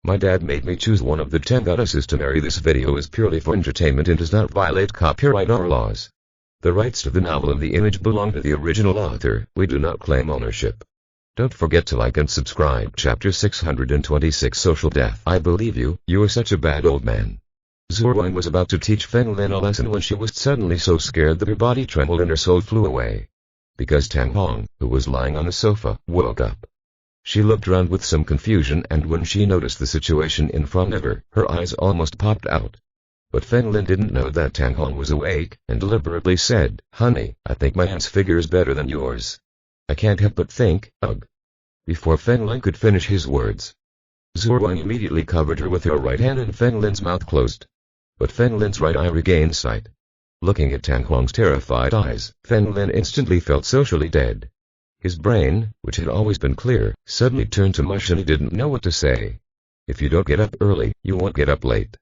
My dad made me choose one of the 10 goddesses to marry. This video is purely for entertainment and does not violate copyright or laws. The rights to the novel and the image belong to the original author. We do not claim ownership. Don't forget to like and subscribe. Chapter 626 Social Death. I believe you. You are such a bad old man. Zhu Wang was about to teach Feng Lin a lesson when she was suddenly so scared that her body trembled and her soul flew away. Because Tang Hong, who was lying on the sofa, woke up. She looked around with some confusion, and when she noticed the situation in front of her, her eyes almost popped out. But Feng Lin didn't know that Tang Hong was awake, and deliberately said, "Honey, I think my aunt's figure is better than yours. I can't help but think, ugh." Before Feng Lin could finish his words, Zhu Wang immediately covered her with her right hand and Feng Lin's mouth closed. But Feng Lin's right eye regained sight. Looking at Tang Hong's terrified eyes, Feng Lin instantly felt socially dead. His brain, which had always been clear, suddenly turned to mush and he didn't know what to say. "If you don't get up early, you won't get up late.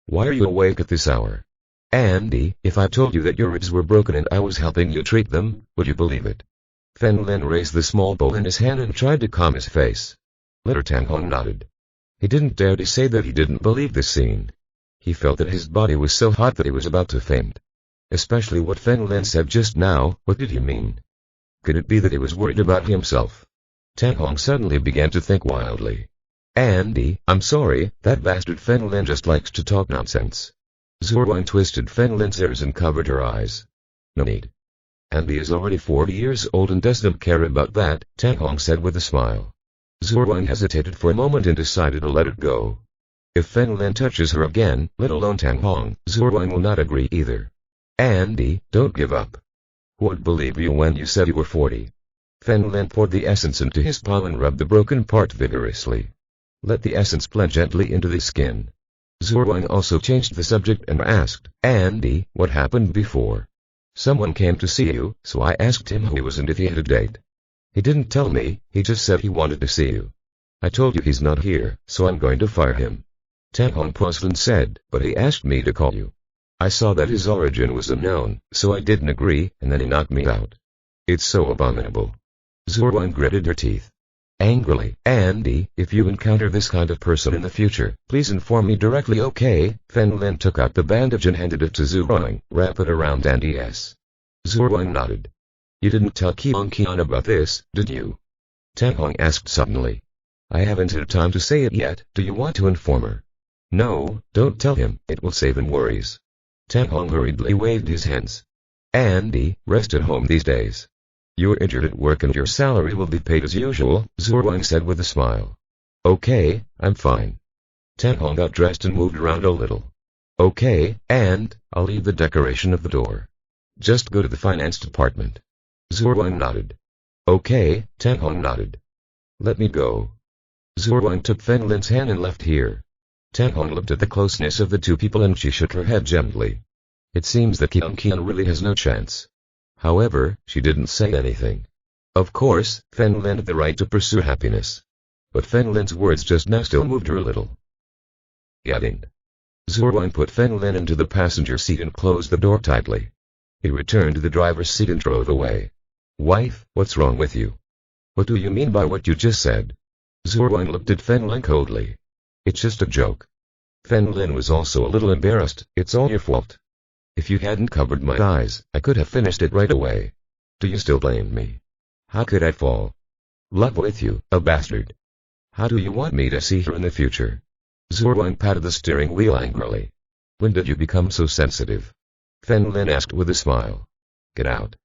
Why are you awake at this hour? Andy, if I told you that your ribs were broken and I was helping you treat them, would you believe it?" Feng Lin raised the small bowl in his hand and tried to calm his face. Later Tang Hong nodded. He didn't dare to say that he didn't believe this scene. He felt that his body was so hot that he was about to faint. Especially what Feng Lin said just now. What did he mean? Could it be that he was worried about himself? Tang Hong suddenly began to think wildly. "Andy, I'm sorry, that bastard Feng Lin just likes to talk nonsense." Zhu Wang twisted Feng Lin's ears and covered her eyes. "No need. Andy is already 40 years old and doesn't care about that," Tang Hong said with a smile. Zhu Wang hesitated for a moment and decided to let it go. If Feng Lin touches her again, let alone Tang Hong, Zhu Wang will not agree either. "Andy, don't give up. Who would believe you when you said you were 40? Feng Lin poured the essence into his palm and rubbed the broken part vigorously. Let the essence blend gently into the skin. Zhu Wang also changed the subject and asked, "Andy, what happened before? Someone came to see you, so I asked him who he was and if he had a date. He didn't tell me, he just said he wanted to see you. I told you he's not here, so I'm going to fire him." Tang Hong paused and said, "But he asked me to call you. I saw that his origin was unknown, so I didn't agree, and then he knocked me out. It's so abominable." Zhu Wang gritted her teeth. Angrily, "Andy, if you encounter this kind of person in the future, please inform me directly, okay?" Feng Lin took out the bandage and handed it to Zhu Wang. "Wrap it around Andy's." Zhu Wang nodded. "You didn't tell Qian about this, did you?" Tang Hong asked suddenly. "I haven't had time to say it yet. Do you want to inform her?" "No, don't tell him, it will save him worries." Tang Hong hurriedly waved his hands. "Andy, rest at home these days. You're injured at work and your salary will be paid as usual," Zhu Wang said with a smile. "Okay, I'm fine." Tang Hong got dressed and moved around a little. "Okay, and I'll leave the decoration of the door. Just go to the finance department." Zhu Wang nodded. "Okay," Tang Hong nodded. "Let me go." Zhu Wang took Feng Lin's hand and left here. Tang Hong looked at the closeness of the two people and she shook her head gently. It seems that Qian really has no chance. However, she didn't say anything. Of course, Feng Lin had the right to pursue happiness. But Feng Lin's words just now still moved her a little. Getting. Zhu Wang put Feng Lin into the passenger seat and closed the door tightly. He returned to the driver's seat and drove away. "Wife, what's wrong with you? What do you mean by what you just said?" Zhu Wang looked at Feng Lin coldly. "It's just a joke." Feng Lin was also a little embarrassed. "It's all your fault. If you hadn't covered my eyes, I could have finished it right away. Do you still blame me? How could I fall love with you, a bastard? How do you want me to see her in the future?" Zhu Wang patted the steering wheel angrily. "When did you become so sensitive?" Feng Lin asked with a smile. "Get out."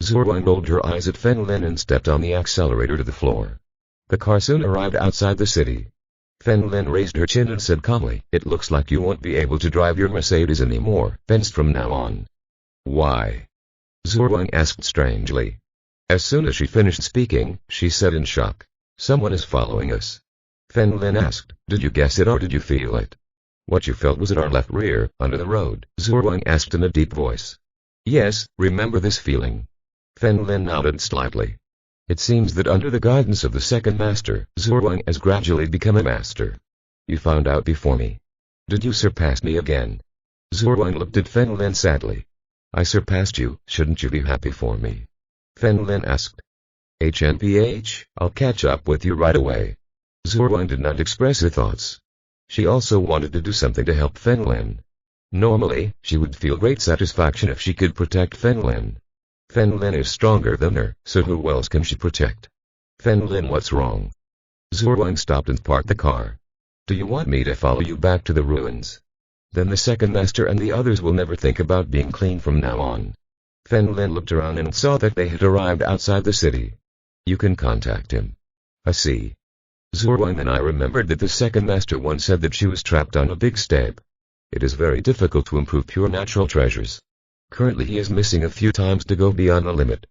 Zhu Wang rolled her eyes at Feng Lin and stepped on the accelerator to the floor. The car soon arrived outside the city. Feng Lin raised her chin and said calmly, "It looks like you won't be able to drive your Mercedes anymore, Benz, from now on." "Why?" Zhu Wang asked strangely. As soon as she finished speaking, she said in shock, "Someone is following us." Feng Lin asked, "Did you guess it or did you feel it?" "What you felt was at our left rear, under the road," Zhu Wang asked in a deep voice. "Yes, remember this feeling?" Feng Lin nodded slightly. It seems that under the guidance of the second master, Zhu Wang has gradually become a master. "You found out before me. Did you surpass me again?" Zhu Wang looked at Feng Lin sadly. "I surpassed you, shouldn't you be happy for me?" Feng Lin asked. "HNPH, I'll catch up with you right away." Zhu Wang did not express her thoughts. She also wanted to do something to help Fen Lin. Normally, she would feel great satisfaction if she could protect Fen Lin. Fen Lin is stronger than her, so who else can she protect? Fen Lin, what's wrong? Zhu Wang stopped and parked the car. Do you want me to follow you back to the ruins? Then the second master and the others will never think about being clean from now on. Fen Lin looked around and saw that they had arrived outside the city. You can contact him. I see. Zhu Wang and I remembered that the second master once said that she was trapped on a big step. It is very difficult to improve pure natural treasures. Currently he is missing a few times to go beyond the limit.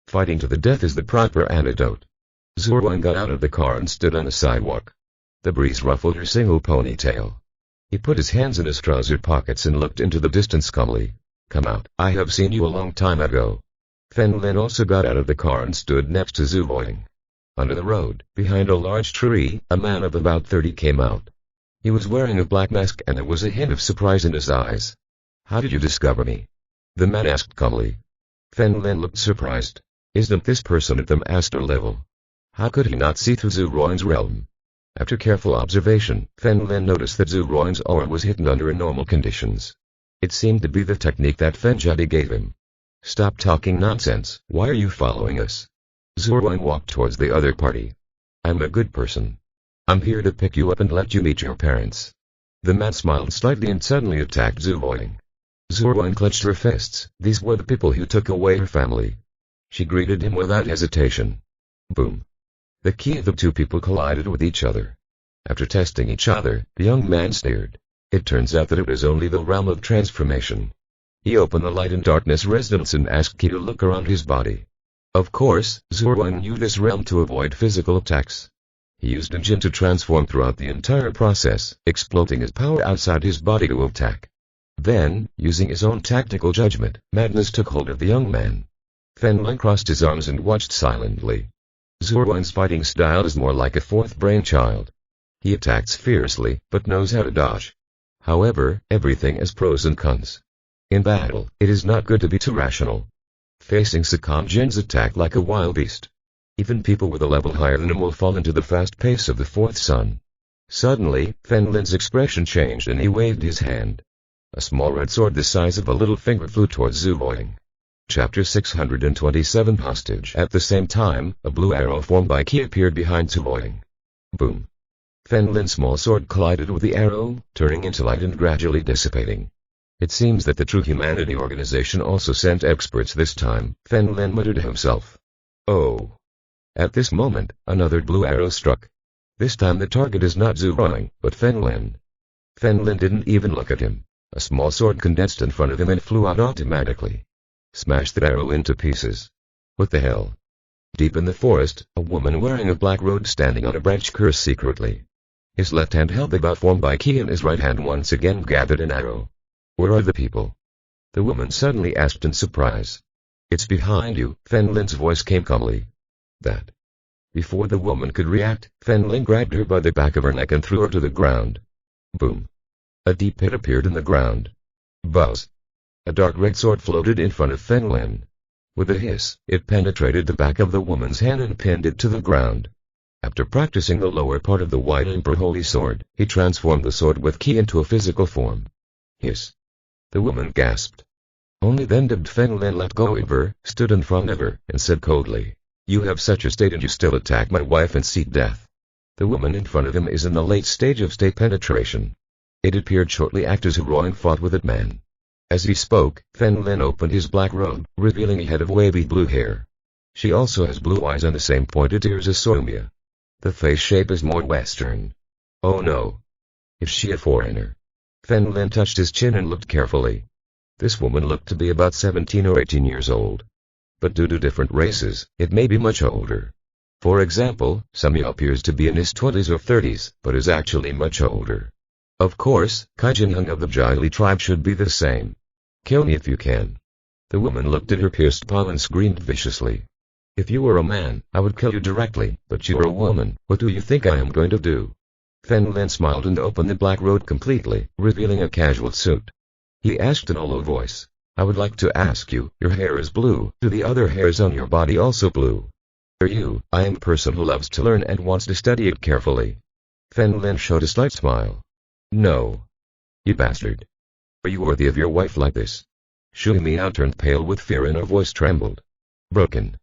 Fighting to the death is the proper antidote. Zhu Wang got out of the car and stood on the sidewalk. The breeze ruffled her single ponytail. He put his hands in his trouser pockets and looked into the distance calmly. Come out, I have seen you a long time ago. Fen Lin also got out of the car and stood next to Zhu Wang. Under the road, behind a large tree, a man of about 30 came out. He was wearing a black mask and there was a hint of surprise in his eyes. How did you discover me? The man asked calmly. Fen Lin looked surprised. Isn't this person at the master level? How could he not see through Zhu Wang's realm? After careful observation, Fen Lin noticed that Zhu Wang's aura was hidden under normal conditions. It seemed to be the technique that Fen Jadi gave him. Stop talking nonsense, why are you following us? Zhu Wang walked towards the other party. I'm a good person. I'm here to pick you up and let you meet your parents. The man smiled slightly and suddenly attacked Zhu Wang. Zhu Wang clenched her fists. These were the people who took away her family. She greeted him without hesitation. Boom. The key of the two people collided with each other. After testing each other, the young man sneered. It turns out that it was only the realm of transformation. He opened the light and darkness residence and asked Key to look around his body. Of course, Zhu Wang knew this realm to avoid physical attacks. He used a jinn to transform throughout the entire process, exploiting his power outside his body to attack. Then, using his own tactical judgment, madness took hold of the young man. Fen Lin crossed his arms and watched silently. Zhu Wang's fighting style is more like a fourth brainchild. He attacks fiercely, but knows how to dodge. However, everything has pros and cons. In battle, it is not good to be too rational. Facing Sakam Jin's attack like a wild beast. Even people with a level higher than him will fall into the fast pace of the fourth sun. Suddenly, Fen Lin's expression changed and he waved his hand. A small red sword the size of a little finger flew towards Zhu Wang. Chapter 627 Hostage. At the same time, a blue arrow formed by Qi appeared behind Zhu Wang. Boom. Fen Lin's small sword collided with the arrow, turning into light and gradually dissipating. It seems that the True Humanity organization also sent experts this time, Fen Lin muttered to himself. Oh. At this moment, another blue arrow struck. This time the target is not Zhu Wang, but Fen Lin. Fen Lin didn't even look at him. A small sword condensed in front of him and flew out automatically. Smashed the arrow into pieces. What the hell? Deep in the forest, a woman wearing a black robe standing on a branch cursed secretly. His left hand held the bow formed by Qi and his right hand once again gathered an arrow. Where are the people? The woman suddenly asked in surprise. It's behind you, Fen Lin's voice came calmly. That. Before the woman could react, Fen Lin grabbed her by the back of her neck and threw her to the ground. Boom. A deep pit appeared in the ground. Buzz. A dark red sword floated in front of Fen Lin. With a hiss, it penetrated the back of the woman's hand and pinned it to the ground. After practicing the lower part of the White Emperor Holy Sword, he transformed the sword with Qi into a physical form. Hiss. The woman gasped. Only then did Fen Lin let go of her, stood in front of her, and said coldly, You have such a state and you still attack my wife and seek death. The woman in front of him is in the late stage of state penetration. It appeared shortly after Zhu Wang fought with that man. As he spoke, Fen Lin opened his black robe, revealing a head of wavy blue hair. She also has blue eyes and the same pointed ears as Soumya. The face shape is more Western. Oh no. Is she a foreigner? Fen Lin touched his chin and looked carefully. This woman looked to be about 17 or 18 years old. But due to different races, it may be much older. For example, Soumya appears to be in his 20s or 30s, but is actually much older. Of course, Kaijin Hung of the Jili tribe should be the same. Kill me if you can. The woman looked at her pierced palm and screamed viciously. If you were a man, I would kill you directly, but you are a woman, what do you think I am going to do? Fen Lin smiled and opened the black robe completely, revealing a casual suit. He asked in a low voice, I would like to ask you, your hair is blue, do the other hairs on your body also blue? Are you? I am a person who loves to learn and wants to study it carefully. Fen Lin showed a slight smile. No. You bastard. Are you worthy of your wife like this? Shu Miao turned pale with fear and her voice trembled. Broken.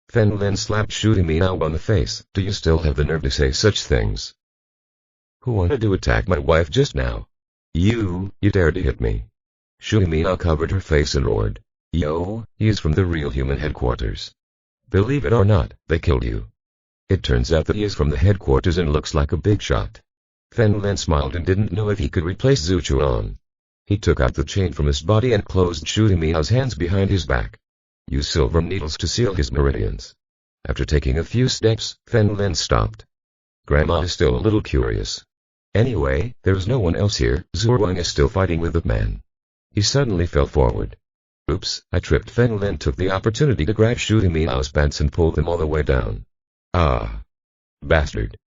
Fen Lin slapped Shu Miao on the face. Do you still have the nerve to say such things? Who wanted to attack my wife just now? You dared to hit me. Shu Miao covered her face and roared. Yo, he is from the real human headquarters. Believe it or not, they killed you. It turns out that he is from the headquarters and looks like a big shot. Fen Lin smiled and didn't know if he could replace Zhu Chuan. He took out the chain from his body and closed Shu Miao's hands behind his back. Use silver needles to seal his meridians. After taking a few steps, Fen Lin stopped. Grandma is still a little curious. Anyway, there's no one else here. Zhu Wang is still fighting with the man. He suddenly fell forward. Oops, I tripped. Fen Lin took the opportunity to grab Shu Miao's pants and pull them all the way down. Ah. Bastard.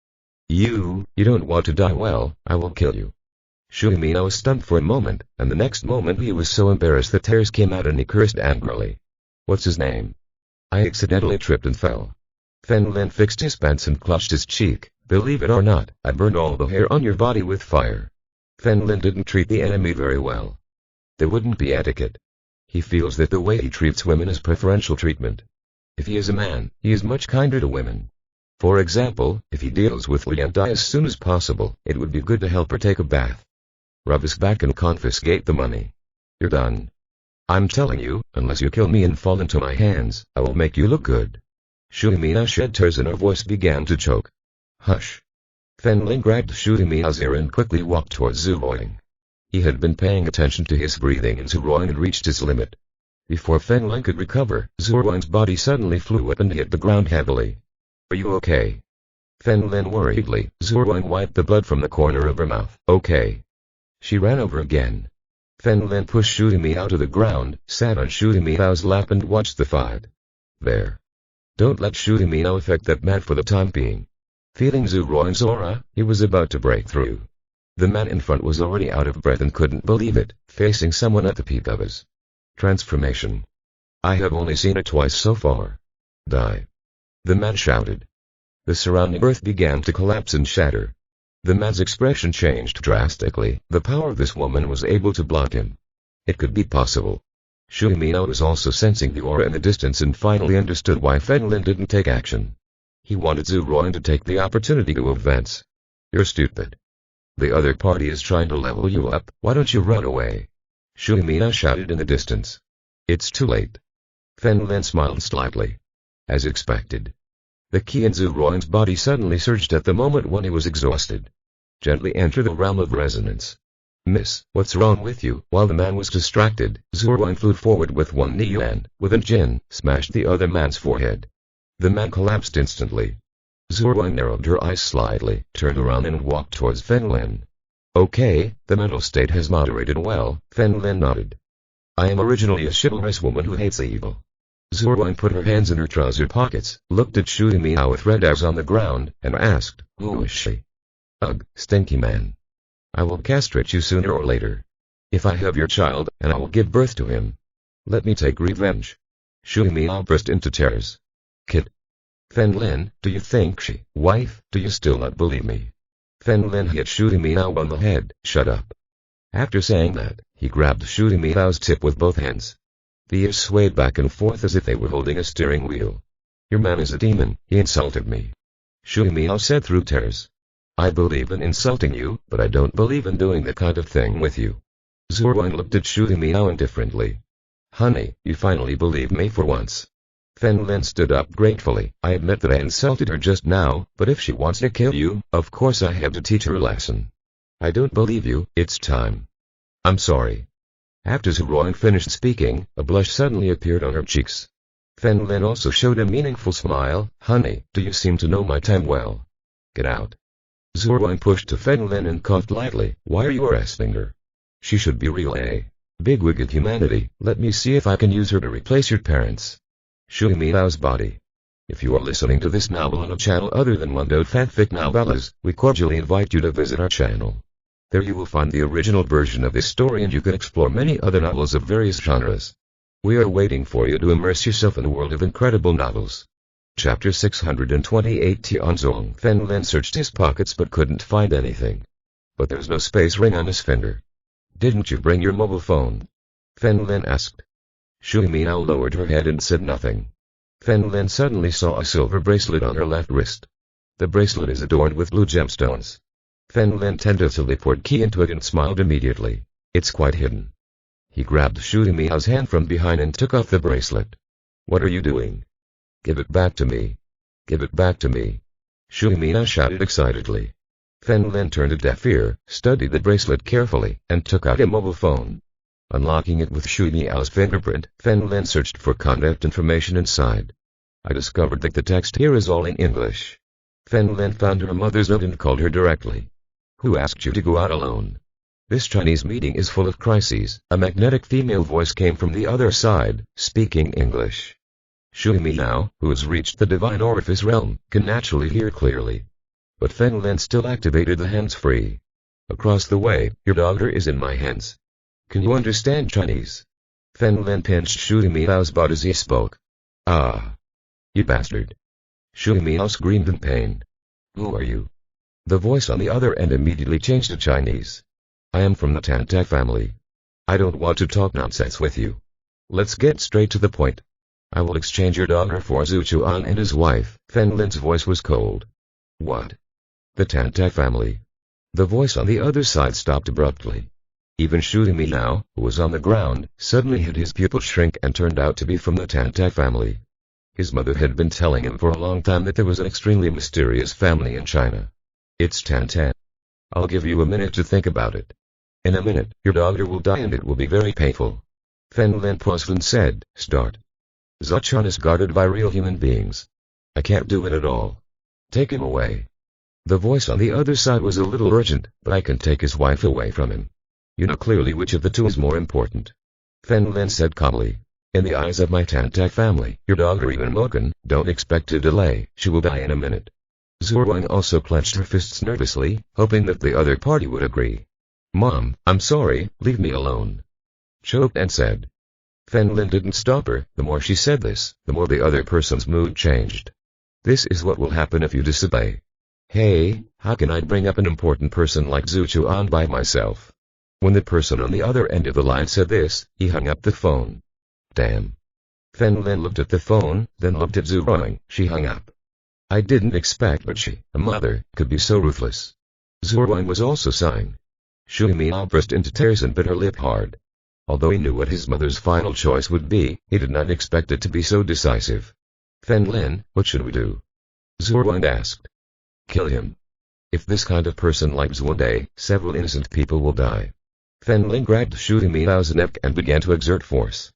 You don't want to die. Well, I will kill you. Shu Miao was stunned for a moment, and the next moment he was so embarrassed that tears came out and he cursed angrily. What's his name? I accidentally tripped and fell. Fen Lin fixed his pants and clutched his cheek. Believe it or not, I burned all the hair on your body with fire. Fen Lin didn't treat the enemy very well. There wouldn't be etiquette. He feels that the way he treats women is preferential treatment. If he is a man, he is much kinder to women. For example, if he deals with Lian Dai as soon as possible, it would be good to help her take a bath. Rub his back and confiscate the money. You're done. I'm telling you, unless you kill me and fall into my hands, I will make you look good. Shu Miao shed tears and her voice began to choke. Hush. Fen Lin grabbed Shu Miao's ear and quickly walked towards Zhu Wang. He had been paying attention to his breathing and Zhu Wang had reached his limit. Before Fen Lin could recover, Zhu Wang's body suddenly flew up and hit the ground heavily. Are you okay? Fen Lin worriedly. Zhu Wang wiped the blood from the corner of her mouth. Okay. She ran over again. Fen Lin pushed Shu Miao to the ground, sat on Shu Miao's lap and watched the fight. There. Don't let Shu Miao affect that man for the time being. Feeling Zhu Wang's aura, he was about to break through. The man in front was already out of breath and couldn't believe it, facing someone at the peak of his transformation. I have only seen it twice so far. Die. The man shouted. The surrounding earth began to collapse and shatter. The man's expression changed drastically. The power of this woman was able to block him. It could be possible. Shu Miao was also sensing the aura in the distance and finally understood why Fen Lin didn't take action. He wanted Zhu Wang to take the opportunity to advance. You're stupid. The other party is trying to level you up. Why don't you run away? Shu Miao shouted in the distance. It's too late. Fen Lin smiled slightly. As expected. The ki in Zhu Wang's body suddenly surged at the moment when he was exhausted. Gently enter the realm of resonance. Miss, what's wrong with you? While the man was distracted, Zhu Wang flew forward with one knee and, with a jin, smashed the other man's forehead. The man collapsed instantly. Zhu Wang narrowed her eyes slightly, turned around and walked towards Fen Lin. Okay, the mental state has moderated well. Fen Lin nodded. I am originally a chivalrous woman who hates evil. Zhu Wang put her hands in her trouser pockets, looked at Shu Miao with red eyes on the ground, and asked, who is she? Ugh, stinky man. I will castrate you sooner or later. If I have your child, and I will give birth to him. Let me take revenge. Shu Miao burst into tears. Kid. Fen Lin, do you think she, wife, do you still not believe me? Fen Lin hit Shu Miao on the head. Shut up. After saying that, he grabbed Shu Miao's tip with both hands. The ears swayed back and forth as if they were holding a steering wheel. Your man is a demon, he insulted me. Shu Miao said through tears. I believe in insulting you, but I don't believe in doing that kind of thing with you. Zhu Wang looked at Shu Miao indifferently. Honey, you finally believe me for once. Fen Lin stood up gratefully. I admit that I insulted her just now, but if she wants to kill you, of course I have to teach her a lesson. I don't believe you, it's time. I'm sorry. After Zhu Wang finished speaking, a blush suddenly appeared on her cheeks. Fen Lin also showed a meaningful smile. Honey, do you seem to know my time well? Get out. Zhu Wang pushed to Fen Lin and coughed lightly. Why are you arresting her? She should be real bigwig at humanity. Let me see if I can use her to replace your parents. Shu Miao's body. If you are listening to this novel on a channel other than Wando Fanfic Novellas, we cordially invite you to visit our channel. There you will find the original version of this story and you can explore many other novels of various genres. We are waiting for you to immerse yourself in a world of incredible novels. Chapter 628 Tianzong. Fen Lin searched his pockets but couldn't find anything. but there's no space ring on his finger. Didn't you bring your mobile phone? Fen Lin asked. Shui Miao lowered her head and said nothing. Fen Lin suddenly saw a silver bracelet on her left wrist. The bracelet is adorned with blue gemstones. Fen Lin tentatively poured key into it and smiled immediately. It's quite hidden. He grabbed Shui Miao's hand from behind and took off the bracelet. What are you doing? Give it back to me. Give it back to me. Shui Miao shouted excitedly. Fen Lin turned a deaf ear, studied the bracelet carefully, and took out a mobile phone. Unlocking it with Shui Miao's fingerprint, Fen Lin searched for contact information inside. I discovered that the text here is all in English. Fen Lin found her mother's note and called her directly. Who asked you to go out alone? This Chinese meeting is full of crises. A magnetic female voice came from the other side, speaking English. Shui Miao, who has reached the divine orifice realm, can naturally hear clearly. But Fen Lin still activated the hands-free. Across the way, your daughter is in my hands. Can you understand Chinese? Fen Lin pinched Shui Miao's butt as he spoke. Ah! You bastard! Shui Miao screamed in pain. Who are you? The voice on the other end immediately changed to Chinese. I am from the Tantai family. I don't want to talk nonsense with you. Let's get straight to the point. I will exchange your daughter for Zhu Chuan and his wife. Fen Lin's voice was cold. What? The Tantai family. The voice on the other side stopped abruptly. Even Shui Miao, who was on the ground, suddenly had his pupil shrink and turned out to be from the Tantai family. His mother had been telling him for a long time that there was an extremely mysterious family in China. It's Tantai. I'll give you a minute to think about it. In a minute, your daughter will die and it will be very painful. Fen Lin paused and said, Start. Zuchan is guarded by real human beings. I can't do it at all. Take him away. The voice on the other side was a little urgent, but I can take his wife away from him. You know clearly which of the two is more important. Fen Lin said calmly. In the eyes of my Tantai family, your daughter even Moken, don't expect to delay, she will die in a minute. Zhu Wang also clenched her fists nervously, hoping that the other party would agree. Mom, I'm sorry, leave me alone. Choked and said. Fen Lin didn't stop her. The more she said this, the more the other person's mood changed. This is what will happen if you disobey. Hey, how can I bring up an important person like Zhu Chuan by myself? When the person on the other end of the line said this, he hung up the phone. Damn. Fen Lin looked at the phone, then looked at Zhu Wang. She hung up. I didn't expect that she, a mother, could be so ruthless. Zhu Wang was also sighing. Shui Miao burst into tears and bit her lip hard. Although he knew what his mother's final choice would be, he did not expect it to be so decisive. Fen Lin, what should we do? Zhu Wang asked. Kill him. If this kind of person lives one day, several innocent people will die. Fen Lin grabbed Shui Miao's neck and began to exert force.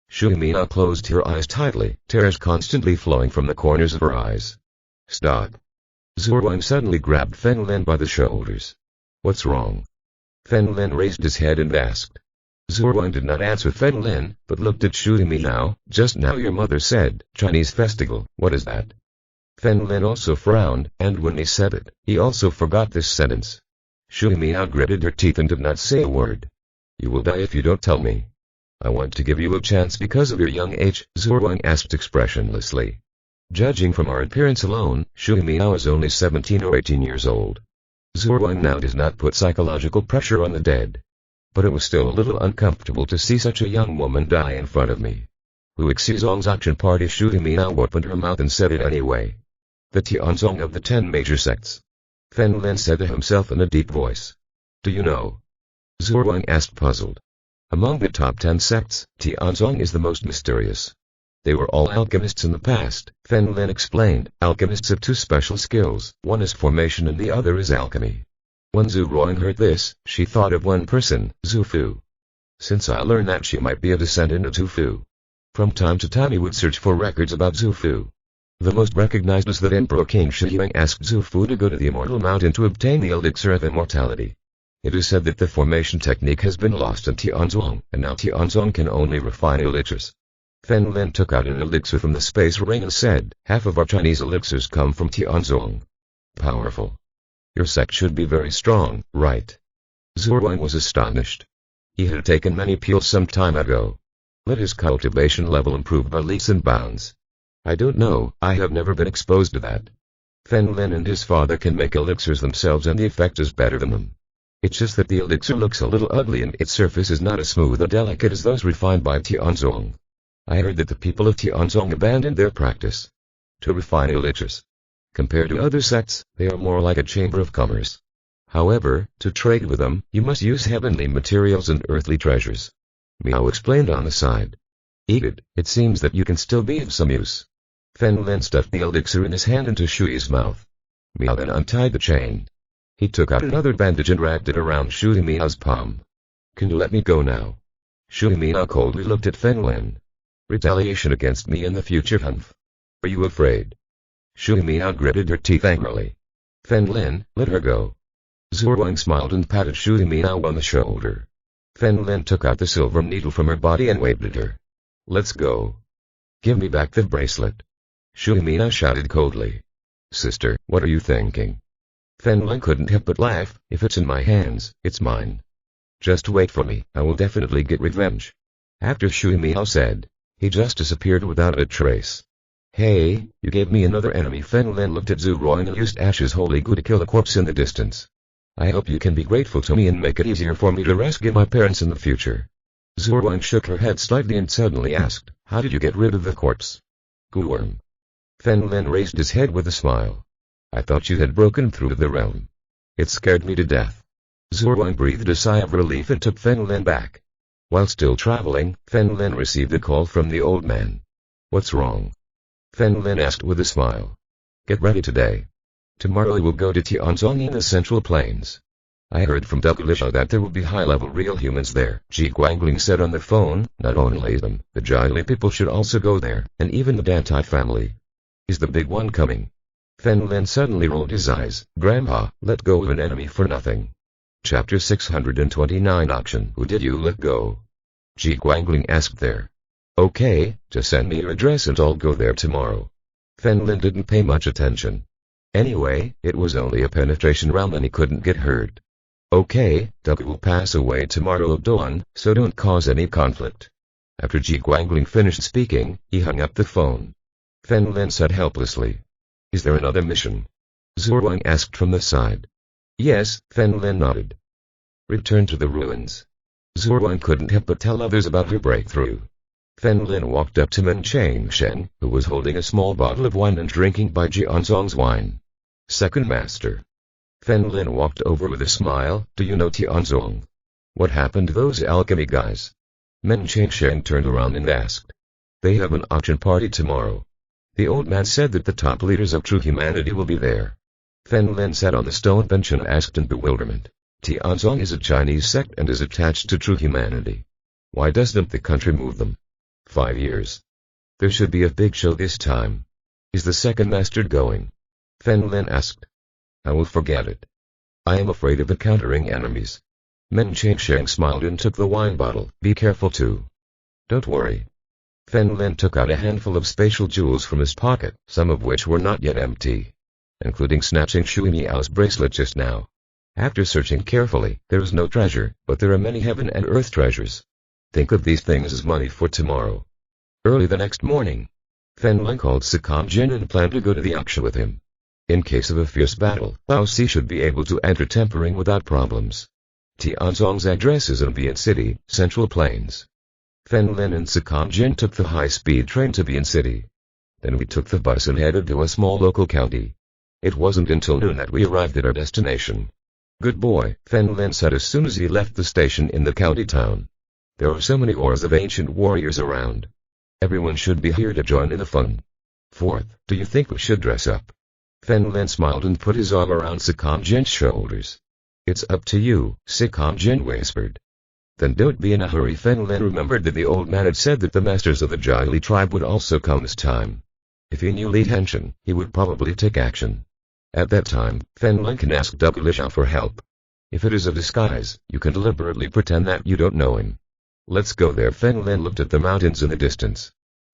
Shui Miao closed her eyes tightly, tears constantly flowing from the corners of her eyes. Stop. Zhu Wang suddenly grabbed Fen Lin by the shoulders. What's wrong? Fen Lin raised his head and asked. Zhu Wang did not answer Fen Lin, but looked at Shui Miao. Just now your mother said, Chinese festival, what is that? Fen Lin also frowned, and when he said it, he also forgot this sentence. Shui Miao gritted her teeth and did not say a word. You will die if you don't tell me. I want to give you a chance because of your young age, Zhu Wang asked expressionlessly. Judging from our appearance alone, Shui Miao is only 17 or 18 years old. Zhu Wang now does not put psychological pressure on the dead. But it was still a little uncomfortable to see such a young woman die in front of me. Wu Xizong's action party. Shui Miao opened her mouth and said it anyway. The Tianzong of the 10 major sects. Fen Lin said to himself in a deep voice. Do you know? Zhu Wang asked puzzled. Among the top 10 sects, Tianzong is the most mysterious. They were all alchemists in the past, Fen Lin explained. Alchemists have 2 special skills, one is formation and the other is alchemy. When Zhu Wang heard this, she thought of one person, Zhu Fu. Since I learned that she might be a descendant of Zhu Fu. From time to time he would search for records about Zhu Fu. The most recognized is that Emperor King Shi Huang asked Zhu Fu to go to the Immortal Mountain to obtain the elixir of immortality. It is said that the formation technique has been lost in Tianzong, and now Tianzong can only refine elixirs. Fen Lin took out an elixir from the space ring and said, half of our Chinese elixirs come from Tianzong. Powerful. Your sect should be very strong, right? Zhu Wang was astonished. He had taken many pills some time ago. Let his cultivation level improve by leaps and bounds. I don't know, I have never been exposed to that. Fen Lin and his father can make elixirs themselves and the effect is better than them. It's just that the elixir looks a little ugly and its surface is not as smooth and delicate as those refined by Tianzong. I heard that the people of Tianzong abandoned their practice to refine elixirs. Compared to other sects, they are more like a chamber of commerce. However, to trade with them, you must use heavenly materials and earthly treasures. Miao explained on the side. Egad, it seems that you can still be of some use. Fen Lin stuffed the elixir in his hand into Shui's mouth. Miao then untied the chain. He took out another bandage and wrapped it around Shui Miao's palm. Can you let me go now? Shui Miao coldly looked at Fen Lin. Retaliation against me in the future, Humph. Are you afraid? Shui Miao gritted her teeth angrily. Fen Lin, let her go. Zhou Wang smiled and patted Shui Miao on the shoulder. Fen Lin took out the silver needle from her body and waved at her. Let's go. Give me back the bracelet. Shui Miao shouted coldly. Sister, what are you thinking? Fen Lin couldn't help but laugh. If it's in my hands, it's mine. Just wait for me, I will definitely get revenge. After Shui Miao said, he just disappeared without a trace. Hey, you gave me another enemy. Fen Lin looked at Zhu Ruang and used Ash's holy glue to kill the corpse in the distance. I hope you can be grateful to me and make it easier for me to rescue my parents in the future. Zhu Ruang shook her head slightly and suddenly asked, how did you get rid of the corpse? Glue-worm. Fen Lin raised his head with a smile. I thought you had broken through the realm. It scared me to death. Zhu Ruang breathed a sigh of relief and took Fen Lin back. While still traveling, Fen Lin received a call from the old man. What's wrong? Fen Lin asked with a smile. Get ready today. Tomorrow we will go to Tianzong in the Central Plains. I heard from Dugulisha that there will be high-level real humans there. Ji Guangling said on the phone, not only them, the Jili people should also go there, and even the Dantai family. Is the big one coming? Fen Lin suddenly rolled his eyes. Grandpa, let go of an enemy for nothing. Chapter 629 Auction. Who did you let go? Ji Guangling asked there. Okay, just send me your address and I'll go there tomorrow. Fen Lin didn't pay much attention. Anyway, it was only a penetration round and he couldn't get hurt. Okay, Dugu will pass away tomorrow at dawn, so don't cause any conflict. After Ji Guangling finished speaking, he hung up the phone. Fen Lin said helplessly. Is there another mission? Zhu Ruang asked from the side. Yes, Fen Lin nodded. Return to the ruins. Zhu Ruang couldn't help but tell others about her breakthrough. Fen Lin walked up to Men Chang Sheng, who was holding a small bottle of wine and drinking by Jianzong's wine. Second Master. Fen Lin walked over with a smile. Do you know Tianzong? What happened to those alchemy guys? Men Chang Sheng turned around and asked. They have an auction party tomorrow. The old man said that the top leaders of true humanity will be there. Fen Lin sat on the stone bench and asked in bewilderment. Tianzong is a Chinese sect and is attached to true humanity. Why doesn't the country move them? 5 years. There should be a big show this time. Is the second master going? Fen Lin asked. I will forget it. I am afraid of encountering enemies. Men Chang Sheng smiled and took the wine bottle. Be careful too. Don't worry. Fen Lin took out a handful of spatial jewels from his pocket, some of which were not yet empty, including snatching Shui Miao's bracelet just now. After searching carefully, there is no treasure, but there are many heaven and earth treasures. Think of these things as money for tomorrow. Early the next morning, Fen Lin called Sakam Jin and planned to go to the auction with him. In case of a fierce battle, Bao Si should be able to enter tempering without problems. Tianzong's address is in Bian City, Central Plains. Fen Lin and Sakam Jin took the high-speed train to Bian City. Then we took the bus and headed to a small local county. It wasn't until noon that we arrived at our destination. Good boy, Fen Lin said as soon as he left the station in the county town. There are so many auras of ancient warriors around. Everyone should be here to join in the fun. Fourth, do you think we should dress up? Fen Lin smiled and put his arm around Sakam Jin's shoulders. It's up to you, Sakam Jin whispered. Then don't be in a hurry. Fen Lin remembered that the old man had said that the masters of the Jili tribe would also come this time. If he knew Li Henshin, he would probably take action. At that time, Fen Lin can ask Dugulisha for help. If it is a disguise, you can deliberately pretend that you don't know him. Let's go there. Fen Lin looked at the mountains in the distance.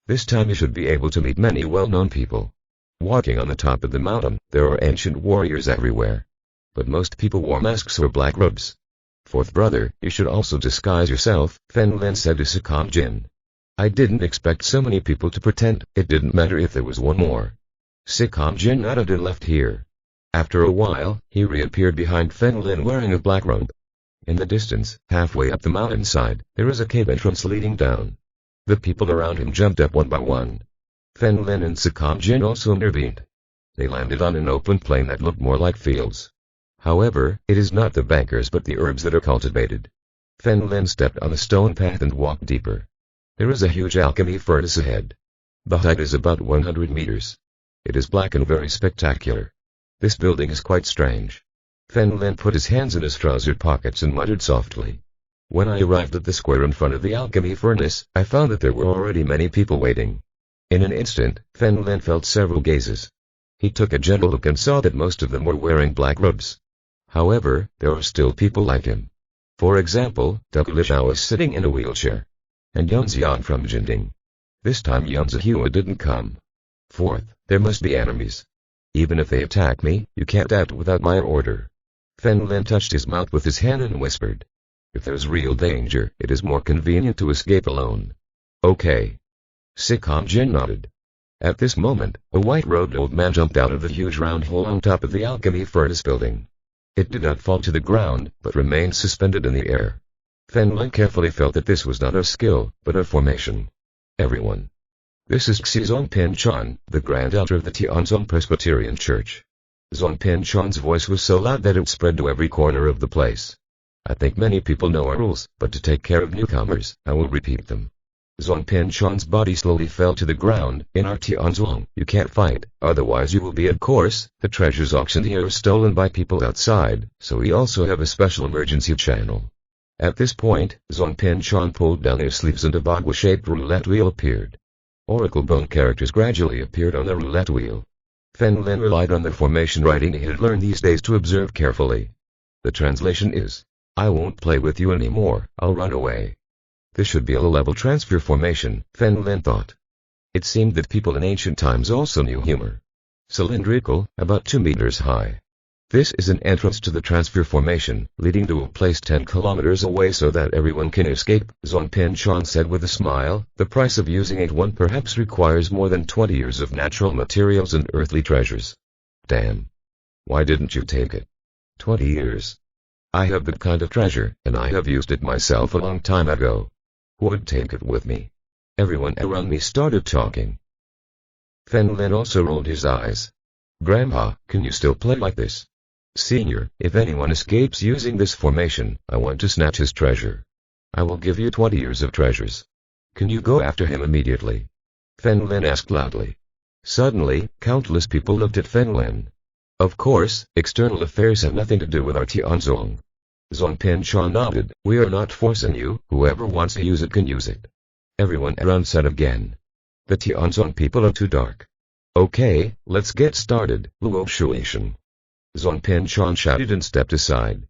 This time you should be able to meet many well-known people. Walking on the top of the mountain, there are ancient warriors everywhere. But most people wore masks or black robes. Fourth brother, you should also disguise yourself, Fen Lin said to Sakam Jin. I didn't expect so many people to pretend. It didn't matter if there was one more. Sakam Jin nodded and left here. After a while, he reappeared behind Fen Lin wearing a black robe. In the distance, halfway up the mountainside, there is a cave entrance leading down. The people around him jumped up one by one. Fen Lin and Sakam Jin also intervened. They landed on an open plain that looked more like fields. However, it is not the bankers but the herbs that are cultivated. Fen Lin stepped on a stone path and walked deeper. There is a huge alchemy furnace ahead. The height is about 100 meters. It is black and very spectacular. This building is quite strange. Fen Lin put his hands in his trouser pockets and muttered softly. When I arrived at the square in front of the alchemy furnace, I found that there were already many people waiting. In an instant, Fen Lin felt several gazes. He took a gentle look and saw that most of them were wearing black robes. However, there are still people like him. For example, Duke Lishao is sitting in a wheelchair. And Yunxiang from Jinding. This time Yunzihua didn't come. Fourth, there must be enemies. Even if they attack me, you can't act without my order. Fen Lin touched his mouth with his hand and whispered. If there's real danger, it is more convenient to escape alone. Okay. Sakam Jin nodded. At this moment, a white-robed old man jumped out of the huge round hole on top of the alchemy furnace building. It did not fall to the ground, but remained suspended in the air. Fen Lin carefully felt that this was not a skill, but a formation. Everyone. This is Xi Zongpin Chan, the Grand Elder of the Tianzong Presbyterian Church. Zongpin Chan's voice was so loud that it spread to every corner of the place. I think many people know our rules, but to take care of newcomers, I will repeat them. Zongpin Chan's body slowly fell to the ground. In our Tianzong, you can't fight, otherwise you will be, of course. The treasures auctioned here are stolen by people outside, so we also have a special emergency channel. At this point, Zongpin Chan pulled down his sleeves and a bagua-shaped roulette wheel appeared. Oracle bone characters gradually appeared on the roulette wheel. Fen Lin relied on the formation writing he had learned these days to observe carefully. The translation is, I won't play with you anymore, I'll run away. This should be a low-level transfer formation, Fen Lin thought. It seemed that people in ancient times also knew humor. Cylindrical, about 2 meters high. This is an entrance to the transfer formation, leading to a place 10 kilometers away so that everyone can escape, Zongpin Chan said with a smile. The price of using one perhaps requires more than 20 years of natural materials and earthly treasures. Damn. Why didn't you take it? 20 years. I have that kind of treasure, and I have used it myself a long time ago. Who would take it with me? Everyone around me started talking. Fen Lin also rolled his eyes. Grandpa, can you still play like this? Senior, if anyone escapes using this formation, I want to snatch his treasure. I will give you 20 years of treasures. Can you go after him immediately? Fen Lin asked loudly. Suddenly, countless people looked at Fen Lin. Of course, external affairs have nothing to do with our Tianzong. Zongpin Chan nodded. We are not forcing you, whoever wants to use it can use it. Everyone around said again. The Tianzong people are too dark. Okay, let's get started, Luo Shuishan. Zongpin Chan shouted and stepped aside.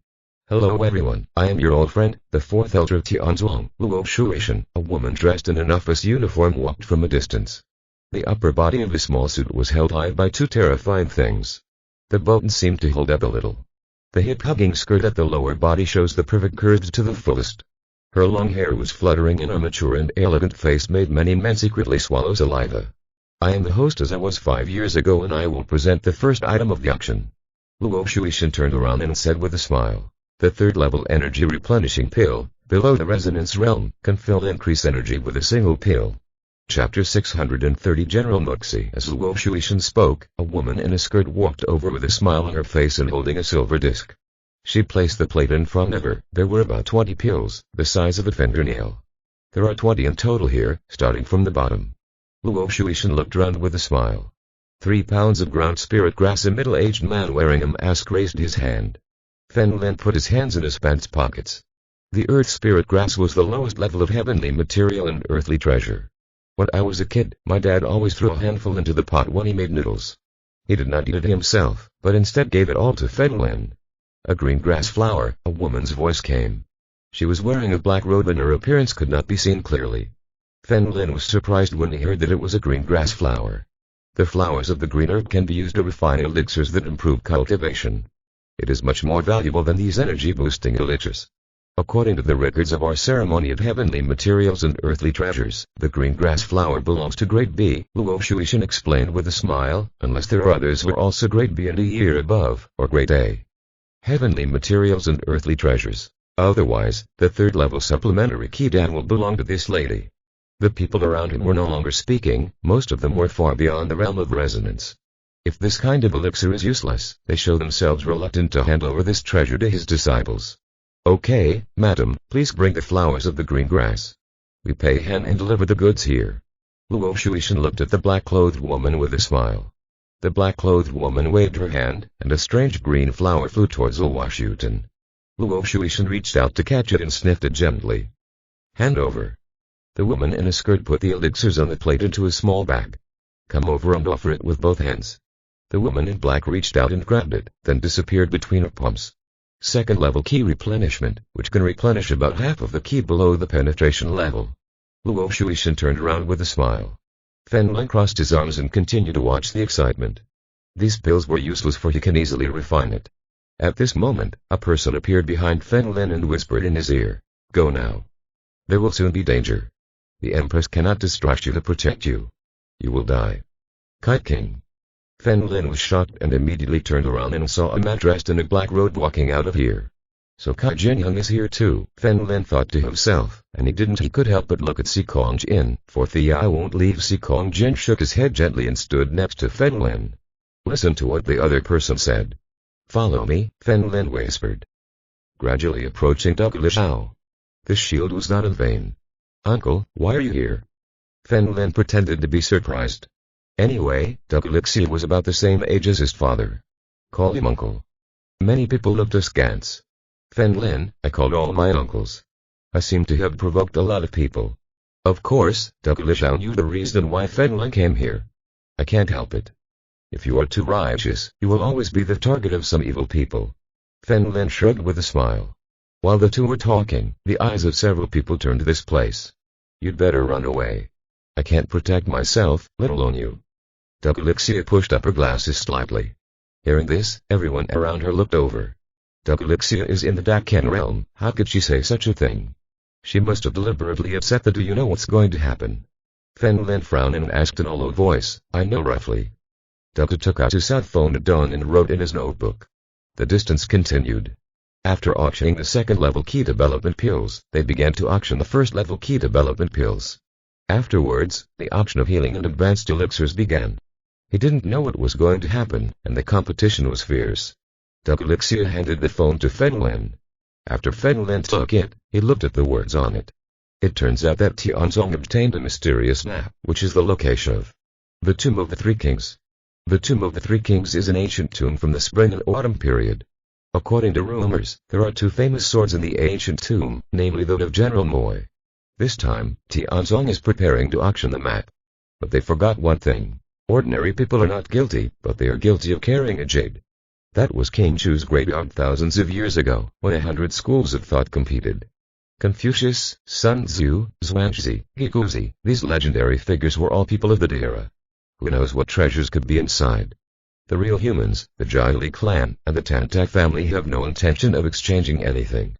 Hello everyone, I am your old friend, the 4th elder of Tianzong, Luo Shuishan. A woman dressed in an office uniform walked from a distance. The upper body of a small suit was held high by 2 terrifying things. The buttons seemed to hold up a little. The hip-hugging skirt at the lower body shows the perfect curves to the fullest. Her long hair was fluttering and her mature and elegant face made many men secretly swallow saliva. I am the host as I was 5 years ago and I will present the first item of the auction. Luo Shuishan turned around and said with a smile, the 3rd level energy replenishing pill, below the resonance realm, can fill increase energy with a single pill. Chapter 630 General Muxi. As Luo Shuishan spoke, a woman in a skirt walked over with a smile on her face and holding a silver disc. She placed the plate in front of her. There were about 20 pills, the size of a fingernail. There are 20 in total here, starting from the bottom. Luo Shuishan looked round with a smile. 3 pounds of ground spirit grass. A middle-aged man wearing a mask raised his hand. Fen Lin put his hands in his pants pockets. The earth spirit grass was the lowest level of heavenly material and earthly treasure. When I was a kid, my dad always threw a handful into the pot when he made noodles. He did not eat it himself, but instead gave it all to Fen Lin. A green grass flower, a woman's voice came. She was wearing a black robe and her appearance could not be seen clearly. Fen Lin was surprised when he heard that it was a green grass flower. The flowers of the green herb can be used to refine elixirs that improve cultivation. It is much more valuable than these energy-boosting elixirs. According to the records of our ceremony of heavenly materials and earthly treasures, the green grass flower belongs to grade B, Luo Shuishan explained with a smile, unless there are others who are also grade B and a year above, or grade A. Heavenly materials and earthly treasures. Otherwise, the third level supplementary key Dan will belong to this lady. The people around him were no longer speaking, most of them were far beyond the realm of resonance. If this kind of elixir is useless, they show themselves reluctant to hand over this treasure to his disciples. Okay, madam, please bring the flowers of the green grass. We pay hen and deliver the goods here. Luo Shuishan looked at the black-clothed woman with a smile. The black-clothed woman waved her hand, and a strange green flower flew towards Luo. Luo Shuishan reached out to catch it and sniffed it gently. Hand over. The woman in a skirt put the elixirs on the plate into a small bag. Come over and offer it with both hands. The woman in black reached out and grabbed it, then disappeared between her palms. Second level key replenishment, which can replenish about half of the key below the penetration level. Luo Shuishan turned around with a smile. Fenlin crossed his arms and continued to watch the excitement. These pills were useless, for he can easily refine it. At this moment, a person appeared behind Fenlin and whispered in his ear, "Go now. There will soon be danger. The Empress cannot distract you to protect you. You will die." Kite King. Fenlin was shocked and immediately turned around and saw a man dressed in a black robe walking out of here. So Kai Jianyang is here too, Fenlin thought to himself, and he could help but look at Si Kongjin, for I won't leave. Si Kongjin shook his head gently and stood next to Fenlin. Listen to what the other person said. Follow me, Fenlin whispered. Gradually approaching Duglishao. This shield was not in vain. Uncle, why are you here? Fenlin pretended to be surprised. Anyway, Duglixia was about the same age as his father. Call him uncle. Many people looked askance. Fenlin, I called all my uncles. I seem to have provoked a lot of people. Of course, Duglishao knew the reason why Fenlin came here. I can't help it. If you are too righteous, you will always be the target of some evil people. Fenlin shrugged with a smile. While the two were talking, the eyes of several people turned to this place. You'd better run away. I can't protect myself, let alone you. Duglixia pushed up her glasses slightly. Hearing this, everyone around her looked over. Duglixia is in the Dakan realm, how could she say such a thing? She must have deliberately upset the "Do you know what's going to happen?" Fenlin frowned and asked in a low voice, I know roughly. Dugga took out his cell phone at dawn and wrote in his notebook. The distance continued. After auctioning the second-level key development pills, they began to auction the first-level key development pills. Afterwards, the auction of healing and advanced elixirs began. He didn't know what was going to happen, and the competition was fierce. Duglixia handed the phone to Fenlin. After Fenlin took it, he looked at the words on it. It turns out that Tianzong obtained a mysterious map, which is the location of the Tomb of the Three Kings. The Tomb of the Three Kings is an ancient tomb from the spring and autumn period. According to rumors, there are two famous swords in the ancient tomb, namely that of General Moy. This time, Tianzong is preparing to auction the map. But they forgot one thing. Ordinary people are not guilty, but they are guilty of carrying a jade. That was King Chu's graveyard thousands of years ago, when 100 schools of thought competed. Confucius, Sun Tzu, Zhuangzi, Giguzi, these legendary figures were all people of that era. Who knows what treasures could be inside? The real humans, the Jai Li clan, and the Tantak family have no intention of exchanging anything.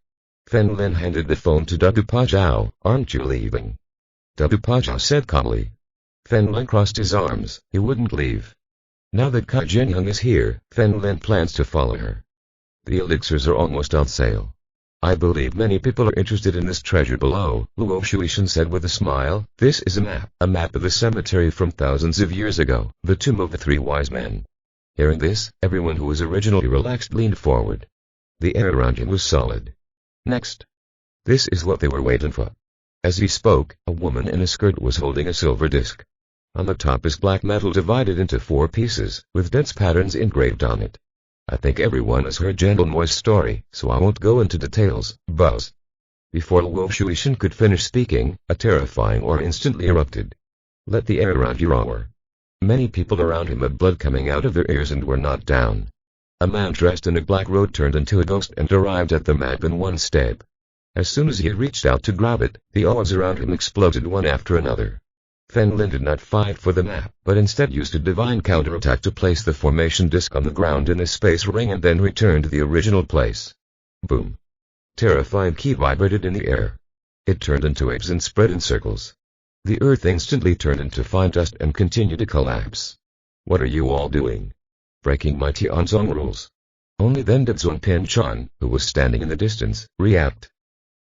Fenlin handed the phone to Dugu Pazhao. Aren't you leaving? Dugu Pazhao said calmly. Fenlin crossed his arms, he wouldn't leave. Now that Kai Jianyang is here, Fenlin plans to follow her. The elixirs are almost on sale. I believe many people are interested in this treasure below, Luo Shuishan said with a smile. This is a map of the cemetery from thousands of years ago, the Tomb of the Three Wise Men. Hearing this, everyone who was originally relaxed leaned forward. The air around him was solid. Next. This is what they were waiting for. As he spoke, a woman in a skirt was holding a silver disc. On the top is black metal divided into 4 pieces, with dense patterns engraved on it. I think everyone has heard General Moy's story, so I won't go into details. Buzz. Before Luo Shuishan could finish speaking, a terrifying aura instantly erupted. Let the air around you roar. Many people around him had blood coming out of their ears and were knocked down. A man dressed in a black robe turned into a ghost and arrived at the map in one step. As soon as he had reached out to grab it, the auras around him exploded one after another. Fenlin did not fight for the map, but instead used a divine counterattack to place the formation disc on the ground in a space ring and then return to the original place. Boom. Terrifying ki vibrated in the air. It turned into waves and spread in circles. The earth instantly turned into fine dust and continued to collapse. What are you all doing? Breaking my Tianzong rules. Only then did Zhong Pinchan, who was standing in the distance, react.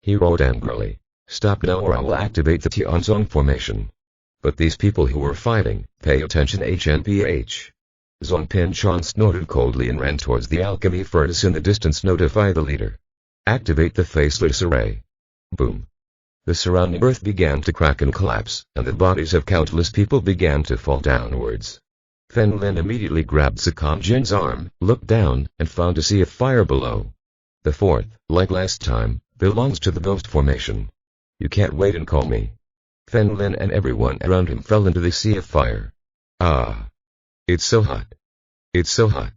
He roared angrily, "Stop now or I will activate the Tianzong formation." But these people who were fighting, pay attention HNPH. Zhong Pinchan snorted coldly and ran towards the alchemy furnace in the distance. Notify the leader. Activate the faceless array. Boom. The surrounding earth began to crack and collapse, and the bodies of countless people began to fall downwards. Fen Lin immediately grabbed Sakam Jin's arm, looked down, and found a sea of fire below. The fourth, like last time, belongs to the ghost formation. You can't wait and call me. Fen Lin and everyone around him fell into the sea of fire. Ah! It's so hot. It's so hot.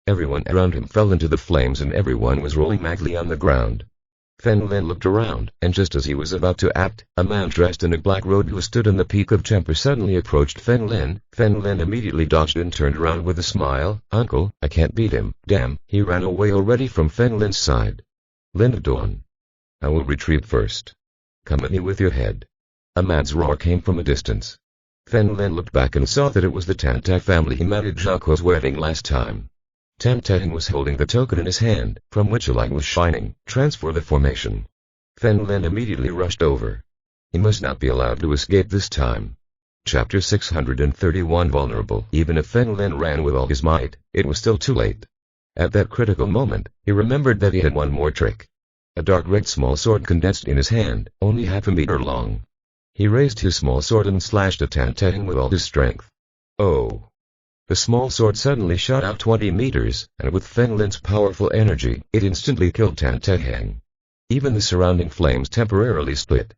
Everyone around him fell into the flames and everyone was rolling madly on the ground. Fen Lin looked around, and just as he was about to act, a man dressed in a black robe who stood in the peak of temper suddenly approached Fen Lin. Fen Lin immediately dodged and turned around with a smile. "Uncle, I can't beat him." Damn, he ran away already from Fen Lin's side. "Lin of Dawn. I will retreat first. Come at me with your head." A man's roar came from a distance. Fen Lin looked back and saw that it was the Tantang family he met at Zhao's wedding last time. Tantang was holding the token in his hand, from which a light was shining. "Transfer the formation." Fen Lin immediately rushed over. He must not be allowed to escape this time. Chapter 631 Vulnerable. Even if Fen Lin ran with all his might, it was still too late. At that critical moment, he remembered that he had one more trick. A dark red small sword condensed in his hand, only half a meter long. He raised his small sword and slashed at Tantang with all his strength. Oh! The small sword suddenly shot out 20 meters, and with Fen Lin's powerful energy, it instantly killed Tantang. Even the surrounding flames temporarily split.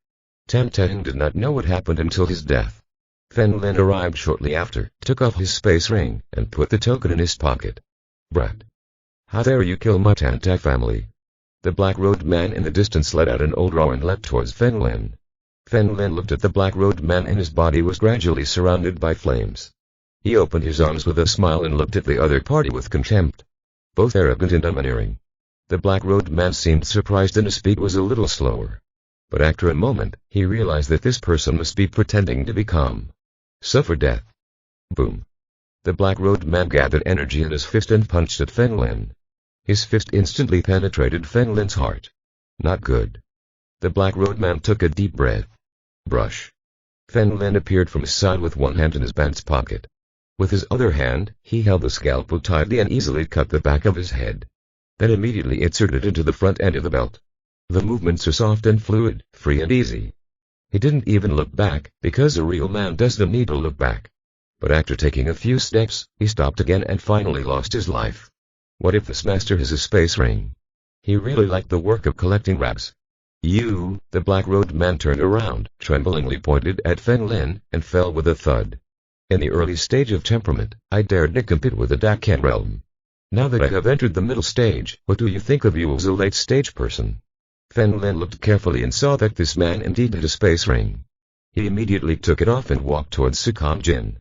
Tantang did not know what happened until his death. Fen Lin arrived shortly after, took off his space ring, and put the token in his pocket. "Brat! How dare you kill my Tantang family?" The black-robed man in the distance let out an old roar and leapt towards Fen Lin. Fen Lin looked at the black-robed man and his body was gradually surrounded by flames. He opened his arms with a smile and looked at the other party with contempt. Both arrogant and domineering. The black-robed man seemed surprised and his speed was a little slower. But after a moment, he realized that this person must be pretending to be calm. Suffer death. Boom. The black-robed man gathered energy in his fist and punched at Fen Lin. His fist instantly penetrated Fen Lin's heart. Not good. The black-robed man took a deep breath. Brush. Fen Lin appeared from his side with one hand in his pants pocket. With his other hand, he held the scalpel tightly and easily cut the back of his head. Then immediately inserted it into the front end of the belt. The movements are soft and fluid, free and easy. He didn't even look back, because a real man doesn't need to look back. But after taking a few steps, he stopped again and finally lost his life. What if this master has a space ring? He really liked the work of collecting raps. "You!" The black-robed man turned around, tremblingly pointed at Fen Lin, and fell with a thud. In the early stage of temperament, I dared not compete with the Dakan realm. Now that I have entered the middle stage, what do you think of you as a late-stage person? Fen Lin looked carefully and saw that this man indeed had a space ring. He immediately took it off and walked towards Sakam Jin.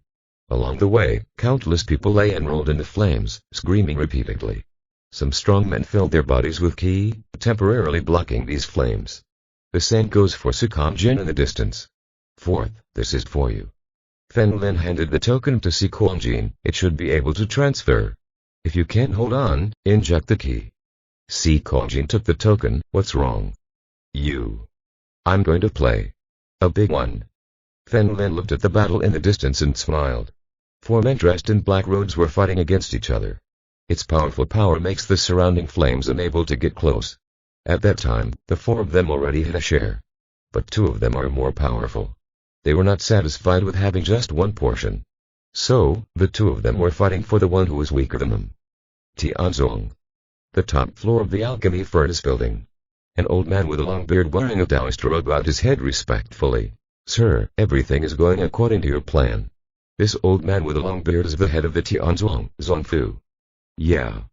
Along the way, countless people lay and rolled in the flames, screaming repeatedly. Some strong men filled their bodies with ki, temporarily blocking these flames. The same goes for Sakam Jin in the distance. Fourth, this is for you. Fen Lin handed the token to Si Kuangjin. It should be able to transfer. If you can't hold on, inject the key. Si Kuangjin took the token. What's wrong? You. I'm going to play. A big one. Fen Lin looked at the battle in the distance and smiled. 4 men dressed in black robes were fighting against each other. Its powerful power makes the surrounding flames unable to get close. At that time, the 4 of them already had a share. But 2 of them are more powerful. They were not satisfied with having just one portion. So, the 2 of them were fighting for the one who was weaker than them. Tianzong. The top floor of the alchemy furnace building. An old man with a long beard wearing a Taoist robe about his head respectfully. "Sir, everything is going according to your plan." This old man with a long beard is the head of the Tianzong, Zhongfu. Yeah.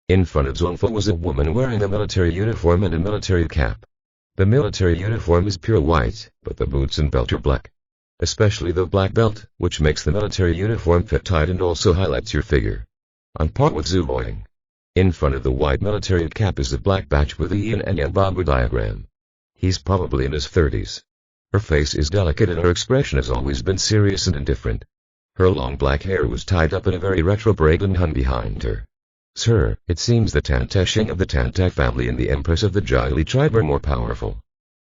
In front of Zhongfu was a woman wearing a military uniform and a military cap. The military uniform is pure white, but the boots and belt are black. Especially the black belt, which makes the military uniform fit tight and also highlights your figure. On par with Zuoing. In front of the white military cap is the black badge with the yin and yang Babu diagram. He's probably in his 30s. Her face is delicate and her expression has always been serious and indifferent. Her long black hair was tied up in a very retro braid and hung behind her. Sir, it seems the Tantasheng of the Tantak family and the Empress of the Jili tribe are more powerful.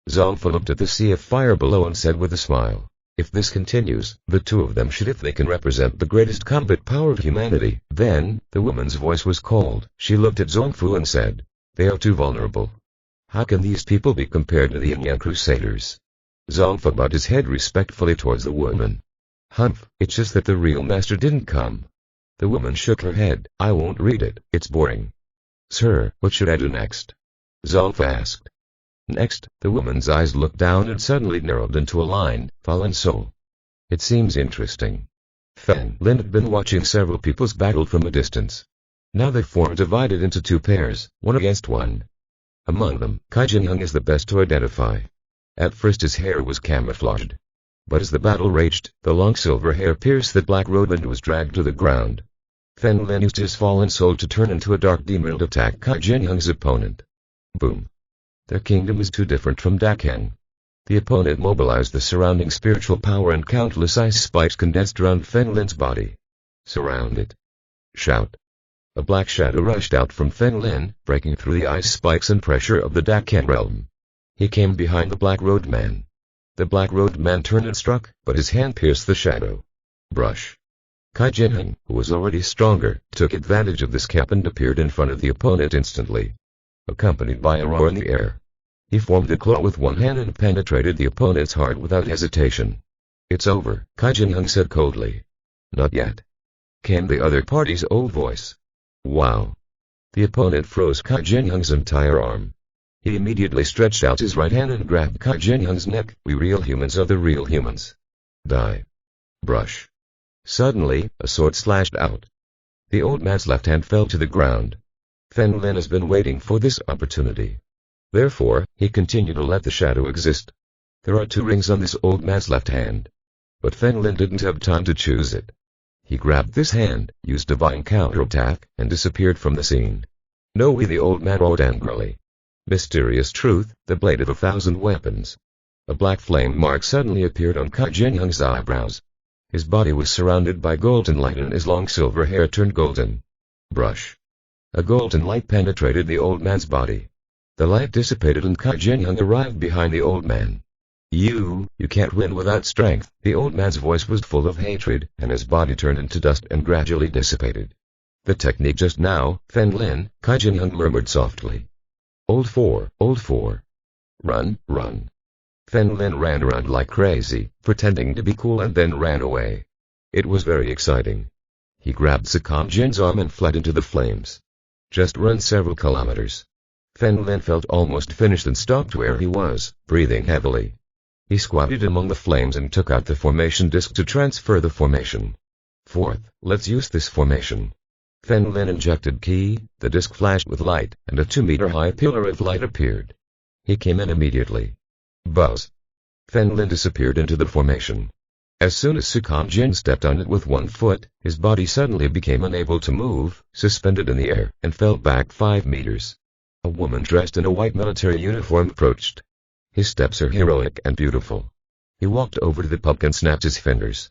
Zongfa looked at the sea of fire below and said with a smile, if this continues, the two of them should if they can represent the greatest combat power of humanity. Then, the woman's voice was cold. She looked at Zongfu and said, they are too vulnerable. How can these people be compared to the Yang Crusaders? Zongfa bowed his head respectfully towards the woman. Humph, it's just that the real master didn't come. The woman shook her head. I won't read it, it's boring. Sir, what should I do next? Zongfa asked. Next, the woman's eyes looked down and suddenly narrowed into a line, fallen soul. It seems interesting. Feng Lin had been watching several peoples battle from a distance. Now they formed divided into two pairs, one against one. Among them, Kai Jinyoung is the best to identify. At first his hair was camouflaged. But as the battle raged, the long silver hair pierced the black robe and was dragged to the ground. Feng Lin used his fallen soul to turn into a dark demon to attack Kai Jinyoung's opponent. Boom. Their kingdom is too different from Dakang. The opponent mobilized the surrounding spiritual power and countless ice spikes condensed around Feng Lin's body. Surround it. Shout. A black shadow rushed out from Feng Lin, breaking through the ice spikes and pressure of the Dakang realm. He came behind the black-robed man. The black-robed man turned and struck, but his hand pierced the shadow. Brush. Kai Jinyoung, who was already stronger, took advantage of this cap and appeared in front of the opponent instantly. Accompanied by a roar in the air. He formed a claw with one hand and penetrated the opponent's heart without hesitation. It's over, Kai Jinyoung said coldly. Not yet. Came the other party's old voice. Wow. The opponent froze Kai Jinyoung's entire arm. He immediately stretched out his right hand and grabbed Kai Jinyoung's neck. We real humans are the real humans. Die. Brush. Suddenly, a sword slashed out. The old man's left hand fell to the ground. Feng Lin has been waiting for this opportunity. Therefore, he continued to let the shadow exist. There are two rings on this old man's left hand. But Feng Lin didn't have time to choose it. He grabbed this hand, used divine counterattack, and disappeared from the scene. No way, the old man roared angrily. Mysterious truth, the blade of 1,000 weapons. A black flame mark suddenly appeared on Kai Jinyoung's eyebrows. His body was surrounded by golden light and his long silver hair turned golden. Brush. A golden light penetrated the old man's body. The light dissipated and Kai Jinyoung arrived behind the old man. You can't win without strength. The old man's voice was full of hatred, and his body turned into dust and gradually dissipated. The technique just now, Feng Lin, Kai Jinyoung murmured softly. Old four. Run. Feng Lin ran around like crazy, pretending to be cool and then ran away. It was very exciting. He grabbed Sakam Jin's arm and fled into the flames. Just run several kilometers. Feng Lin felt almost finished and stopped where he was, breathing heavily. He squatted among the flames and took out the formation disc to transfer the formation. Fourth, let's use this formation. Feng Lin injected ki, the disc flashed with light, and a 2-meter-high pillar of light appeared. He came in immediately. Buzz. Feng Lin disappeared into the formation. As soon as Sakam Jin stepped on it with one foot, his body suddenly became unable to move, suspended in the air, and fell back 5 meters. A woman dressed in a white military uniform approached. His steps are heroic and beautiful. He walked over to the pumpkin and snapped his fingers.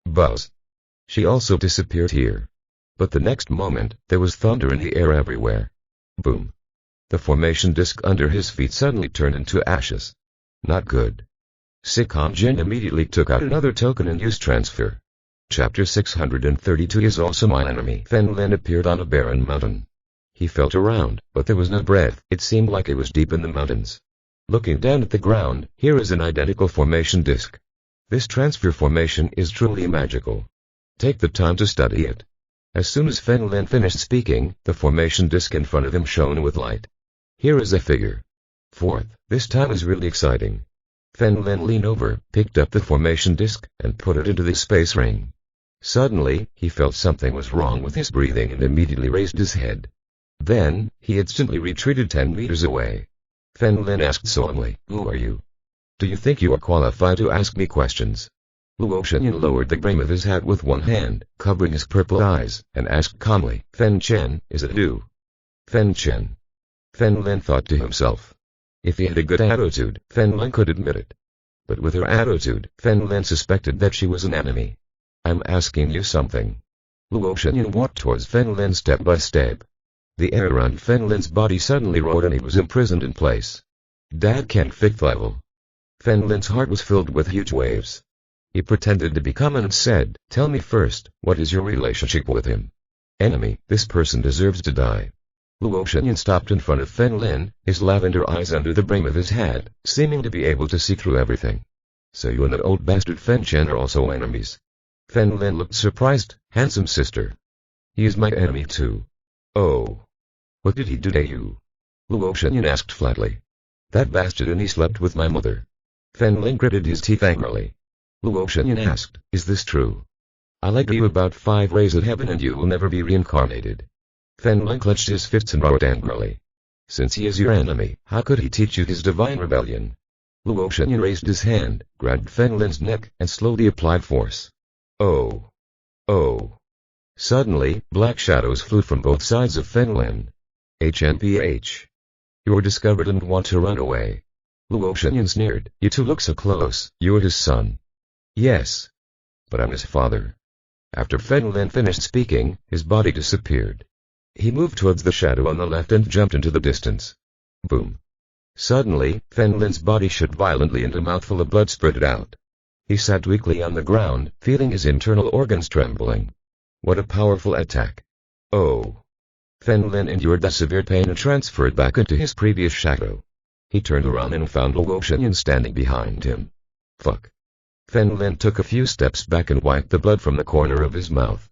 Buzz. She also disappeared here. But the next moment, there was thunder in the air everywhere. Boom. The formation disc under his feet suddenly turned into ashes. Not good. Sakam Jin immediately took out another token and used transfer. Chapter 632 is also my enemy. Feng Lin appeared on a barren mountain. He felt around, but there was no breath. It seemed like it was deep in the mountains. Looking down at the ground, here is an identical formation disc. This transfer formation is truly magical. Take the time to study it. As soon as Feng Lin finished speaking, the formation disc in front of him shone with light. Here is a figure. Fourth, this time is really exciting. Feng Lin leaned over, picked up the formation disc, and put it into the space ring. Suddenly, he felt something was wrong with his breathing and immediately raised his head. Then, he instantly retreated 10 meters away. Feng Lin asked solemnly, "Who are you? Do you think you are qualified to ask me questions?" Luo Shenyan lowered the brim of his hat with one hand, covering his purple eyes, and asked calmly, "Fen Chen, is it you?" Fen Chen. Feng Lin thought to himself. If he had a good attitude, Feng Lin could admit it. But with her attitude, Feng Lin suspected that she was an enemy. "I'm asking you something." Luo Shenyan walked towards Feng Lin step by step. The air around Fen Lin's body suddenly roared and he was imprisoned in place. Dad can't fix level. Fen Lin's heart was filled with huge waves. He pretended to be calm and said, "Tell me first, what is your relationship with him?" "Enemy, this person deserves to die." Luo Shenyan stopped in front of Fen Lin, his lavender eyes under the brim of his hat, seeming to be able to see through everything. "So you and that old bastard Fen Chen are also enemies?" Fen Lin looked surprised. "Handsome sister. He is my enemy too." "Oh. What did he do to you?" Luo Shenyan asked flatly. "That bastard and he slept with my mother." Fen Lin gritted his teeth angrily. Luo Shenyan asked, "Is this true?" "I lied to you about 5 rays of heaven and you will never be reincarnated." Fen Lin clenched his fists and roared angrily. "Since he is your enemy, how could he teach you his divine rebellion?" Luo Shenyan raised his hand, grabbed Fen Lin's neck, and slowly applied force. "Oh. Oh." Suddenly, black shadows flew from both sides of Fen Lin. "HNPH. You were discovered and want to run away." Luo Shenyan sneered. "You two look so close, you're his son." "Yes. But I'm his father." After Fen Lin finished speaking, his body disappeared. He moved towards the shadow on the left and jumped into the distance. Boom. Suddenly, Fen Lin's body shook violently and a mouthful of blood spurted out. He sat weakly on the ground, feeling his internal organs trembling. What a powerful attack. "Oh." Fen Lin endured that severe pain and transferred back into his previous shadow. He turned around and found Luo Shenyan standing behind him. "Fuck." Fen Lin took a few steps back and wiped the blood from the corner of his mouth.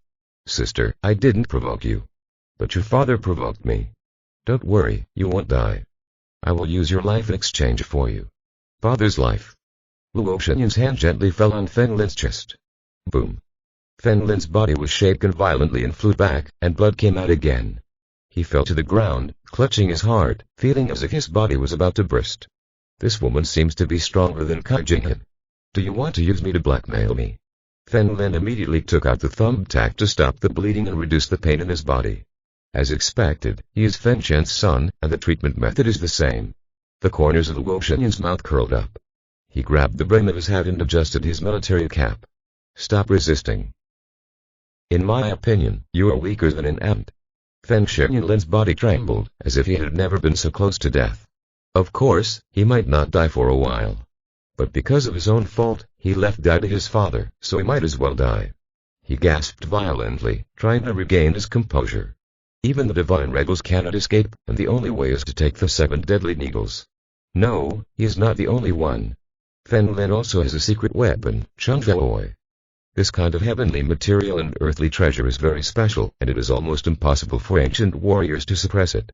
"Sister, I didn't provoke you. But your father provoked me. Don't worry, you won't die. I will use your life in exchange for you." "Father's life." Luo Shenyan's hand gently fell on Fen Lin's chest. Boom. Fen Lin's body was shaken violently and flew back, and blood came out again. He fell to the ground, clutching his heart, feeling as if his body was about to burst. "This woman seems to be stronger than Kai Jinghan. Do you want to use me to blackmail me?" Fen Lin immediately took out the thumbtack to stop the bleeding and reduce the pain in his body. As expected, he is Fen Chen's son, and the treatment method is the same. The corners of Luo Shenyan's mouth curled up. He grabbed the brim of his hat and adjusted his military cap. "Stop resisting. In my opinion, you are weaker than an ant." Fen Lin's body trembled, as if he had never been so close to death. Of course, he might not die for a while. But because of his own fault, he left die to his father, so he might as well die. He gasped violently, trying to regain his composure. Even the divine rebels cannot escape, and the only way is to take the 7 deadly needles. No, he is not the only one. Fen Lin also has a secret weapon, Chungveoi. This kind of heavenly material and earthly treasure is very special, and it is almost impossible for ancient warriors to suppress it.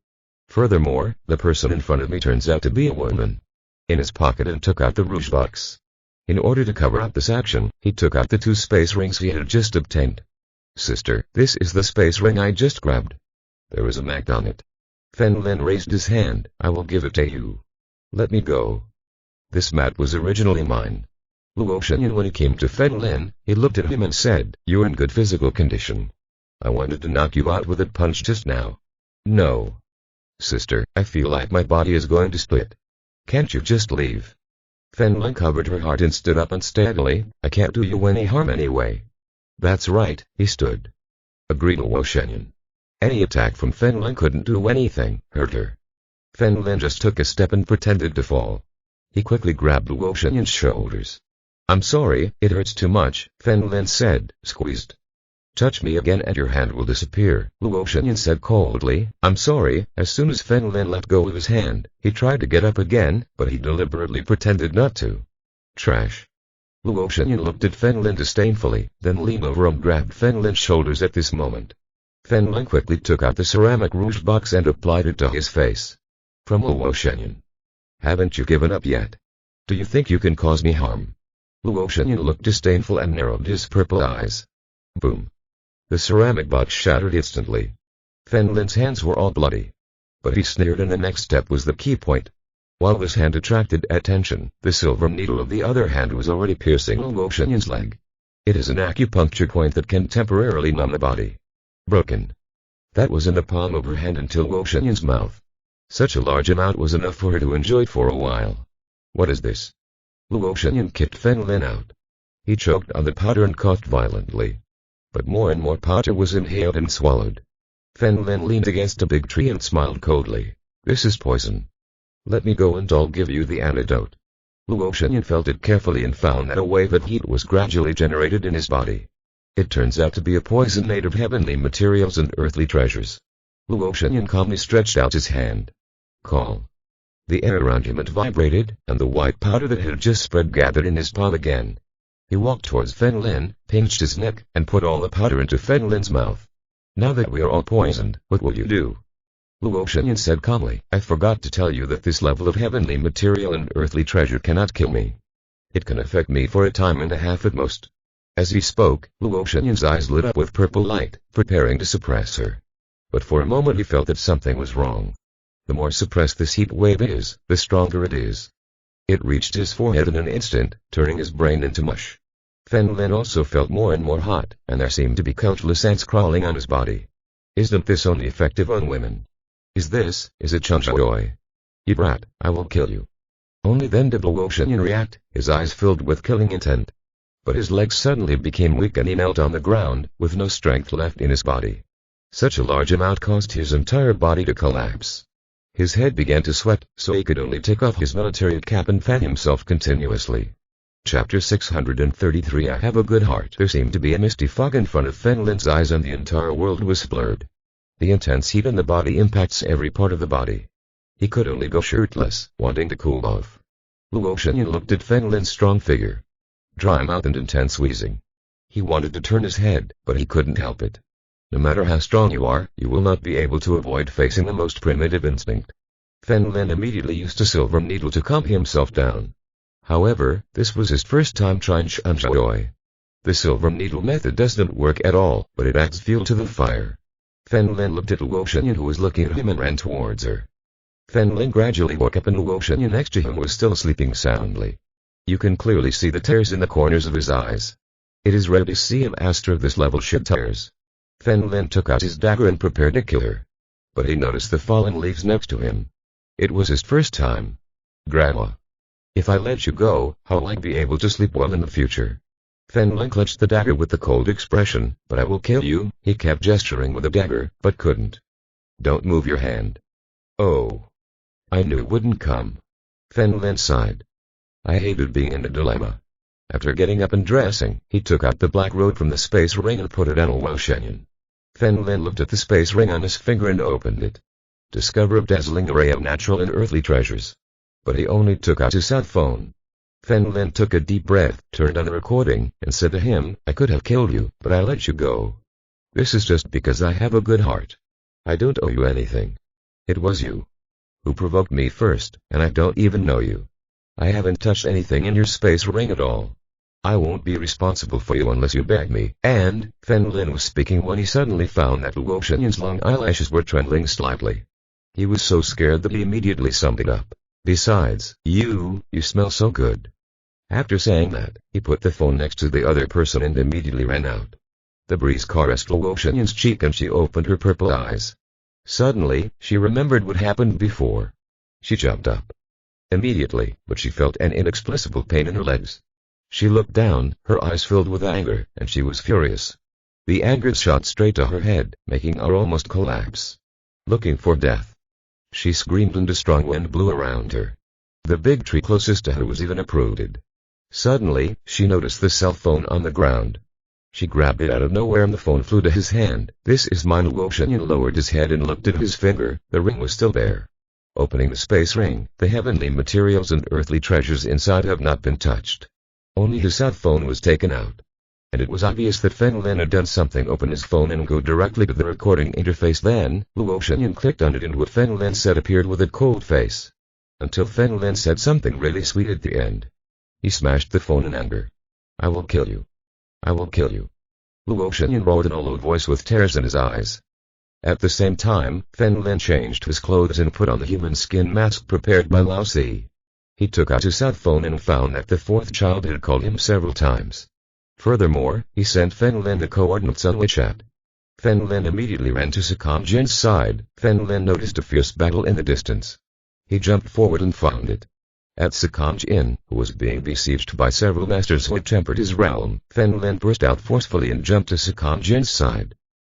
Furthermore, the person in front of me turns out to be a woman. In his pocket and took out the rouge box. In order to cover up this action, he took out the 2 space rings he had just obtained. "Sister, this is the space ring I just grabbed. There is a mark on it." Fen Lin raised his hand. "I will give it to you. Let me go. This mat was originally mine." Luo Shenyan, when he came to Fen Lin, he looked at him and said, "You're in good physical condition. I wanted to knock you out with a punch just now." "No. Sister, I feel like my body is going to split. Can't you just leave?" Fen Lin covered her heart and stood up unsteadily. "I can't do you any harm anyway." "That's right," he stood. Agreed Luo Shenyan. Any attack from Fen Lin couldn't do anything, hurt her. Fen Lin just took a step and pretended to fall. He quickly grabbed Luo Shenyan's shoulders. "I'm sorry, it hurts too much," Fen Lin said, squeezed. "Touch me again and your hand will disappear," Luo Shenyan said coldly. "I'm sorry." As soon as Fen Lin let go of his hand, he tried to get up again, but he deliberately pretended not to. "Trash." Luo Shenyan looked at Fen Lin disdainfully, then leaned over and grabbed Fen Lin's shoulders at this moment. Fen Lin quickly took out the ceramic rouge box and applied it to his face. From Luo Shenyan. "Haven't you given up yet? Do you think you can cause me harm?" Luo Shenyan looked disdainful and narrowed his purple eyes. Boom. The ceramic box shattered instantly. Fen Lin's hands were all bloody. But he sneered, and the next step was the key point. While this hand attracted attention, the silver needle of the other hand was already piercing Luo Shenyan's leg. It is an acupuncture point that can temporarily numb the body. Broken. That was in the palm of her hand until Luo Shenyan's mouth. Such a large amount was enough for her to enjoy it for a while. "What is this?" Luo Shenyan kicked Fen Lin out. He choked on the powder and coughed violently. But more and more powder was inhaled and swallowed. Fen Lin leaned against a big tree and smiled coldly. This is poison. Let me go and I'll give you the antidote. Luo Shenyan felt it carefully and found that a wave of heat was gradually generated in his body. It turns out to be a poison made of heavenly materials and earthly treasures. Luo Shenyan calmly stretched out his hand. Call. The air around him had vibrated, and the white powder that had just spread gathered in his palm again. He walked towards Fen Lin, pinched his neck, and put all the powder into Fen Lin's mouth. Now that we are all poisoned, what will you do? Luo Shenyan said calmly, I forgot to tell you that this level of heavenly material and earthly treasure cannot kill me. It can affect me for a time and a half at most. As he spoke, Luo Shenyan's eyes lit up with purple light, preparing to suppress her. But for a moment he felt that something was wrong. The more suppressed this heat wave is, the stronger it is. It reached his forehead in an instant, turning his brain into mush. Fen Lin also felt more and more hot, and there seemed to be countless ants crawling on his body. Isn't this only effective on women? Is it Chunchaoy? You brat, I will kill you. Only then did Luo Shenyan react, his eyes filled with killing intent. But his legs suddenly became weak and he knelt on the ground, with no strength left in his body. Such a large amount caused his entire body to collapse. His head began to sweat, so he could only take off his military cap and fan himself continuously. Chapter 633 I have a good heart. There seemed to be a misty fog in front of Fen Lin's eyes and the entire world was blurred. The intense heat in the body impacts every part of the body. He could only go shirtless, wanting to cool off. Luo Shenyan looked at Fen Lin's strong figure. Dry mouth and intense wheezing. He wanted to turn his head, but he couldn't help it. No matter how strong you are, you will not be able to avoid facing the most primitive instinct. Fen Lin immediately used a silver needle to calm himself down. However, this was his first time trying Shanzhoi. The silver needle method doesn't work at all, but it adds fuel to the fire. Fen Lin looked at Luo Shenyan who was looking at him and ran towards her. Fen Lin gradually woke up and Luo Shenyan next to him was still sleeping soundly. You can clearly see the tears in the corners of his eyes. It is rare to see him after this level shed tears. Fen Lin took out his dagger and prepared to kill her. But he noticed the fallen leaves next to him. It was his first time. Grandma. If I let you go, how will I be able to sleep well in the future? Fen Lin clutched the dagger with a cold expression. But I will kill you, he kept gesturing with the dagger, but couldn't. Don't move your hand. Oh. I knew it wouldn't come. Fen Lin sighed. I hated being in a dilemma. After getting up and dressing, he took out the black road from the space ring and put it on Luo Shenyan. Fen Lin looked at the space ring on his finger and opened it. Discover a dazzling array of natural and earthly treasures. But he only took out his cell phone. Fen Lin took a deep breath, turned on the recording, and said to him, I could have killed you, but I let you go. This is just because I have a good heart. I don't owe you anything. It was you who provoked me first, and I don't even know you. I haven't touched anything in your space ring at all. I won't be responsible for you unless you beg me. And, Fen Lin was speaking when he suddenly found that Luo Shenyan's long eyelashes were trembling slightly. He was so scared that he immediately summed it up. Besides, you smell so good. After saying that, he put the phone next to the other person and immediately ran out. The breeze caressed Luo Shenyan's cheek and she opened her purple eyes. Suddenly, she remembered what happened before. She jumped up immediately, but she felt an inexplicable pain in her legs. She looked down, her eyes filled with anger, and she was furious. The anger shot straight to her head, making her almost collapse. Looking for death. She screamed and a strong wind blew around her. The big tree closest to her was even uprooted. Suddenly, she noticed the cell phone on the ground. She grabbed it out of nowhere and the phone flew to his hand. This is mine. Luo Shenyan lowered his head and looked at his finger. The ring was still there. Opening the space ring, the heavenly materials and earthly treasures inside have not been touched. Only his cell phone was taken out. And it was obvious that Fen Lin had done something. Open his phone and go directly to the recording interface. Then, Luo Shenyan clicked on it and what Fen Lin said appeared with a cold face. Until Fen Lin said something really sweet at the end. He smashed the phone in anger. I will kill you. I will kill you. Luo Shenyan roared in a low voice with tears in his eyes. At the same time, Fen Lin changed his clothes and put on the human skin mask prepared by Lao Si. He took out his cell phone and found that the fourth child had called him several times. Furthermore, he sent Fen Lin the coordinates on WeChat. Fen Lin immediately ran to Sakam Jin's side. Fen Lin noticed a fierce battle in the distance. He jumped forward and found it. At Sakam Jin, who was being besieged by several masters who had tempered his realm, Fen Lin burst out forcefully and jumped to Sakam Jin's side.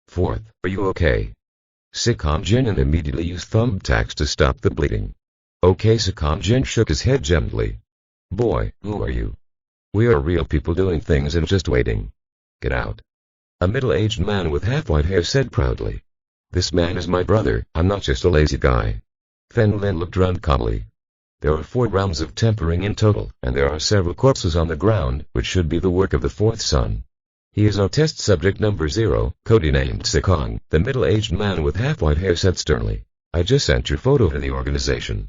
Fourth, are you okay? Sikong Jin and immediately used thumbtacks to stop the bleeding. Okay, Sikong Jin shook his head gently. Boy, who are you? We are real people doing things and just waiting. Get out. A middle-aged man with half-white hair said proudly. This man is my brother, I'm not just a lazy guy. Fen Lin looked round calmly. There are 4 rounds of tempering in total, and there are several corpses on the ground, which should be the work of the 4th son. He is our test subject number 0, codenamed Sikong, the middle-aged man with half-white hair said sternly. I just sent your photo to the organization.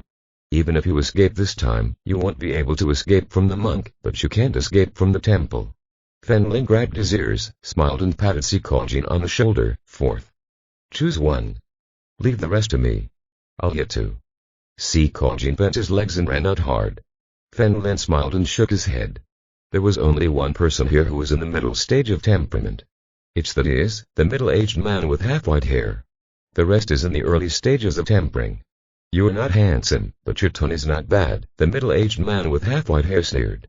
Even if you escape this time, you won't be able to escape from the monk, but you can't escape from the temple. Fen Lin grabbed his ears, smiled and patted Sikong Jin on the shoulder. 4th. Choose one. Leave the rest to me. I'll get to. Sikong Jin bent his legs and ran out hard. Fen Lin smiled and shook his head. There was only one person here who was in the middle stage of temperament. That is, the middle-aged man with half-white hair. The rest is in the early stages of tempering. You are not handsome, but your tone is not bad, the middle-aged man with half-white hair sneered.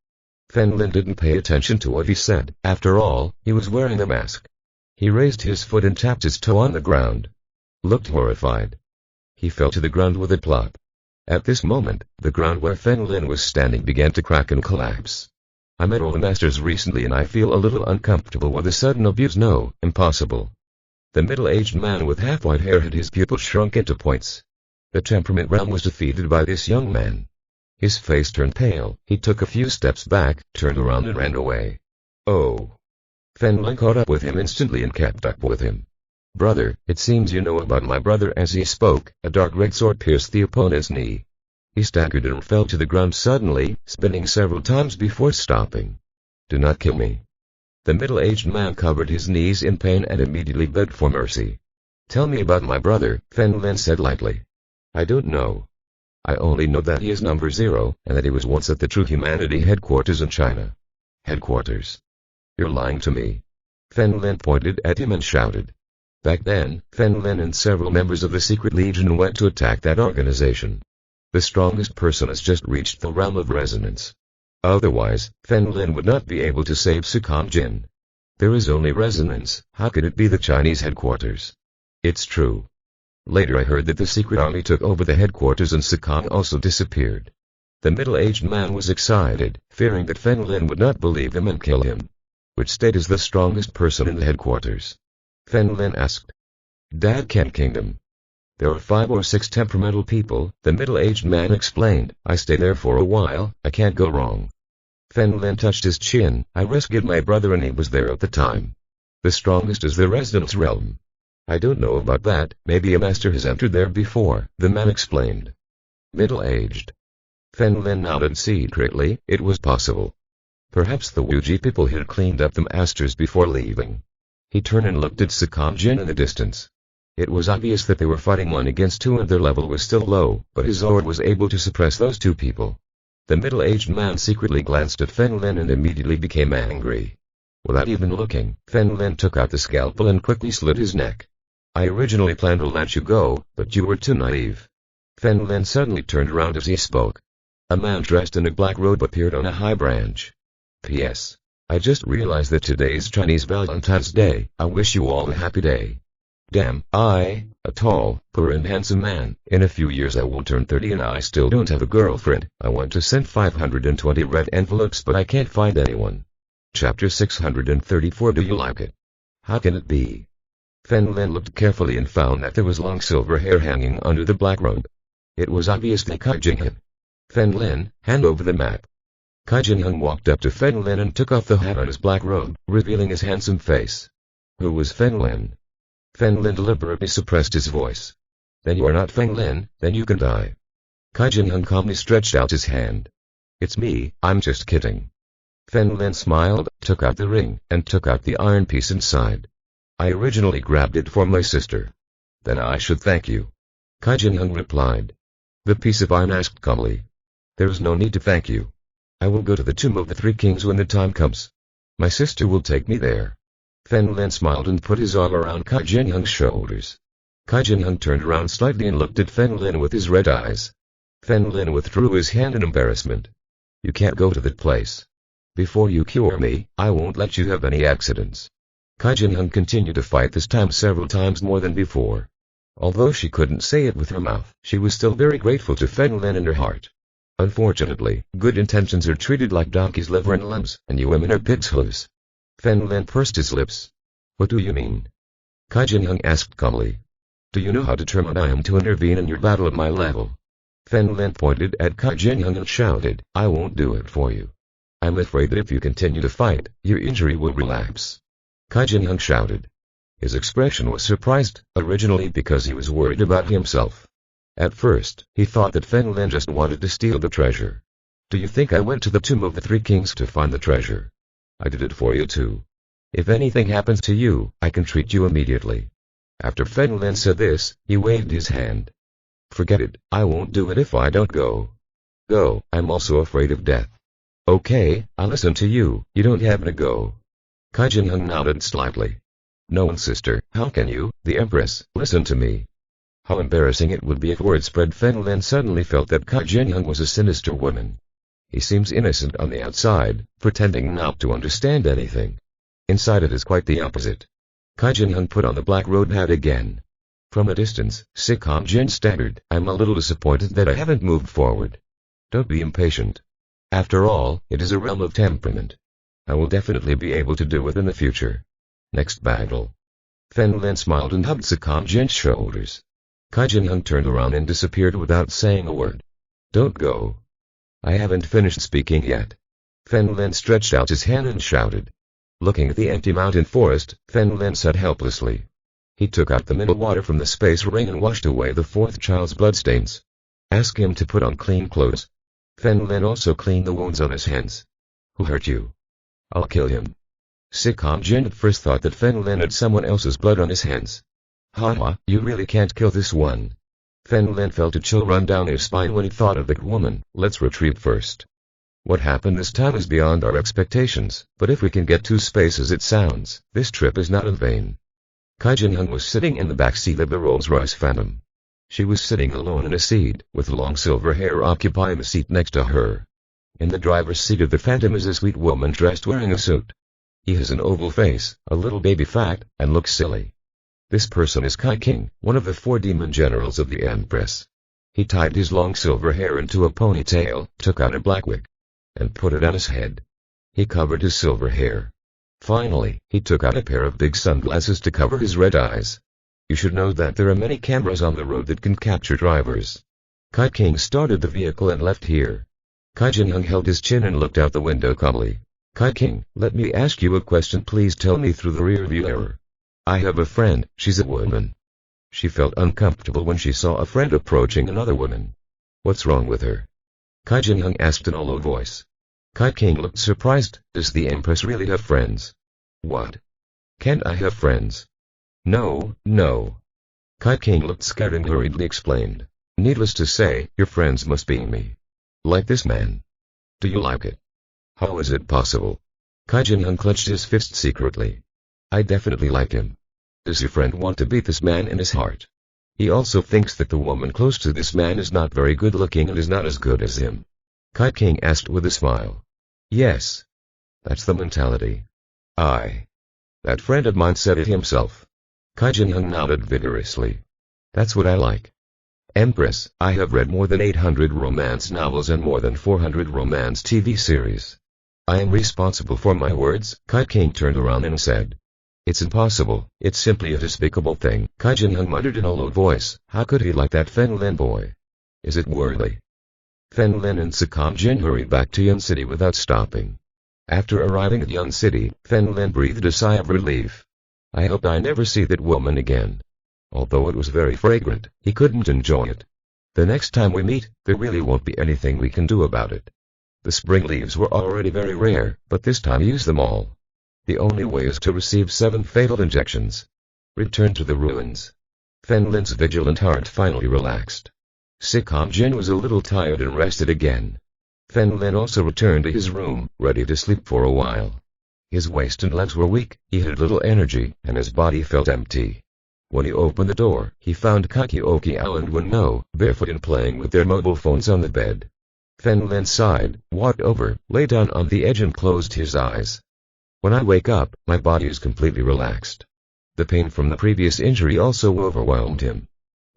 Fen Lin didn't pay attention to what he said. After all, he was wearing a mask. He raised his foot and tapped his toe on the ground. Looked horrified. He fell to the ground with a plop. At this moment, the ground where Fen Lin was standing began to crack and collapse. I met all the masters recently and I feel a little uncomfortable with the sudden abuse. No, impossible. The middle-aged man with half-white hair had his pupils shrunk into points. The temperament realm was defeated by this young man. His face turned pale, he took a few steps back, turned around and ran away. Oh. Fen Lin caught up with him instantly and kept up with him. Brother, it seems you know about my brother. As he spoke, a dark red sword pierced the opponent's knee. He staggered and fell to the ground suddenly, spinning several times before stopping. Do not kill me. The middle-aged man covered his knees in pain and immediately begged for mercy. Tell me about my brother, Fen Lin said lightly. I don't know. I only know that he is number 0, and that he was once at the True Humanity headquarters in China. Headquarters? You're lying to me. Fen Lin pointed at him and shouted. Back then, Fen Lin and several members of the Secret Legion went to attack that organization. The strongest person has just reached the realm of resonance. Otherwise, Fen Lin would not be able to save Sikong Jin. There is only resonance, how could it be the Chinese headquarters? It's true. Later I heard that the secret army took over the headquarters and Sikong also disappeared. The middle-aged man was excited, fearing that Fen Lin would not believe him and kill him. Which state is the strongest person in the headquarters? Fen Lin asked. Dadkan Kingdom. There are 5 or 6 temperamental people, the middle-aged man explained. I stay there for a while, I can't go wrong. Fen Lin touched his chin. I rescued my brother and he was there at the time. The strongest is the resonance realm. I don't know about that, maybe a master has entered there before, the man explained. Middle-aged. Fen Lin nodded secretly, it was possible. Perhaps the Wuji people had cleaned up the masters before leaving. He turned and looked at Sikong Jin in the distance. It was obvious that they were fighting 1 against 2 and their level was still low, but his sword was able to suppress those 2 people. The middle-aged man secretly glanced at Fen Lin and immediately became angry. Without even looking, Fen Lin took out the scalpel and quickly slit his neck. I originally planned to let you go, but you were too naive. Fen Lin suddenly turned around as he spoke. A man dressed in a black robe appeared on a high branch. P.S. I just realized that today is Chinese Valentine's Day. I wish you all a happy day. Damn, a tall, poor and handsome man. In a few years I will turn 30 and I still don't have a girlfriend. I want to send 520 red envelopes but I can't find anyone. Chapter 634. Do you like it? How can it be? Fen Lin looked carefully and found that there was long silver hair hanging under the black robe. It was obviously Kai Jinghun. Fen Lin, hand over the map. Kai Jinghun walked up to Fen Lin and took off the hat on his black robe, revealing his handsome face. Who was Fen Lin? Fen Lin deliberately suppressed his voice. Then you are not Fen Lin, then you can die. Kai Jinghun calmly stretched out his hand. It's me, I'm just kidding. Fen Lin smiled, took out the ring, and took out the iron piece inside. I originally grabbed it for my sister. Then I should thank you. Kai Jinghun replied. The piece of iron asked calmly. There is no need to thank you. I will go to the tomb of the 3 kings when the time comes. My sister will take me there. Fen Lin smiled and put his arm around Kai Jinghun's shoulders. Kai Jinghun turned around slightly and looked at Fen Lin with his red eyes. Fen Lin withdrew his hand in embarrassment. You can't go to that place. Before you cure me, I won't let you have any accidents. Kai Jinghun continued to fight, this time several times more than before. Although she couldn't say it with her mouth, she was still very grateful to Fen Lin in her heart. Unfortunately, good intentions are treated like donkey's liver and limbs, and you women are pig's hooves. Fen Lin pursed his lips. What do you mean? Kai Jinyoung asked calmly. Do you know how determined I am to intervene in your battle at my level? Fen Lin pointed at Kai Jinyoung and shouted, I won't do it for you. I'm afraid that if you continue to fight, your injury will relapse. Kai Jinyoung shouted. His expression was surprised, originally because he was worried about himself. At first, he thought that Fen Lin just wanted to steal the treasure. Do you think I went to the tomb of the three kings to find the treasure? I did it for you too. If anything happens to you, I can treat you immediately. After Fen Lin said this, he waved his hand. Forget it, I won't do it if I don't go. Go, I'm also afraid of death. Okay, I'll listen to you, you don't have to go. Kai Jinyoung nodded slightly. No, sister, how can you, the Empress, listen to me? How embarrassing it would be if word spread. Fen Lin suddenly felt that Kai Jinyoung was a sinister woman. He seems innocent on the outside, pretending not to understand anything. Inside it is quite the opposite. Kai Jinyoung put on the black road hat again. From a distance, Sikon Jin staggered. I'm a little disappointed that I haven't moved forward. Don't be impatient. After all, it is a realm of temperament. I will definitely be able to do it in the future. Next battle. Fen Lin smiled and hugged Sikon Jin's shoulders. Kai Jinyoung turned around and disappeared without saying a word. Don't go. I haven't finished speaking yet. Fen Lin stretched out his hand and shouted. Looking at the empty mountain forest, Fen Lin said helplessly. He took out the mineral water from the space ring and washed away the fourth child's bloodstains. Ask him to put on clean clothes. Fen Lin also cleaned the wounds on his hands. Who hurt you? I'll kill him. Sikon Jin at first thought that Fen Lin had someone else's blood on his hands. Haha, you really can't kill this one. Fen Lin felt a chill run down his spine when he thought of that woman. Let's retreat first. What happened this time is beyond our expectations, but if we can get to space as it sounds, this trip is not in vain. Kai Jinyoung was sitting in the back seat of the Rolls-Royce Phantom. She was sitting alone in a seat, with long silver hair occupying the seat next to her. In the driver's seat of the Phantom is a sweet woman dressed wearing a suit. He has an oval face, a little baby fat, and looks silly. This person is Kai King, one of the 4 demon generals of the Empress. He tied his long silver hair into a ponytail, took out a black wig, and put it on his head. He covered his silver hair. Finally, he took out a pair of big sunglasses to cover his red eyes. You should know that there are many cameras on the road that can capture drivers. Kai King started the vehicle and left here. Kai Jinyoung held his chin and looked out the window calmly. Kai King, let me ask you a question. Please tell me through the rear-view mirror. I have a friend, she's a woman. She felt uncomfortable when she saw a friend approaching another woman. What's wrong with her? Kai Jinyoung asked in a low voice. Kai King looked surprised. Does the Empress really have friends? What? Can't I have friends? No, no. Kai King looked scared and hurriedly explained. Needless to say, your friends must be me. Like this man. Do you like it? How is it possible? Kai Jinyoung clenched his fist secretly. I definitely like him. Does your friend want to beat this man in his heart? He also thinks that the woman close to this man is not very good looking and is not as good as him. Kai King asked with a smile. Yes. That's the mentality. That friend of mine said it himself. Kai Jinyoung nodded vigorously. That's what I like. Empress, I have read more than 800 romance novels and more than 400 romance TV series. I am responsible for my words. Kai King turned around and said. It's impossible, it's simply a despicable thing. Kai Jinyoung muttered in a low voice. How could he like that Fen Lin boy? Is it worthy? Fen Lin and Sikon Jin hurried back to Yun City without stopping. After arriving at Yun City, Fen Lin breathed a sigh of relief. I hope I never see that woman again. Although it was very fragrant, he couldn't enjoy it. The next time we meet, there really won't be anything we can do about it. The spring leaves were already very rare, but this time use them all. The only way is to receive 7 fatal injections. Return to the ruins. Fen Lin's vigilant heart finally relaxed. Sikon Jin was a little tired and rested again. Fen Lin also returned to his room, ready to sleep for a while. His waist and legs were weak, he had little energy, and his body felt empty. When he opened the door, he found Kakioki and Wano, barefoot and playing with their mobile phones on the bed. Fen Lin sighed, walked over, lay down on the edge and closed his eyes. When I wake up, my body is completely relaxed. The pain from the previous injury also overwhelmed him.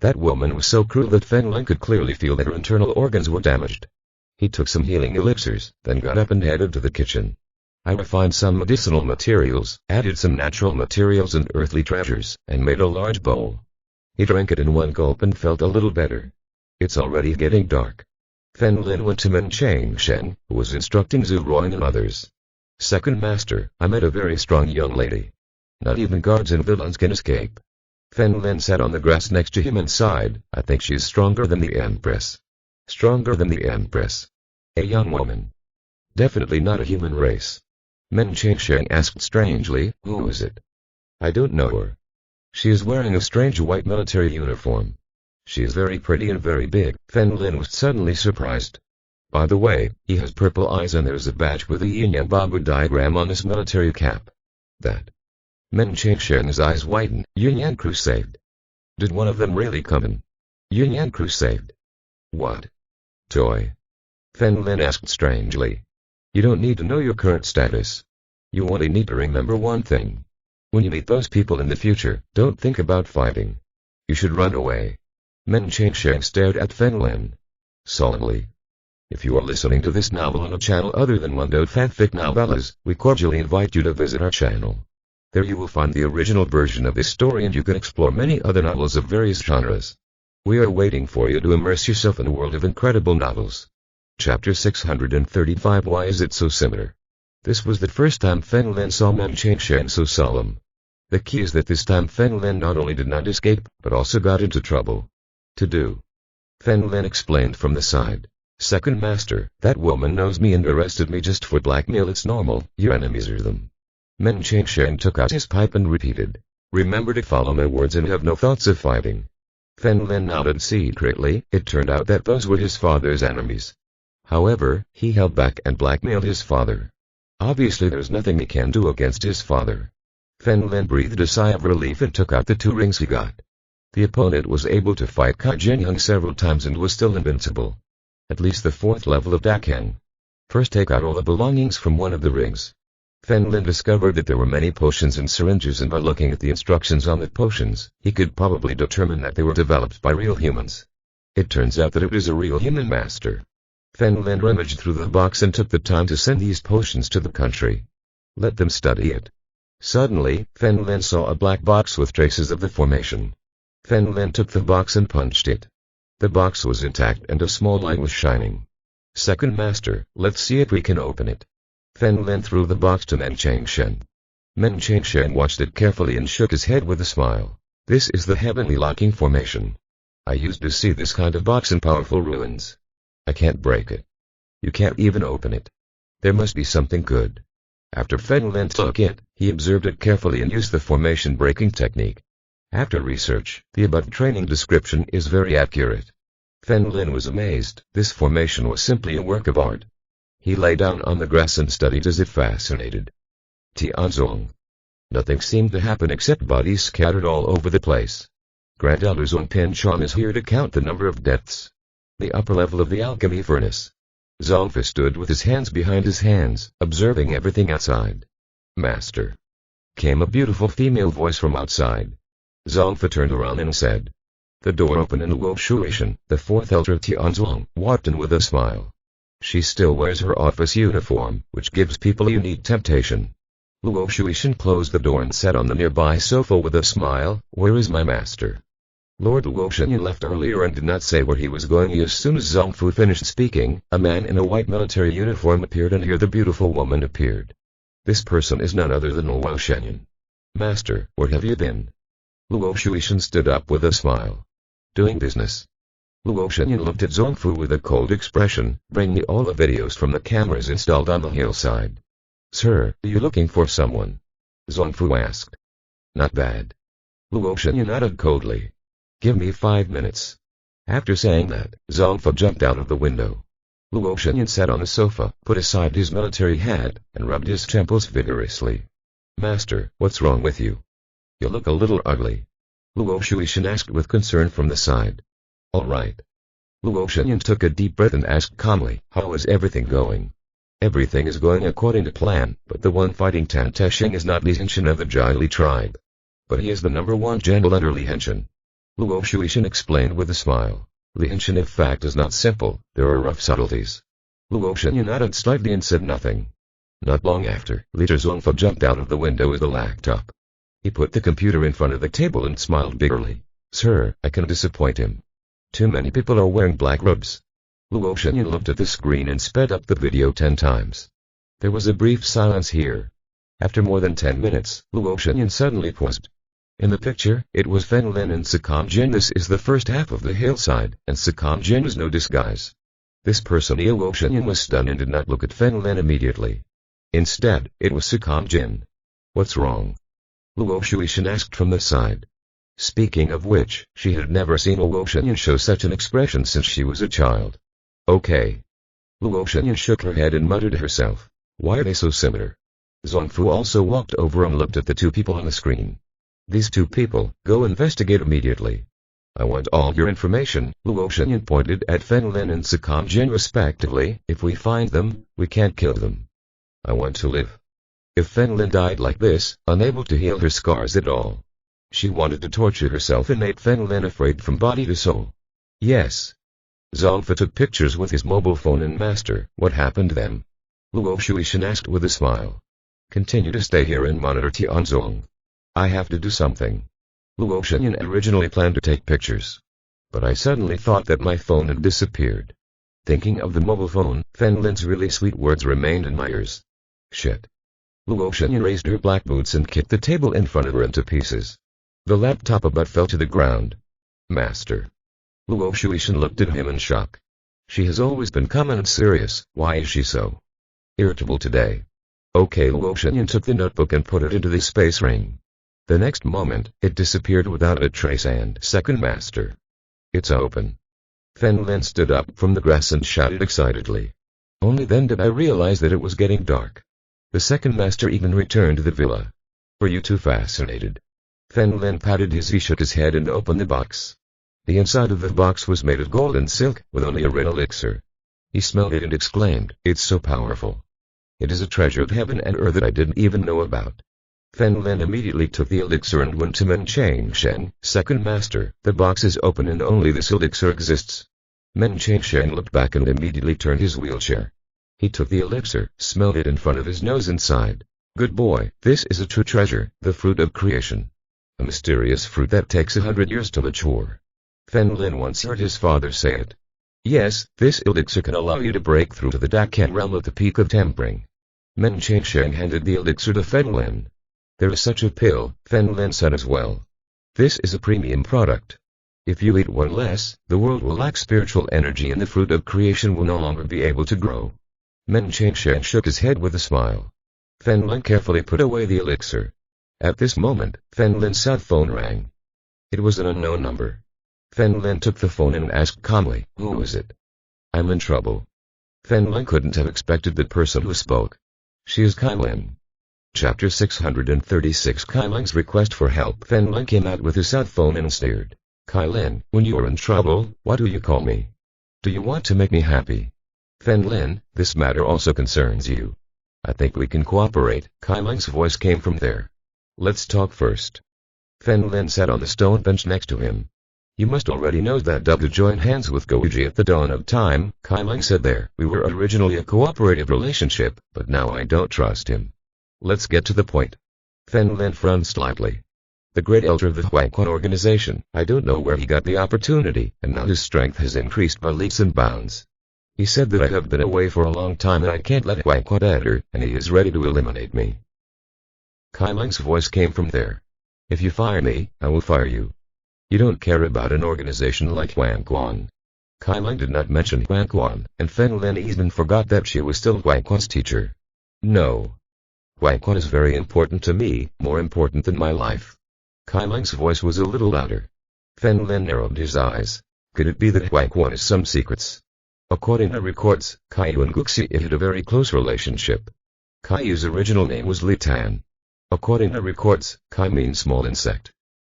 That woman was so cruel that Fen Lin could clearly feel that her internal organs were damaged. He took some healing elixirs, then got up and headed to the kitchen. I refined some medicinal materials, added some natural materials and earthly treasures, and made a large bowl. He drank it in one gulp and felt a little better. It's already getting dark. Fen Lin went to Men Chang Shen, who was instructing Zhu Ruoying and others. Second Master, I met a very strong young lady. Not even guards and villains can escape. Fen Lin sat on the grass next to him and sighed. I think she's stronger than the Empress. Stronger than the Empress. A young woman. Definitely not a human race. Men Chang Shen asked strangely, who is it? I don't know her. She is wearing a strange white military uniform. She is very pretty and very big. Fen Lin was suddenly surprised. By the way, he has purple eyes and there's a badge with a yin-yang Babu diagram on his military cap. That. Men Chang Shen's eyes widened. Yin-yang Crusade. Did one of them really come in? Yin-yang Crusade. What? Toy. Fen Lin asked strangely. You don't need to know your current status. You only need to remember one thing. When you meet those people in the future, don't think about fighting. You should run away. Men Chang Shen stared at Fen Lin. Solemnly. If you are listening to this novel on a channel other than Mundo Fanfic Novellas, we cordially invite you to visit our channel. There you will find the original version of this story and you can explore many other novels of various genres. We are waiting for you to immerse yourself in a world of incredible novels. Chapter 635 Why is it so similar? This was the first time Fen Lin saw Men Chang Shen so solemn. The key is that this time Fen Lin not only did not escape, but also got into trouble. To do. Fen Lin explained from the side. Second Master, that woman knows me and arrested me just for blackmail. It's normal, your enemies are them. Men Chang Shen took out his pipe and repeated. Remember to follow my words and have no thoughts of fighting. Fen Lin nodded secretly. It turned out that those were his father's enemies. However, he held back and blackmailed his father. Obviously there's nothing he can do against his father. Fen Lin breathed a sigh of relief and took out the 2 rings he got. The opponent was able to fight Kai Jinyang several times and was still invincible. At least the 4th level of Dakang. First take out all the belongings from one of the rings. Fen Lin discovered that there were many potions and syringes and by looking at the instructions on the potions, he could probably determine that they were developed by real humans. It turns out that it was a real human master. Fen Lin rummaged through the box and took the time to send these potions to the country. Let them study it. Suddenly, Fen Lin saw a black box with traces of the formation. Fen Lin took the box and punched it. The box was intact and a small light was shining. Second Master, let's see if we can open it. Fen Lin threw the box to Men Chang Shen. Men Chang Shen watched it carefully and shook his head with a smile. This is the heavenly locking formation. I used to see this kind of box in powerful ruins. I can't break it. You can't even open it. There must be something good. After Fen Lin took it, he observed it carefully and used the formation breaking technique. After research, the above training description is very accurate. Fen Lin was amazed. This formation was simply a work of art. He lay down on the grass and studied as if fascinated. Tianzong. Nothing seemed to happen except bodies scattered all over the place. Grand Elder Zong Pinchan is here to count the number of deaths. The upper level of the alchemy furnace. Zongfa stood with his hands behind his hands, observing everything outside. Master. Came a beautiful female voice from outside. Zongfa turned around and said. The door opened and Luo Shuishan, the 4th elder of Tianzong, walked in with a smile. She still wears her office uniform, which gives people a unique temptation. Luo Shuishan closed the door and sat on the nearby sofa with a smile. Where is my master? Lord Luo Shenyan left earlier and did not say where he was going. As soon as Zongfu finished speaking, a man in a white military uniform appeared and here the beautiful woman appeared. This person is none other than Luo Shenyan. Master, where have you been? Luo Shuishan stood up with a smile. Doing business. Luo Shenyan looked at Zongfu with a cold expression. Bring me all the videos from the cameras installed on the hillside. Sir, are you looking for someone? Zongfu asked. Not bad. Luo Shenyan nodded coldly. Give me 5 minutes. After saying that, Zongfu jumped out of the window. Luo Shenyan sat on the sofa, put aside his military hat, and rubbed his temples vigorously. Master, what's wrong with you? You look a little ugly. Luo Shuishan asked with concern from the side. All right. Luo Shenyan took a deep breath and asked calmly, how is everything going? Everything is going according to plan, but the one fighting Tan Teshing is not Li Henshin of the Jia Li tribe. But he is the #1 general under Li Henshin. Luo Shuishan explained with a smile. The ancient fact is not simple, there are rough subtleties. Luo Shuyan nodded slightly and said nothing. Not long after, Leader Zongfa jumped out of the window with the laptop. He put the computer in front of the table and smiled bitterly. Sir, I can disappoint him. Too many people are wearing black robes. Luo Shuyan looked at the screen and sped up the video 10 times. There was a brief silence here. After more than 10 minutes, Luo Shuyan suddenly paused. In the picture, it was Fen Lin and Sakam Jin. This is the first half of the hillside, and Sakam Jin was no disguise. This person Luo Shuyan was stunned and did not look at Fen Lin immediately. Instead, it was Sakam Jin. What's wrong? Luo Shuishan asked from the side. Speaking of which, she had never seen Luo Shuyan show such an expression since she was a child. Okay. Luo Shuyan shook her head and muttered to herself. Why are they so similar? Zongfu also walked over and looked at the 2 people on the screen. These 2 people, go investigate immediately. I want all your information, Luo Shuyan pointed at Fen Lin and Sakam Jin respectively. If we find them, we can't kill them. I want to live. If Fen Lin died like this, unable to heal her scars at all, she wanted to torture herself and made Fen Lin afraid from body to soul. Yes. Zongfa took pictures with his mobile phone and master. What happened to them? Luo Shuishan asked with a smile. Continue to stay here and monitor Tianzong. I have to do something. Luo Shuyan originally planned to take pictures. But I suddenly thought that my phone had disappeared. Thinking of the mobile phone, Fen Lin's really sweet words remained in my ears. Shit. Luo Shuyan raised her black boots and kicked the table in front of her into pieces. The laptop abut fell to the ground. Master. Luo Shuishan looked at him in shock. She has always been calm and serious. Why is she so irritable today? Okay, Luo Shuyan took the notebook and put it into the space ring. The next moment, it disappeared without a trace and second master. It's open. Fen Lin stood up from the grass and shouted excitedly. Only then did I realize that it was getting dark. The second master even returned to the villa. Were you too fascinated? Fen Lin patted he shook his head and opened the box. The inside of the box was made of gold and silk, with only a red elixir. He smelled it and exclaimed, it's so powerful. It is a treasure of heaven and earth that I didn't even know about. Fen Lin immediately took the elixir and went to Men Cheng Shen, second master. The box is open and only this elixir exists. Men Cheng Shen looked back and immediately turned his wheelchair. He took the elixir, smelled it in front of his nose and sighed. Good boy, this is a true treasure, the fruit of creation. A mysterious fruit that takes 100 years to mature. Fen Lin once heard his father say it. Yes, this elixir can allow you to break through to the Dakan realm at the peak of tempering. Men Cheng Shen handed the elixir to Fen Lin. There is such a pill, Fen Lin said as well. This is a premium product. If you eat one less, the world will lack spiritual energy and the fruit of creation will no longer be able to grow. Men Cheng Shen shook his head with a smile. Fen Lin carefully put away the elixir. At this moment, Fen Lin's cell phone rang. It was an unknown number. Fen Lin took the phone and asked calmly, who is it? I'm in trouble. Fen Lin couldn't have expected the person who spoke. She is Kai Lin. Chapter 636 Kai Lin's request for help. Fen Lin came out with his cell phone and sneered. Kai Lin, when you are in trouble, what do you call me? Do you want to make me happy? Fen Lin, this matter also concerns you. I think we can cooperate. Kai Lin's voice came from there. Let's talk first. Fen Lin sat on the stone bench next to him. You must already know that to join hands with Goji at the dawn of time, Kai Lin said there. We were originally a cooperative relationship, but now I don't trust him. Let's get to the point. Fen Lin frowned slightly. The great elder of the Huangquan organization, I don't know where he got the opportunity, and now his strength has increased by leaps and bounds. He said that I have been away for a long time and I can't let Huangquan enter, and he is ready to eliminate me. Kai Ling's voice came from there. If you fire me, I will fire you. You don't care about an organization like Huangquan. Kai Ling did not mention Huangquan, and Fen Lin even forgot that she was still Huangquan's teacher. No. Huangquan is very important to me, more important than my life. Kai Ling's voice was a little louder. Fen Lin narrowed his eyes. Could it be that Huangquan has some secrets? According to records, Kaiyu and Guxi had a very close relationship. Kaiyu's original name was Li Tan. According to records, Kai means small insect.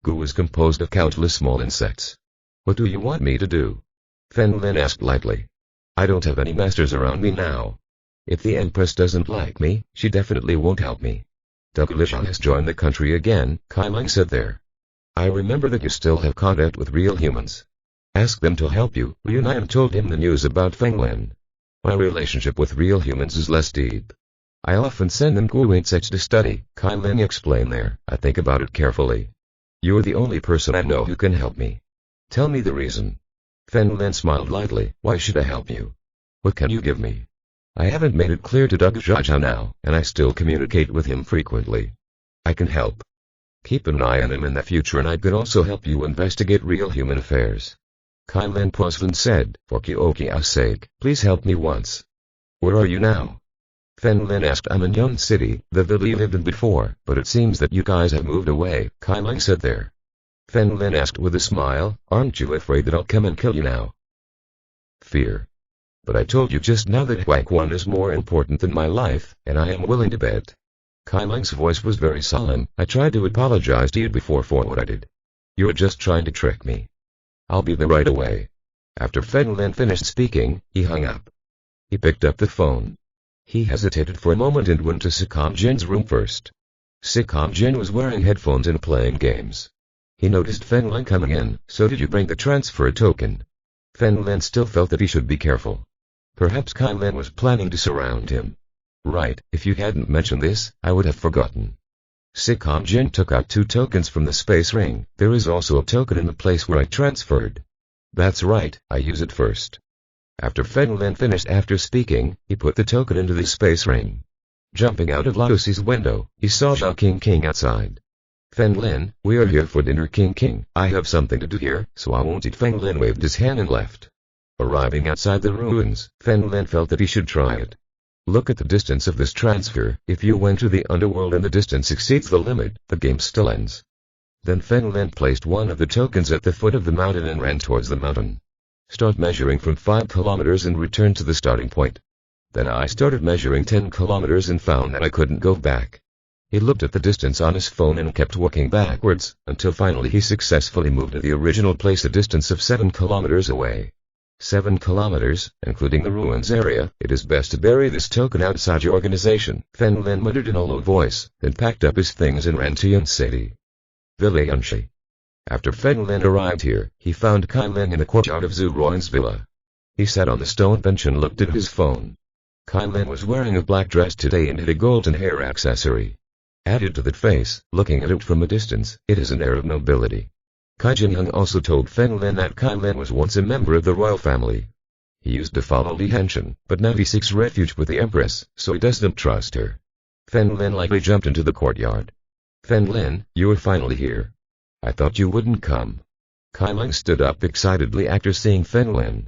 Gu is composed of countless small insects. What do you want me to do? Fen Lin asked lightly. I don't have any masters around me now. If the Empress doesn't like me, she definitely won't help me. Dugalishan has joined the country again, Kai Ling said there. I remember that you still have contact with real humans. Ask them to help you, reunite and told him the news about Feng Lin. My relationship with real humans is less deep. I often send them Guinsets to study, Kai Lin explained there. I think about it carefully. You're the only person I know who can help me. Tell me the reason. Feng Lin smiled lightly. Why should I help you? What can you give me? I haven't made it clear to Doug Zhao now, and I still communicate with him frequently. I can help. Keep an eye on him in the future, and I could also help you investigate real human affairs. Kai Lin paused and said, for Kyokia's sake, please help me once. Where are you now? Feng Lin asked. I'm in Yun City, the villa you lived in before, but it seems that you guys have moved away, Kai Lin said there. Feng Lin asked with a smile, aren't you afraid that I'll come and kill you now? Fear. But I told you just now that Huang Quan is more important than my life, and I am willing to bet. Kai Lin's voice was very solemn. I tried to apologize to you before for what I did. You're just trying to trick me. I'll be there right away. After Feng Lin finished speaking, he hung up. He picked up the phone. He hesitated for a moment and went to Sikam Jin's room first. Sikam Jin was wearing headphones and playing games. He noticed Feng Lin coming in. So did you bring the transfer token? Feng Lin still felt that he should be careful. Perhaps Kai Lin was planning to surround him. Right, if you hadn't mentioned this, I would have forgotten. Sikam Jin took out 2 tokens from the space ring. There is also a token in the place where I transferred. That's right, I use it first. After Feng Lin finished speaking, he put the token into the space ring. Jumping out of Laoxi's window, he saw Zhao King outside. Feng Lin, we are here for dinner King. I have something to do here, so I won't eat. Feng Lin waved his hand and left. Arriving outside the ruins, Feng Lin felt that he should try it. Look at the distance of this transfer. If you went to the underworld and the distance exceeds the limit, the game still ends. Then Feng Lin placed one of the tokens at the foot of the mountain and ran towards the mountain. Start measuring from 5 kilometers and return to the starting point. Then I started measuring 10 kilometers and found that I couldn't go back. He looked at the distance on his phone and kept walking backwards, until finally he successfully moved to the original place, a distance of 7 kilometers away. 7 kilometers, including the ruins area. It is best to bury this token outside your organization, Feng Lin muttered in a low voice, then packed up his things and ran to Yun City. Villa Yunshi. After Feng Lin arrived here, he found Kai Lin in the courtyard of Zhu Ruan's villa. He sat on the stone bench and looked at his phone. Kai Lin was wearing a black dress today and had a golden hair accessory. Added to that face, looking at it from a distance, it is an air of nobility. Kai Jinyoung also told Feng Lin that Kai Lin was once a member of the royal family. He used to follow Li Henshin, but now he seeks refuge with the Empress, so he doesn't trust her. Feng Lin lightly jumped into the courtyard. Feng Lin, you are finally here. I thought you wouldn't come. Kai Lin stood up excitedly after seeing Feng Lin.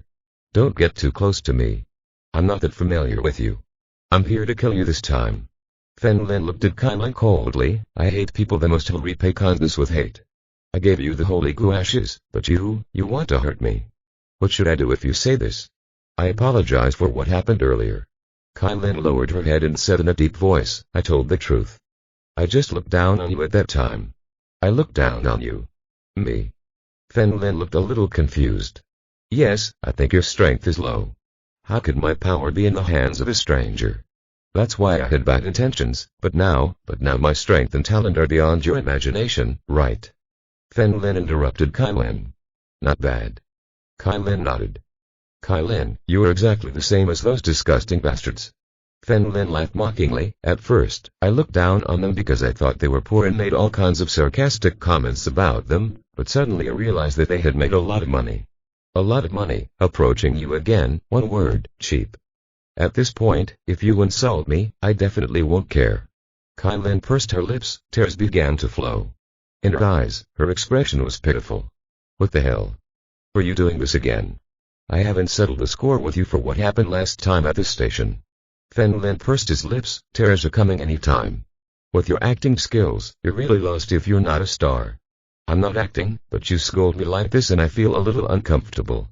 Don't get too close to me. I'm not that familiar with you. I'm here to kill you this time. Feng Lin looked at Kai Lin coldly. I hate people the most who repay kindness with hate. I gave you the holy gu ashes, but you want to hurt me. What should I do if you say this? I apologize for what happened earlier. Kai Lin lowered her head and said in a deep voice, I told the truth. I just looked down on you at that time. I looked down on you. Me. Feng Lin looked a little confused. Yes, I think your strength is low. How could my power be in the hands of a stranger? That's why I had bad intentions, but now my strength and talent are beyond your imagination, right? Feng Lin interrupted Kai Lin. Not bad. Kai Lin nodded. Kai Lin, you are exactly the same as those disgusting bastards. Feng Lin laughed mockingly. At first, I looked down on them because I thought they were poor and made all kinds of sarcastic comments about them, but suddenly I realized that they had made a lot of money. A lot of money. Approaching you again, one word, cheap. At this point, if you insult me, I definitely won't care. Kai Lin pursed her lips. Tears began to flow. In her eyes, her expression was pitiful. What the hell? Are you doing this again? I haven't settled the score with you for what happened last time at the station. Feng Lin pursed his lips. Tears are coming any time. With your acting skills, you're really lost if you're not a star. I'm not acting, but you scold me like this and I feel a little uncomfortable.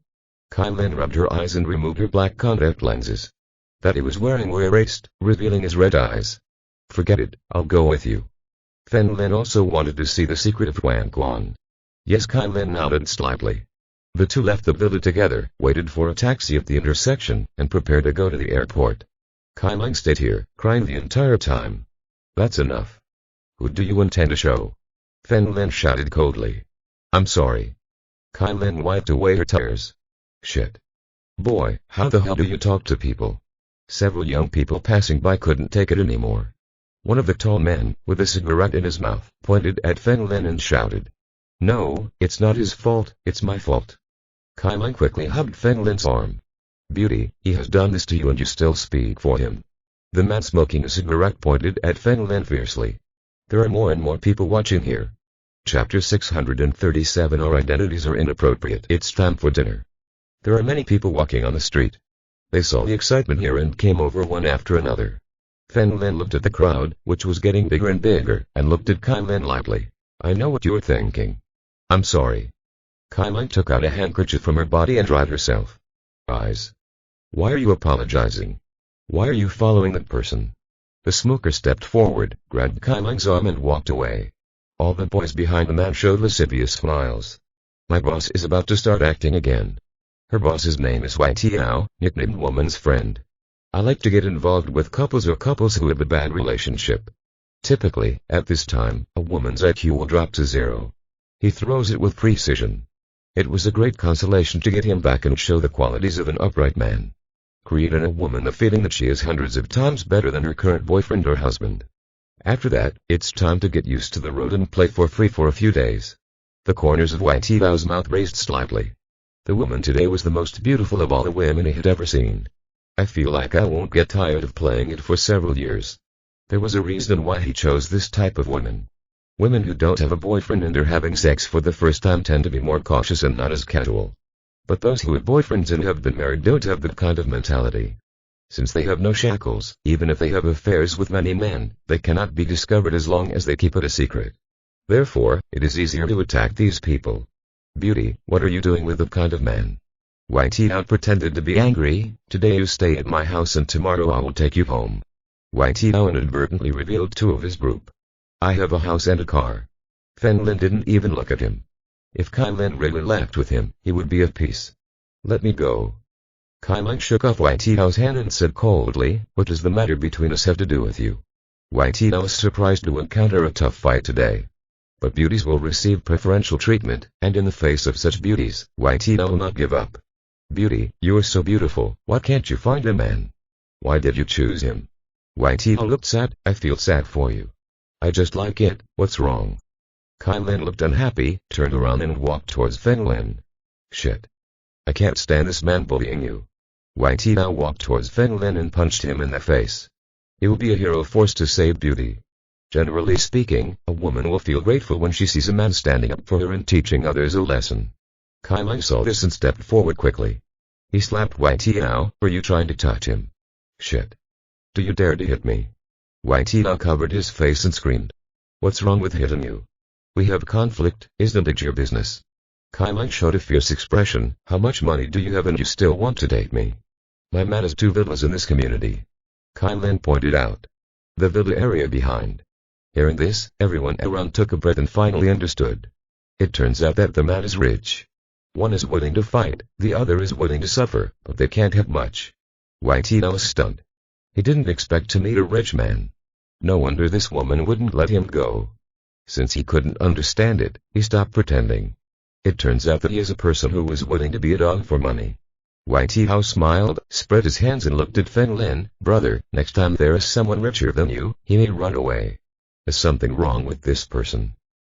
Kai Lin rubbed her eyes and removed her black contact lenses. That he was wearing were erased, revealing his red eyes. Forget it, I'll go with you. Feng Lin also wanted to see the secret of Huang Quan. Yes, Kai Lin nodded slightly. The two left the villa together, waited for a taxi at the intersection, and prepared to go to the airport. Kai Lin stayed here, crying the entire time. That's enough. Who do you intend to show? Feng Lin shouted coldly. I'm sorry. Kai Lin wiped away her tears. Shit. Boy, how the hell do you talk to people? Several young people passing by couldn't take it anymore. One of the tall men, with a cigarette in his mouth, pointed at Feng Lin and shouted. No, it's not his fault, it's my fault. Kai Lin quickly hugged Feng Lin's arm. Beauty, he has done this to you and you still speak for him. The man smoking a cigarette pointed at Feng Lin fiercely. There are more and more people watching here. Chapter 637. Our identities are inappropriate. It's time for dinner. There are many people walking on the street. They saw the excitement here and came over one after another. Feng Lin looked at the crowd, which was getting bigger and bigger, and looked at Kai Lin lightly. I know what you're thinking. I'm sorry. Kai Lin took out a handkerchief from her body and dried herself. Eyes. Why are you apologizing? Why are you following that person? The smoker stepped forward, grabbed Kai Lin's arm and walked away. All the boys behind the man showed lascivious smiles. My boss is about to start acting again. Her boss's name is Tiao, nicknamed Woman's Friend. I like to get involved with couples or couples who have a bad relationship. Typically, at this time, a woman's IQ will drop to 0. He throws it with precision. It was a great consolation to get him back and show the qualities of an upright man. Create in a woman the feeling that she is hundreds of times better than her current boyfriend or husband. After that, it's time to get used to the road and play for free for a few days. The corners of Tiao's mouth raised slightly. The woman today was the most beautiful of all the women he had ever seen. I feel like I won't get tired of playing it for several years. There was a reason why he chose this type of woman. Women who don't have a boyfriend and are having sex for the first time tend to be more cautious and not as casual. But those who have boyfriends and have been married don't have that kind of mentality. Since they have no shackles, even if they have affairs with many men, they cannot be discovered as long as they keep it a secret. Therefore, it is easier to attack these people. Beauty, what are you doing with that kind of man? Tiao pretended to be angry. Today you stay at my house and tomorrow I will take you home. Tiao inadvertently revealed two of his group. I have a house and a car. Feng Lin didn't even look at him. If Kai Lin really left with him, he would be at peace. Let me go. Kai Lin shook off Tiao's hand and said coldly, what does the matter between us have to do with you? Tiao was surprised to encounter a tough fight today. But beauties will receive preferential treatment, and in the face of such beauties, Tiao will not give up. Beauty, you are so beautiful, why can't you find a man? Why did you choose him? Tiao looked sad. I feel sad for you. I just like it, what's wrong? Kai Lin looked unhappy, turned around and walked towards Feng Lin. Shit. I can't stand this man bullying you. Tiao walked towards Feng Lin and punched him in the face. He will be a hero forced to save beauty. Generally speaking, a woman will feel grateful when she sees a man standing up for her and teaching others a lesson. Kai Lin saw this and stepped forward quickly. He slapped Tiao. Were you trying to touch him? Shit. Do you dare to hit me? Tiao covered his face and screamed. What's wrong with hitting you? We have conflict, isn't it your business? Kai Lin showed a fierce expression. How much money do you have and you still want to date me? My man has 2 villas in this community. Kai Lin pointed out the villa area behind. Hearing this, everyone around took a breath and finally understood. It turns out that the man is rich. One is willing to fight, the other is willing to suffer, but they can't have much. Tiao was stunned. He didn't expect to meet a rich man. No wonder this woman wouldn't let him go. Since he couldn't understand it, he stopped pretending. It turns out that he is a person who was willing to be a dog for money. Tiao smiled, spread his hands and looked at Feng Lin. Brother, next time there is someone richer than you, he may run away. Is something wrong with this person?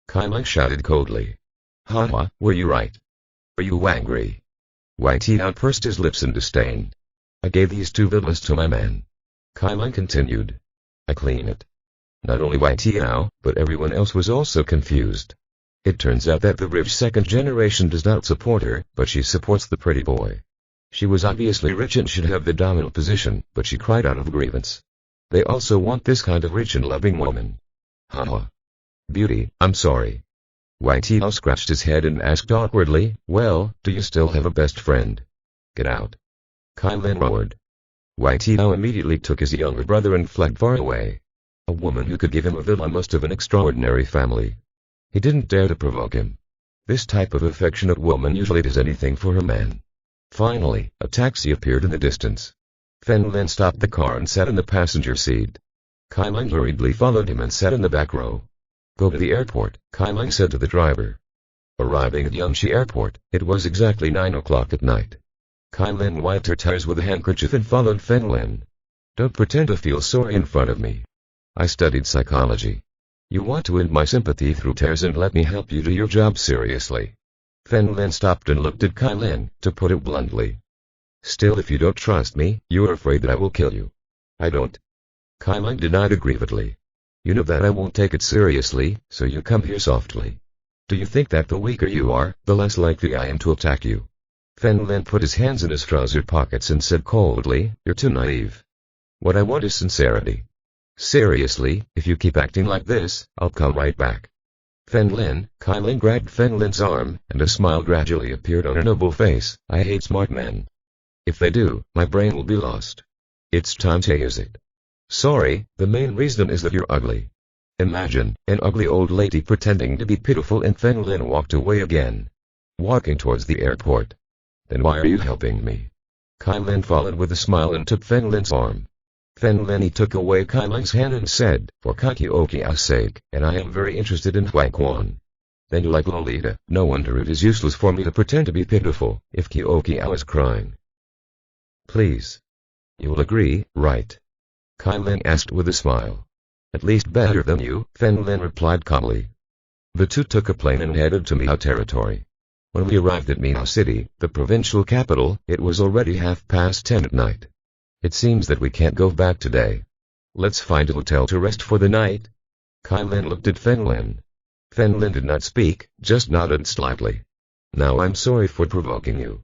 Kai Lin shouted coldly. Haha, were you right? Are you angry? Tiao pursed his lips in disdain. I gave these 2 villas to my man. Kai Lin continued. I clean it. Not only Tiao, but everyone else was also confused. It turns out that the rich second generation does not support her, but she supports the pretty boy. She was obviously rich and should have the dominant position, but she cried out of grievance. They also want this kind of rich and loving woman. Haha. Beauty, I'm sorry. Tiao scratched his head and asked awkwardly, well, do you still have a best friend? Get out. Kai Lin roared. Tiao immediately took his younger brother and fled far away. A woman who could give him a villa must have an extraordinary family. He didn't dare to provoke him. This type of affectionate woman usually does anything for her man. Finally, a taxi appeared in the distance. Feng Lin stopped the car and sat in the passenger seat. Kai Lin hurriedly followed him and sat in the back row. Go to the airport, Kai Lin said to the driver. Arriving at Yangshi Airport, it was exactly 9 o'clock at night. Kai Lin wiped her tears with a handkerchief and followed Feng Lin. Don't pretend to feel sorry in front of me. I studied psychology. You want to win my sympathy through tears and let me help you do your job seriously. Feng Lin stopped and looked at Kai Lin, to put it bluntly. Still, if you don't trust me, you are afraid that I will kill you. I don't. Kai Lin denied aggrievedly. You know that I won't take it seriously, so you come here softly. Do you think that the weaker you are, the less likely I am to attack you? Feng Lin put his hands in his trouser pockets and said coldly, you're too naive. What I want is sincerity. Seriously, if you keep acting like this, I'll come right back. Feng Lin, Kai Lin grabbed Feng Lin's arm, and a smile gradually appeared on her noble face. I hate smart men. If they do, my brain will be lost. It's time to use it. Sorry, the main reason is that you're ugly. Imagine, an ugly old lady pretending to be pitiful, and Feng Lin walked away again. Walking towards the airport. Then why are you helping me? Kai Lin followed with a smile and took Feng Lin's arm. Feng Lin took away Kai Lin's hand and said, for Kyokia's sake, and I am very interested in Huang Quan. Then you like Lolita, no wonder it is useless for me to pretend to be pitiful, if Kyokia is crying. Please. You will agree, right? Kai Lin asked with a smile. At least better than you, Feng Lin replied calmly. The two took a plane and headed to Miao territory. When we arrived at Miao City, the provincial capital, it was already 10:30 at night. It seems that we can't go back today. Let's find a hotel to rest for the night. Kai Lin looked at Feng Lin. Feng Lin did not speak, just nodded slightly. Now I'm sorry for provoking you.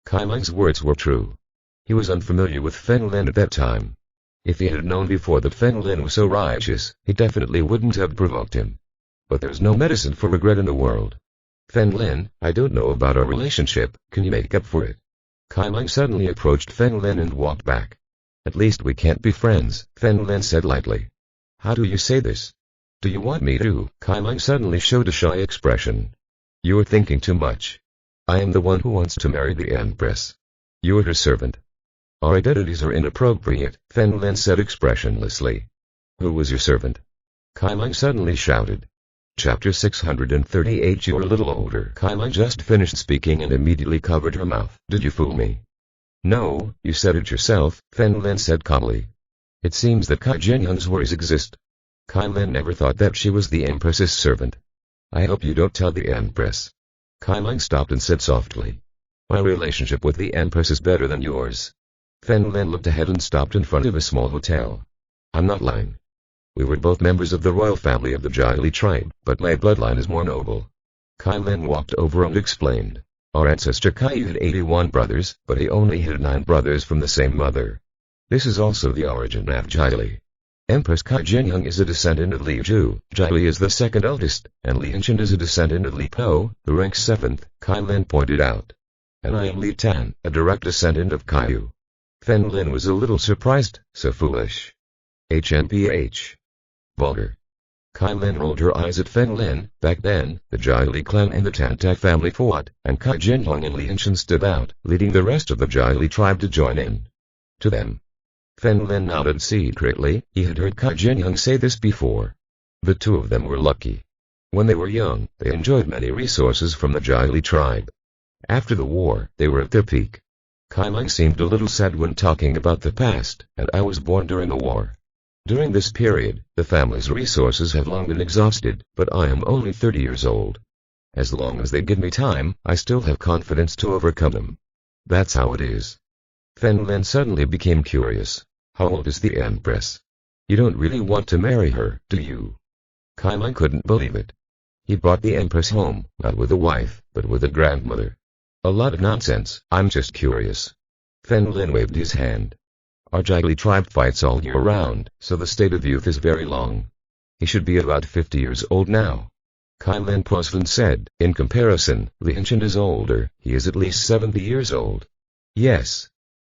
Kai Lin's words were true. He was unfamiliar with Feng Lin at that time. If he had known before that Feng Lin was so righteous, he definitely wouldn't have provoked him. But there's no medicine for regret in the world. Feng Lin, I don't know about our relationship, can you make up for it? Kai Lin suddenly approached Feng Lin and walked back. At least we can't be friends, Feng Lin said lightly. How do you say this? Do you want me to? Kai Lin suddenly showed a shy expression. You are thinking too much. I am the one who wants to marry the Empress. You are her servant. Our identities are inappropriate, Feng Lin said expressionlessly. Who was your servant? Kai Lin suddenly shouted. Chapter 638. You are a little older. Kai Lin just finished speaking and immediately covered her mouth. Did you fool me? No, you said it yourself, Feng Lin said calmly. It seems that Kai Jianyang's worries exist. Kai Lin never thought that she was the Empress's servant. I hope you don't tell the Empress. Kai Lin stopped and said softly. My relationship with the Empress is better than yours. Feng Lin looked ahead and stopped in front of a small hotel. I'm not lying. We were both members of the royal family of the Jiali tribe, but my bloodline is more noble. Kai Lin walked over and explained. Our ancestor Kai had 81 brothers, but he only had 9 brothers from the same mother. This is also the origin of Jiali. Empress Kai Jianyang is a descendant of Li Zhu, Jiali is the second eldest, and Li Henshin is a descendant of Li Po, who ranks 7th, Kai Lin pointed out. And I am Li Tan, a direct descendant of Kai Yu. Feng Lin was a little surprised, so foolish. HMPH. Vulgar. Kai Lin rolled her eyes at Feng Lin. Back then, the Jiali clan and the Tantai family fought, and Kai Jianyang and Li Henshin stood out, leading the rest of the Jiali tribe to join in. To them. Feng Lin nodded secretly. He had heard Kai Jianyang say this before. The two of them were lucky. When they were young, they enjoyed many resources from the Jiali tribe. After the war, they were at their peak. Kai Lin seemed a little sad when talking about the past, and I was born during the war. During this period, the family's resources have long been exhausted, but I am only 30 years old. As long as they give me time, I still have confidence to overcome them. That's how it is. Feng Lin suddenly became curious. How old is the Empress? You don't really want to marry her, do you? Kai Lin couldn't believe it. He brought the Empress home, not with a wife, but with a grandmother. A lot of nonsense, I'm just curious. Feng Lin waved his hand. Our Jiali tribe fights all year round, so the state of youth is very long. He should be about 50 years old now. Kai Lin paused and said, in comparison, Li Henshin is older, he is at least 70 years old. Yes.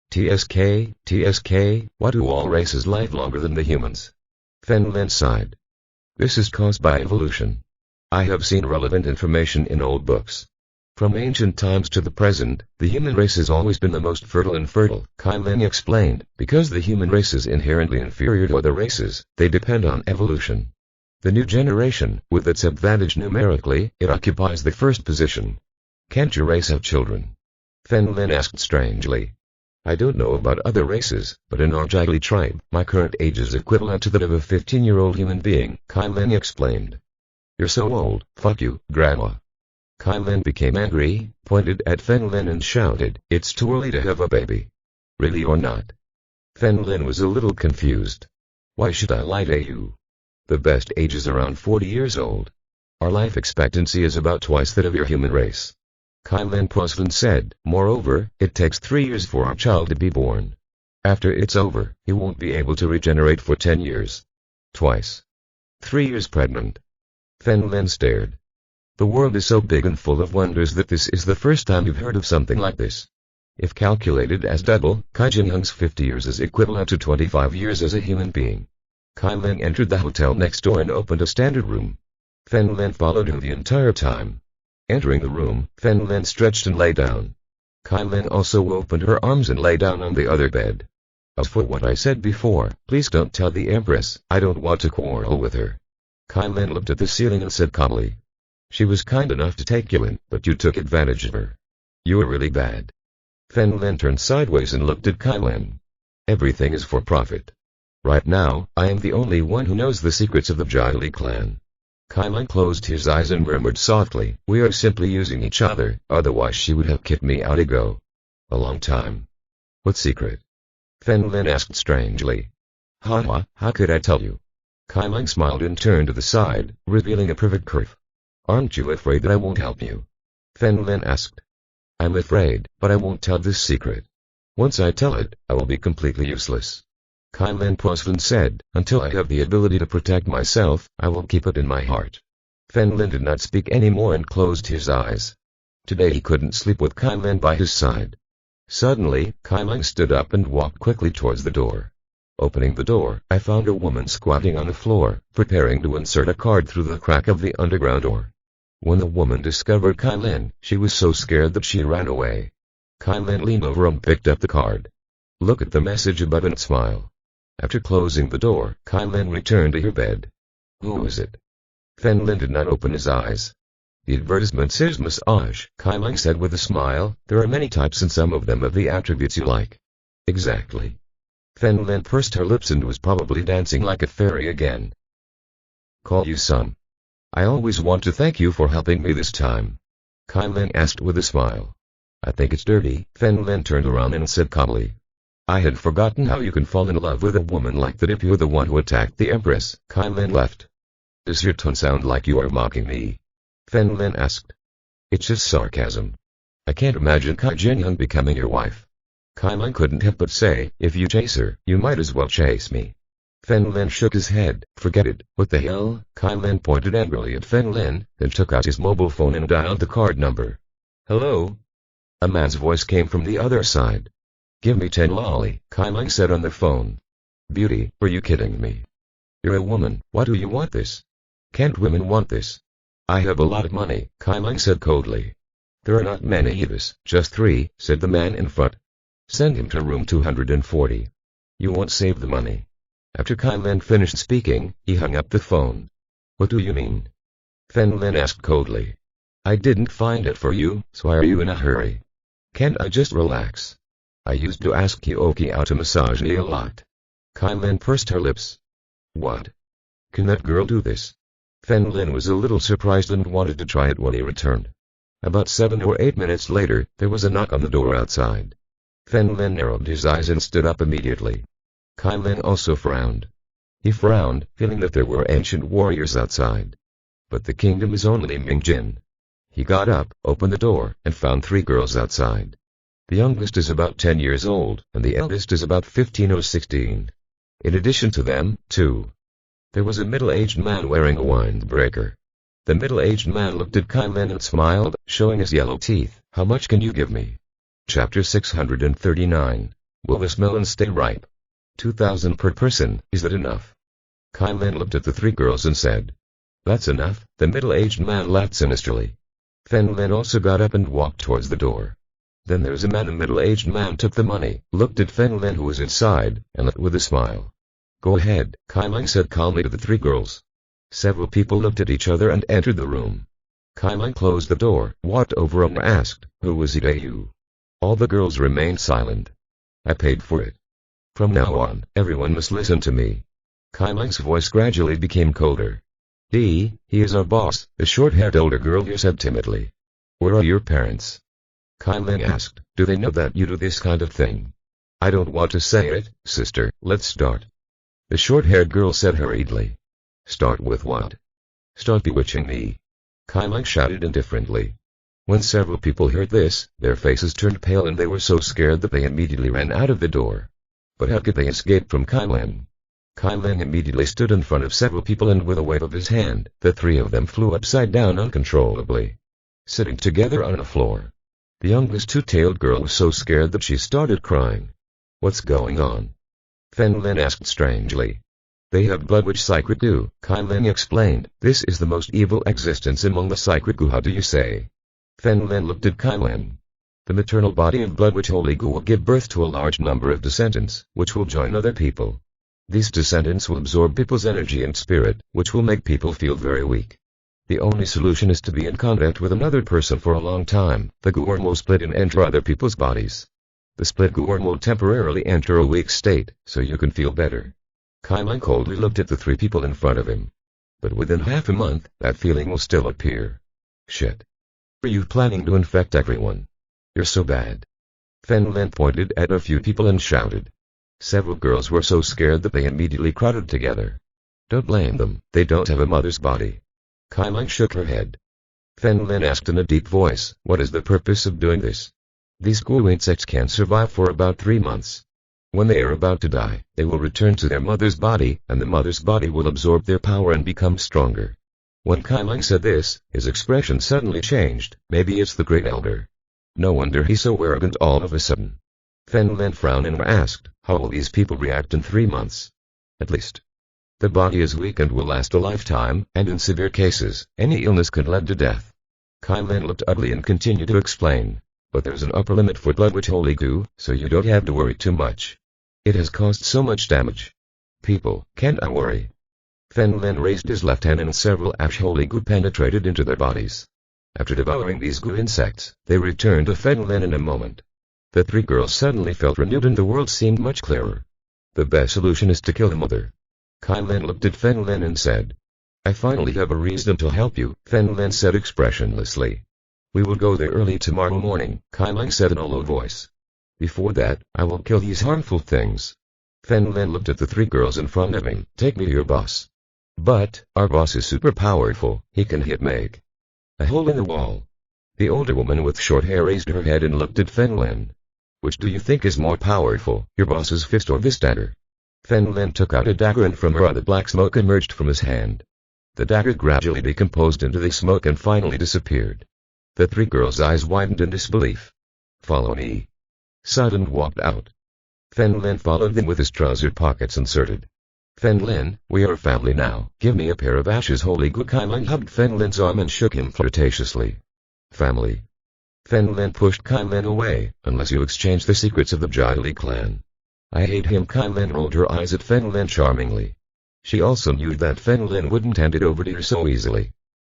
TSK, why do all races live longer than the humans? Feng Lin sighed. This is caused by evolution. I have seen relevant information in old books. From ancient times to the present, the human race has always been the most fertile. Kai Lin explained, because the human race is inherently inferior to other races, they depend on evolution. The new generation, with its advantage numerically, it occupies the first position. Can't your race have children? Fen Lin asked strangely. I don't know about other races, but in our Jiggly tribe, my current age is equivalent to that of a 15-year-old human being, Kai Lin explained. You're so old, fuck you, Grandma. Kai Lin became angry, pointed at Fen Lin and shouted, it's too early to have a baby. Really or not? Fen Lin was a little confused. Why should I lie to you? The best age is around 40 years old. Our life expectancy is about twice that of your human race. Kai Lin paused and said, moreover, it takes 3 years for our child to be born. After it's over, he won't be able to regenerate for 10 years. Twice. 3 years pregnant. Fen Lin stared. The world is so big and full of wonders that this is the first time you've heard of something like this. If calculated as double, Kai Jinyoung's 50 years is equivalent to 25 years as a human being. Kai Lin entered the hotel next door and opened a standard room. Fen Lin followed him the entire time. Entering the room, Fen Lin stretched and lay down. Kai Lin also opened her arms and lay down on the other bed. As for what I said before, please don't tell the Empress, I don't want to quarrel with her. Kai Lin looked at the ceiling and said calmly. She was kind enough to take you in, but you took advantage of her. You were really bad. Fen Lin turned sideways and looked at Kai Lin. Everything is for profit. Right now, I am the only one who knows the secrets of the Jiggly clan. Kai Lin closed his eyes and murmured softly, we are simply using each other, otherwise she would have kicked me out ago. A long time. What secret? Fen Lin asked strangely. Haha, how could I tell you? Kai Lin smiled and turned to the side, revealing a perfect curve. Aren't you afraid that I won't help you? Fen Lin asked. I'm afraid, but I won't tell this secret. Once I tell it, I will be completely useless. Kai Lin paused and said, until I have the ability to protect myself, I will keep it in my heart. Fen Lin did not speak anymore and closed his eyes. Today he couldn't sleep with Kai Lin by his side. Suddenly, Kai Lin stood up and walked quickly towards the door. Opening the door, I found a woman squatting on the floor, preparing to insert a card through the crack of the underground door. When the woman discovered Kai Lin, she was so scared that she ran away. Kai Lin leaned over and picked up the card. Look at the message above and smile. After closing the door, Kai Lin returned to her bed. Who is it? Fen Lin did not open his eyes. The advertisement says massage, Kai Lin said with a smile, there are many types and some of them have the attributes you like. Exactly. Fen Lin pursed her lips and was probably dancing like a fairy again. Call you son. I always want to thank you for helping me this time. Kai Lin asked with a smile. I think it's dirty, Fen Lin turned around and said calmly. I had forgotten how you can fall in love with a woman like that if you're the one who attacked the Empress. Kai Lin left. Does your tone sound like you are mocking me? Fen Lin asked. It's just sarcasm. I can't imagine Kai Jinyoung becoming your wife. Kai Lin couldn't help but say, if you chase her, you might as well chase me. Fen Lin shook his head. Forget it. What the hell? Kai Lin pointed angrily at Fen Lin, then took out his mobile phone and dialed the card number. Hello? A man's voice came from the other side. Give me 10 lolly, Kai Lin said on the phone. Beauty, are you kidding me? You're a woman, why do you want this? Can't women want this? I have a lot of money, Kai Lin said coldly. There are not many of us, just 3, said the man in front. Send him to room 240. You won't save the money. After Kai Lin finished speaking, he hung up the phone. What do you mean? Fen Lin asked coldly. I didn't find it for you, so why are you in a hurry? Can't I just relax? I used to ask Kyoki out to massage me a lot. Kai Lin pursed her lips. What? Can that girl do this? Fen Lin was a little surprised and wanted to try it when he returned. About 7 or 8 minutes later, there was a knock on the door outside. Fen Lin narrowed his eyes and stood up immediately. Kai Lin also frowned. He frowned, feeling that there were ancient warriors outside. But the kingdom is only Mingjin. He got up, opened the door, and found 3 girls outside. The youngest is about 10 years old, and the eldest is about 15 or 16. In addition to them, too, there was a middle-aged man wearing a windbreaker. The middle-aged man looked at Kai Lin and smiled, showing his yellow teeth. How much can you give me? Chapter 639. Will this melon stay ripe? 2,000 per person, is that enough? Kai Lin looked at the 3 girls and said. That's enough. The middle-aged man laughed sinisterly. Fen Lin also got up and walked towards the door. Then there was a man. The middle-aged man took the money, looked at Fen Lin who was inside, and left with a smile. Go ahead, Kai Lin said calmly to the 3 girls. Several people looked at each other and entered the room. Kai Lin closed the door, walked over and asked, "Who was it, you?" All the girls remained silent. "I paid for it. From now on, everyone must listen to me." Kai Lin's voice gradually became colder. "He is our boss," the short-haired older girl here said timidly. "Where are your parents?" Kai Lin asked, "Do they know that you do this kind of thing?" "I don't want to say it, sister, let's start." The short-haired girl said hurriedly. "Start with what?" "Start bewitching me," Kai Lin shouted indifferently. When several people heard this, their faces turned pale and they were so scared that they immediately ran out of the door. But how could they escape from Kai Lin? Kai Lin immediately stood in front of several people and with a wave of his hand, the three of them flew upside down uncontrollably, sitting together on the floor. The youngest two-tailed girl was so scared that she started crying. "What's going on?" Fen Lin asked strangely. "They have blood which Secret Gu," Kai Lin explained. "This is the most evil existence among the Secret Gu. How do you say?" Fen Lin looked at Kai Lin. "The maternal body of blood which Holy Gu will give birth to a large number of descendants, which will join other people. These descendants will absorb people's energy and spirit, which will make people feel very weak. The only solution is to be in contact with another person for a long time. The Gu worm will split and enter other people's bodies. The split Gu worm will temporarily enter a weak state, so you can feel better." Kai Lin coldly looked at the three people in front of him. "But within half a month, that feeling will still appear." "Shit. Are you planning to infect everyone? You're so bad." Fen Lin pointed at a few people and shouted. Several girls were so scared that they immediately crowded together. "Don't blame them, they don't have a mother's body." Kai Lin shook her head. Fen Lin asked in a deep voice, "What is the purpose of doing this?" "These Gu insects can survive for about 3 months. When they are about to die, they will return to their mother's body, and the mother's body will absorb their power and become stronger." When Kai Lin said this, his expression suddenly changed. Maybe it's the Great Elder. No wonder he's so arrogant all of a sudden. Fen Lin frowned and asked, "How will these people react in 3 months?" "At least. The body is weak and will last a lifetime, and in severe cases, any illness could lead to death." Kai Lin looked ugly and continued to explain. "But there's an upper limit for blood which Holy Gu, so you don't have to worry too much. It has caused so much damage. People, can't I worry?" Fen Lin raised his left hand and several ash Holy Gu penetrated into their bodies. After devouring these Gu insects, they returned to Fen Lin in a moment. The three girls suddenly felt renewed and the world seemed much clearer. "The best solution is to kill the mother." Kai Lin looked at Fen Lin and said. "I finally have a reason to help you," Fen Lin said expressionlessly. "We will go there early tomorrow morning," Kai Lin said in a low voice. "Before that, I will kill these harmful things." Fen Lin looked at the three girls in front of him. "Take me to your boss." "But, our boss is super powerful, he can make a hole in the wall." The older woman with short hair raised her head and looked at Fen Lin. "Which do you think is more powerful, your boss's fist or this dagger?" Fen Lin took out a dagger and from her the black smoke emerged from his hand. The dagger gradually decomposed into the smoke and finally disappeared. The three girls' eyes widened in disbelief. "Follow me." Sudden walked out. Fen Lin followed them with his trouser pockets inserted. "Fen Lin, we are family now. Give me a pair of ashes." Holy Gu. Kai Lin hugged Fen Lin's arm and shook him flirtatiously. "Family." Fen Lin pushed Kai Lin away, "Unless you exchange the secrets of the Jia clan." "I hate him." Kai Lin rolled her eyes at Fen Lin charmingly. She also knew that Fen Lin wouldn't hand it over to her so easily.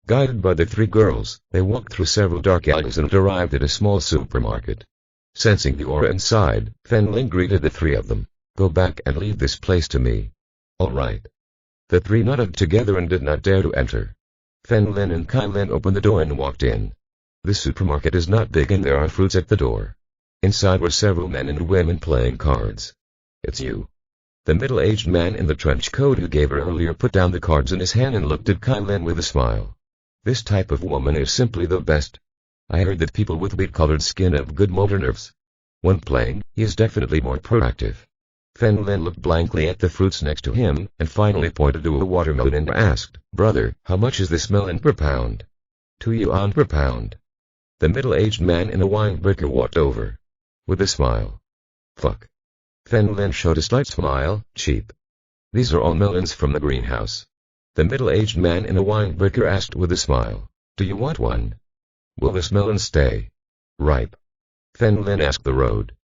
Guided by the three girls, they walked through several dark alleys and arrived at a small supermarket. Sensing the aura inside, Fen Lin greeted the three of them. "Go back and leave this place to me." "All right." The three nodded together and did not dare to enter. Fen Lin and Kai Lin opened the door and walked in. The supermarket is not big and there are fruits at the door. Inside were several men and women playing cards. "It's you." The middle-aged man in the trench coat who gave her earlier put down the cards in his hand and looked at Kai Lin with a smile. "This type of woman is simply the best. I heard that people with wheat-colored skin have good motor nerves. When playing, he is definitely more proactive." Fen Lin looked blankly at the fruits next to him, and finally pointed to a watermelon and asked, "Brother, how much is this melon per pound?" "2 yuan per pound." The middle-aged man in the windbreaker walked over. With a smile. "Fuck." Fen Lin showed a slight smile. "Cheap. These are all melons from the greenhouse." The middle-aged man in the windbreaker asked with a smile, "Do you want one?" "Will this melon stay ripe?" Fen Lin asked the road.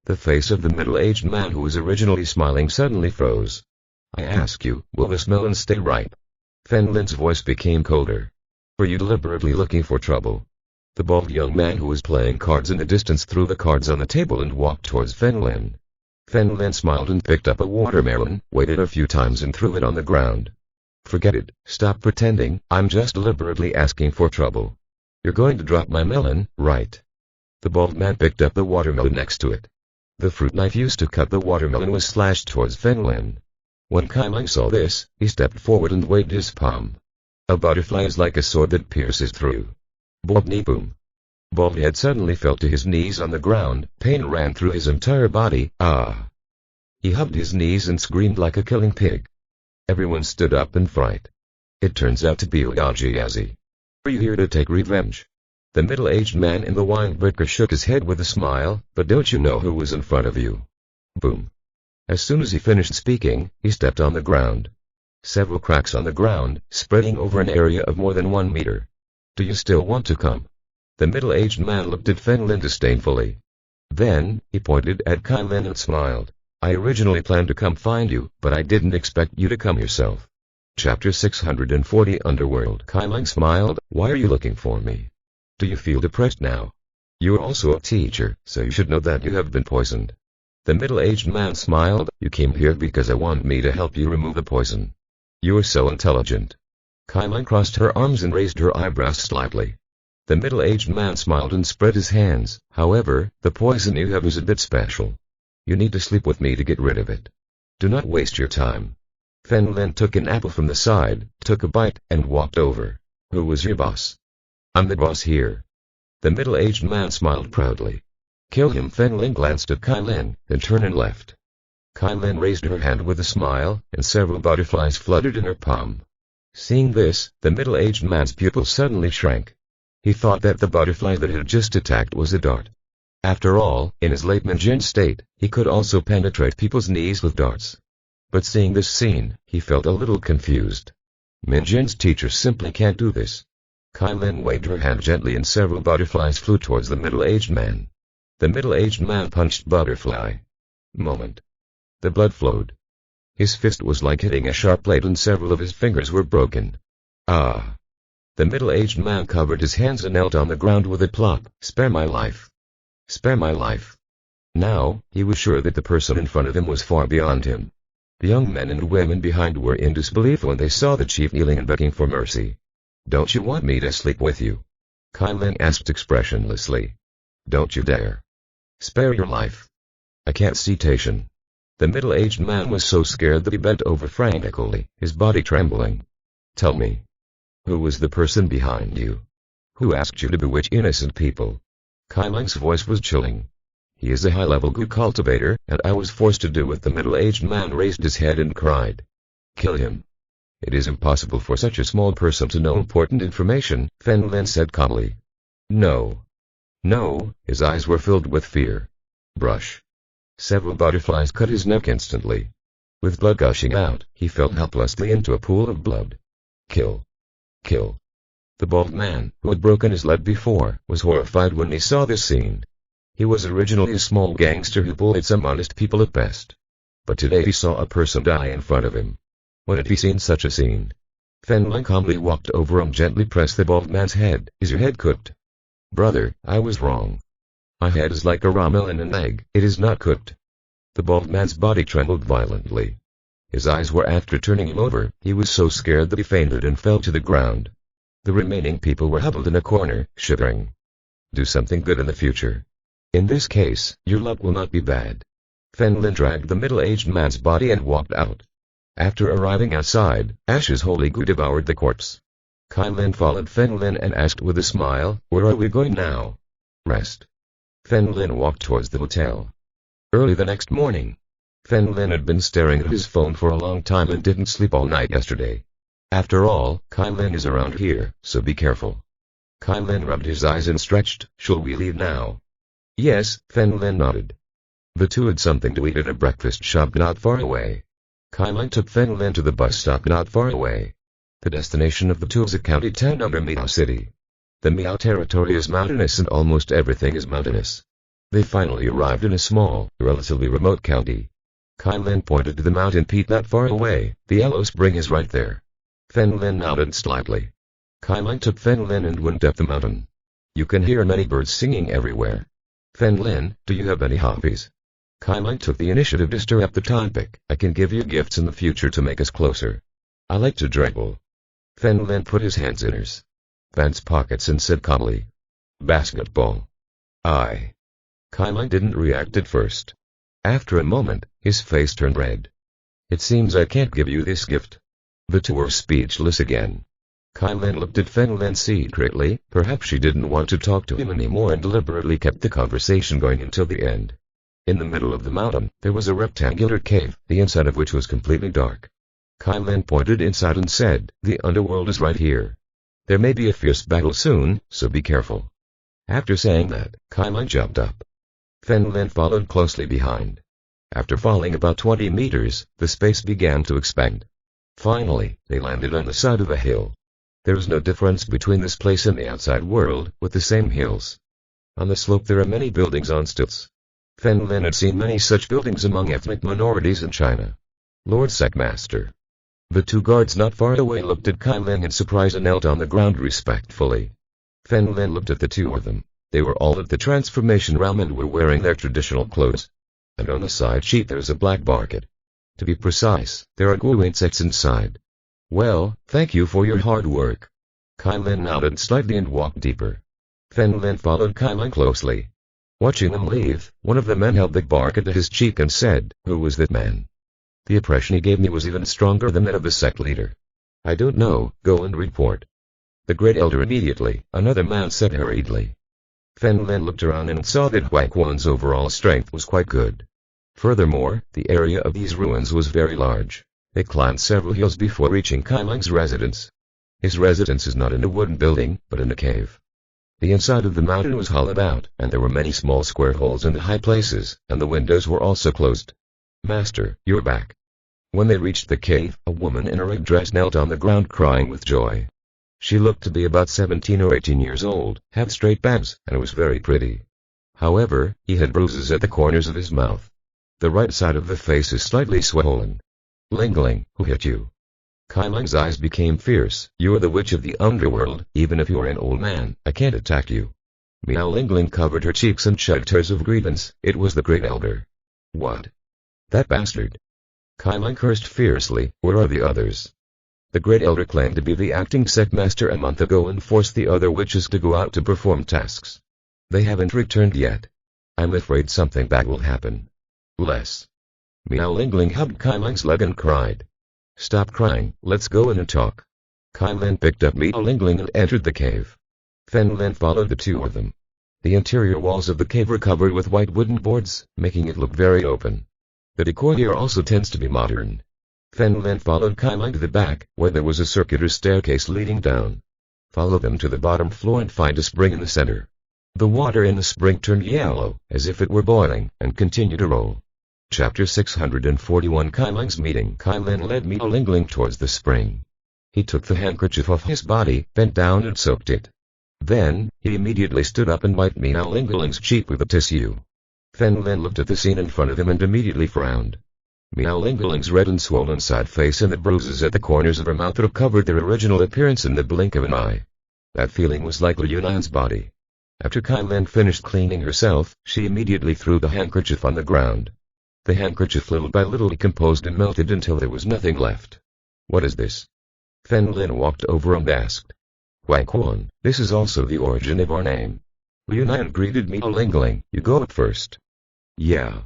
The face of the middle-aged man who was originally smiling suddenly froze. "I ask you, will this melon stay ripe?" Fen Lin's voice became colder. Were you deliberately looking for trouble? The bald young man who was playing cards in the distance threw the cards on the table and walked towards Fen Lin. Fen Lin smiled and picked up a watermelon, waited a few times and threw it on the ground. Forget it, stop pretending, I'm just deliberately asking for trouble. You're going to drop my melon, right? The bald man picked up the watermelon next to it. The fruit knife used to cut the watermelon was slashed towards Fen Lin. When Kai Lang saw this, he stepped forward and waved his palm. A butterfly is like a sword that pierces through. Bald knee boom. Bald head suddenly fell to his knees on the ground, pain ran through his entire body, ah. He hugged his knees and screamed like a killing pig. Everyone stood up in fright. It turns out to be Oyajiazi. Are you here to take revenge? The middle-aged man in the windbreaker shook his head with a smile, but don't you know who was in front of you? Boom. As soon as he finished speaking, he stepped on the ground. Several cracks on the ground, spreading over an area of more than 1 meter. Do you still want to come? The middle-aged man looked at Fen Lin disdainfully. Then, he pointed at Kai Lin and smiled. I originally planned to come find you, but I didn't expect you to come yourself. Chapter 640 Underworld. Kai Lin smiled. Why are you looking for me? Do you feel depressed now? You are also a teacher, so you should know that you have been poisoned. The middle-aged man smiled. You came here because I want me to help you remove the poison. You are so intelligent. Kai Lin crossed her arms and raised her eyebrows slightly. The middle-aged man smiled and spread his hands. However, the poison you have is a bit special. You need to sleep with me to get rid of it. Do not waste your time. Fen Lin took an apple from the side, took a bite, and walked over. Who was your boss? I'm the boss here. The middle-aged man smiled proudly. Kill him. Fen Lin glanced at Kai Lin, then turned and left. Kai Lin raised her hand with a smile, and several butterflies fluttered in her palm. Seeing this, the middle-aged man's pupils suddenly shrank. He thought that the butterfly that had just attacked was a dart. After all, in his late Minjin state, he could also penetrate people's knees with darts. But seeing this scene, he felt a little confused. Minjin's teachers simply can't do this. Kai Lin waved her hand gently and several butterflies flew towards the middle-aged man. The middle-aged man punched butterfly. Moment. The blood flowed. His fist was like hitting a sharp blade and several of his fingers were broken. Ah. The middle-aged man covered his hands and knelt on the ground with a plop. Spare my life. Spare my life. Now, he was sure that the person in front of him was far beyond him. The young men and women behind were in disbelief when they saw the chief kneeling and begging for mercy. Don't you want me to sleep with you? Kai Lin asked expressionlessly. Don't you dare. Spare your life. I can't see Taishan. The middle-aged man was so scared that he bent over frantically, his body trembling. Tell me. Who was the person behind you? Who asked you to bewitch innocent people? Kai Ling's voice was chilling. He is a high-level goo cultivator, and I was forced to do it. The middle-aged man raised his head and cried. Kill him. It is impossible for such a small person to know important information, Fen Lin said calmly. No. No, his eyes were filled with fear. Brush. Several butterflies cut his neck instantly. With blood gushing out, he fell helplessly into a pool of blood. Kill. Kill. The bald man, who had broken his leg before, was horrified when he saw this scene. He was originally a small gangster who bullied some honest people at best. But today he saw a person die in front of him. When had he seen such a scene? Fen Lin calmly walked over and gently pressed the bald man's head. Is your head cooked? Brother, I was wrong. My head is like a ramen in an egg, it is not cooked. The bald man's body trembled violently. His eyes were after turning him over, he was so scared that he fainted and fell to the ground. The remaining people were huddled in a corner, shivering. Do something good in the future. In this case, your luck will not be bad. Fen Lin dragged the middle-aged man's body and walked out. After arriving outside, Ash's holy goo devoured the corpse. Kai Lin followed Fen Lin and asked with a smile, where are we going now? Rest. Fen Lin walked towards the hotel. Early the next morning. Fen Lin had been staring at his phone for a long time and didn't sleep all night yesterday. After all, Kai Lin is around here, so be careful. Kai Lin rubbed his eyes and stretched. Shall we leave now? Yes, Fen Lin nodded. The two had something to eat at a breakfast shop not far away. Kai Lin took Fen Lin to the bus stop not far away. The destination of the two is a county town under Miao City. The Miao territory is mountainous and almost everything is mountainous. They finally arrived in a small, relatively remote county. Kai Lin pointed to the mountain peak not far away. The yellow spring is right there. Fen Lin nodded slightly. Kai Lin took Fen Lin and went up the mountain. You can hear many birds singing everywhere. Fen Lin, do you have any hobbies? Kai Lin took the initiative to stir up the topic. I can give you gifts in the future to make us closer. I like to dribble. Fen Lin put his hands in his pants pockets and said calmly, basketball. Kai Lin didn't react at first. After a moment, his face turned red. It seems I can't give you this gift. The two were speechless again. Kai Lin looked at Fen Lin secretly. Perhaps she didn't want to talk to him anymore and deliberately kept the conversation going until the end. In the middle of the mountain, there was a rectangular cave, the inside of which was completely dark. Kai Lin pointed inside and said, the underworld is right here. There may be a fierce battle soon, so be careful. After saying that, Kai Lin jumped up. Fen Lin followed closely behind. After falling about 20 meters, the space began to expand. Finally, they landed on the side of a hill. There is no difference between this place and the outside world, with the same hills. On the slope there are many buildings on stilts. Fen Lin had seen many such buildings among ethnic minorities in China. Lord Secmaster. The two guards not far away looked at Kai Lin in surprise and knelt on the ground respectfully. Fen Lin looked at the two of them. They were all at the transformation realm and were wearing their traditional clothes. And on the side sheet there's a black market. To be precise, there are glue insects inside. Well, thank you for your hard work. Kai Lin nodded slightly and walked deeper. Fen Lin followed Kai Lin closely. Watching them leave, one of the men held the bark to his cheek and said, who was that man? The impression he gave me was even stronger than that of the sect leader. I don't know, go and report. The great elder immediately, another man said hurriedly. Fen Lin looked around and saw that Huang Quan's overall strength was quite good. Furthermore, the area of these ruins was very large. They climbed several hills before reaching Kai Lin's residence. His residence is not in a wooden building, but in a cave. The inside of the mountain was hollowed out, and there were many small square holes in the high places, and the windows were also closed. Master, you're back. When they reached the cave, a woman in a red dress knelt on the ground crying with joy. She looked to be about 17 or 18 years old, had straight bangs, and was very pretty. However, he had bruises at the corners of his mouth. The right side of the face is slightly swollen. Ling, who hit you? Kai Ling's eyes became fierce. You are the witch of the underworld. Even if you are an old man, I can't attack you. Miao Ling covered her cheeks and shed tears of grievance. It was the great elder. What? That bastard. Kai Ling cursed fiercely. Where are the others? The great elder claimed to be the acting sect master a month ago and forced the other witches to go out to perform tasks. They haven't returned yet. I'm afraid something bad will happen. Less. Miao Ling hugged Kai Ling's leg and cried. Stop crying, let's go in and talk. Kai Lin picked up Miao Ling and entered the cave. Fen Lin followed the two of them. The interior walls of the cave were covered with white wooden boards, making it look very open. The decor here also tends to be modern. Fen Lin followed Kai Lin to the back, where there was a circular staircase leading down. Follow them to the bottom floor and find a spring in the center. The water in the spring turned yellow, as if it were boiling, and continued to roll. Chapter 641 Kai Ling's meeting. Kai Lin led Miao Ling towards the spring. He took the handkerchief off his body, bent down and soaked it. Then, he immediately stood up and wiped Miao Ling's cheek with a tissue. Fen Lin looked at the scene in front of him and immediately frowned. Miao Ling's red and swollen side face and the bruises at the corners of her mouth recovered their original appearance in the blink of an eye. That feeling was like Liu Yunan's body. After Kai Lin finished cleaning herself, she immediately threw the handkerchief on the ground. The handkerchief little by little decomposed and melted until there was nothing left. What is this? Fen Lin walked over and asked. Huang Quan, this is also the origin of our name. Liu Nan greeted Miao Ling. You go up first. Yeah.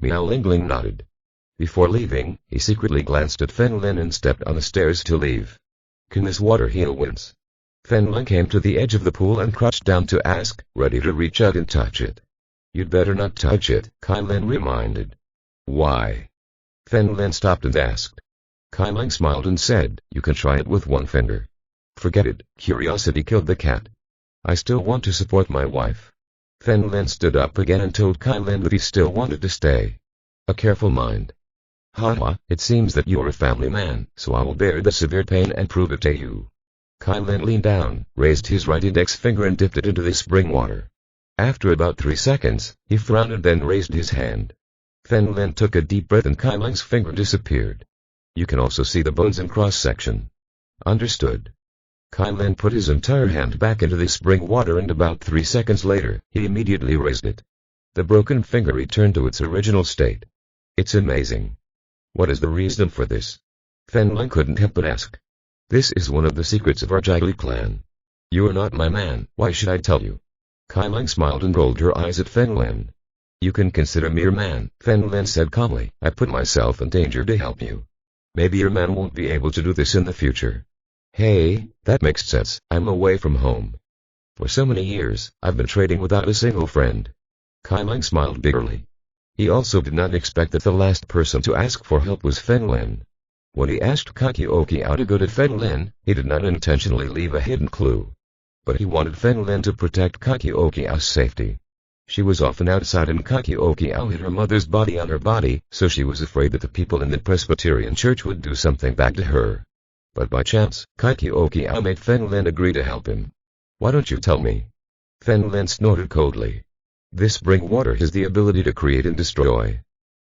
Miao Ling nodded. Before leaving, he secretly glanced at Fen Lin and stepped on the stairs to leave. Can this water heal wounds? Fen Lin came to the edge of the pool and crouched down to ask, ready to reach out and touch it. You'd better not touch it, Kai Lin reminded. Why? Fen Lin stopped and asked. Kai Lin smiled and said, you can try it with one finger. Forget it, curiosity killed the cat. I still want to support my wife. Fen Lin stood up again and told Kai Lin that he still wanted to stay. A careful mind. Haha, it seems that you're a family man, so I will bear the severe pain and prove it to you. Kai Lin leaned down, raised his right index finger and dipped it into the spring water. After about 3 seconds, he frowned and then raised his hand. Fen Lin took a deep breath and Kai Ling's finger disappeared. You can also see the bones in cross-section. Understood. Kai Lin put his entire hand back into the spring water and about 3 seconds later, he immediately raised it. The broken finger returned to its original state. It's amazing. What is the reason for this? Fen Lin couldn't help but ask. This is one of the secrets of our Jiggly clan. You are not my man, why should I tell you? Kai Lin smiled and rolled her eyes at Fen Lin. You can consider me your man, Fen Lin said calmly. I put myself in danger to help you. Maybe your man won't be able to do this in the future. Hey, that makes sense. I'm away from home. For so many years, I've been trading without a single friend. Kai Lin smiled bitterly. He also did not expect that the last person to ask for help was Fen Lin. When he asked Kakioki to go to Fen Lin, he did not intentionally leave a hidden clue. But he wanted Fen Lin to protect Kakioki's safety. She was often outside and Kakioki hid her mother's body on her body, so she was afraid that the people in the Presbyterian church would do something bad to her. But by chance, Kakioki made Fen Lin agree to help him. Why don't you tell me? Fen Lin snorted coldly. This spring water has the ability to create and destroy.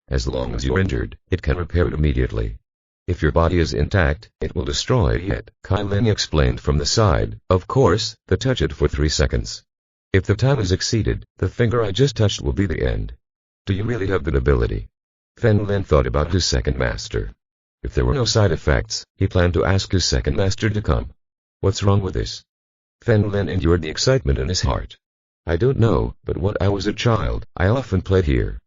As long as you're injured, it can repair it immediately. If your body is intact, it will destroy it, Kai Lin explained from the side. Of course, touch it for 3 seconds. If the time is exceeded, the finger I just touched will be the end. Do you really have that ability? Fen Lin thought about his second master. If there were no side effects, he planned to ask his second master to come. What's wrong with this? Fen Lin endured the excitement in his heart. I don't know, but when I was a child, I often played here.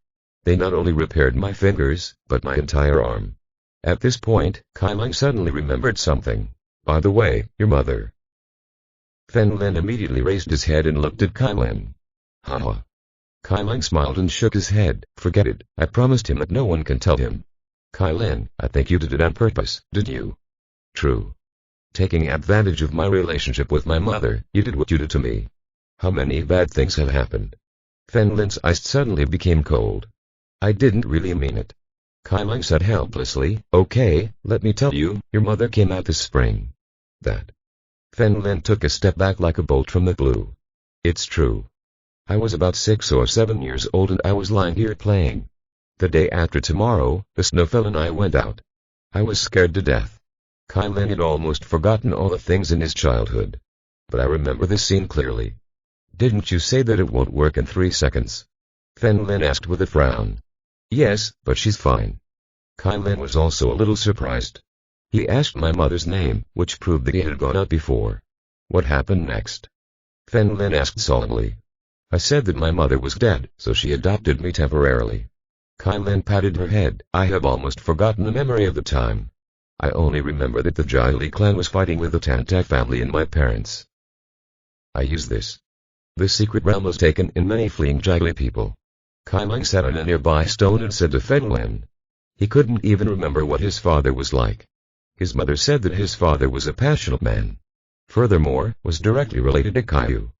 They not only repaired my fingers, but my entire arm. At this point, Kai Lin suddenly remembered something. By the way, your mother. Fen Lin immediately raised his head and looked at Kai Lin. Haha. Kai Lin smiled and shook his head. Forget it, I promised him that no one can tell him. Kai Lin, I think you did it on purpose, did you? True. Taking advantage of my relationship with my mother, you did what you did to me. How many bad things have happened? Fen Lin's eyes suddenly became cold. I didn't really mean it. Kai Lin said helplessly. Okay, let me tell you, your mother came out this spring. That. Fen Lin took a step back like a bolt from the blue. It's true. I was about 6 or 7 years old and I was lying here playing. The day after tomorrow, the snowfell and I went out. I was scared to death. Kai Lin had almost forgotten all the things in his childhood. But I remember this scene clearly. Didn't you say that it won't work in 3 seconds? Fen Lin asked with a frown. Yes, but she's fine. Kai Lin was also a little surprised. He asked my mother's name, which proved that he had gone out before. What happened next? Fen Lin asked solemnly. I said that my mother was dead, so she adopted me temporarily. Kai Lin patted her head. I have almost forgotten the memory of the time. I only remember that the Jiggly clan was fighting with the Tantak family and my parents. I used this. The secret realm was taken in many fleeing Jiggly people. Kai Lin sat on a nearby stone and said to Fen Lin. He couldn't even remember what his father was like. His mother said that his father was a passionate man. Furthermore, was directly related to Caillou.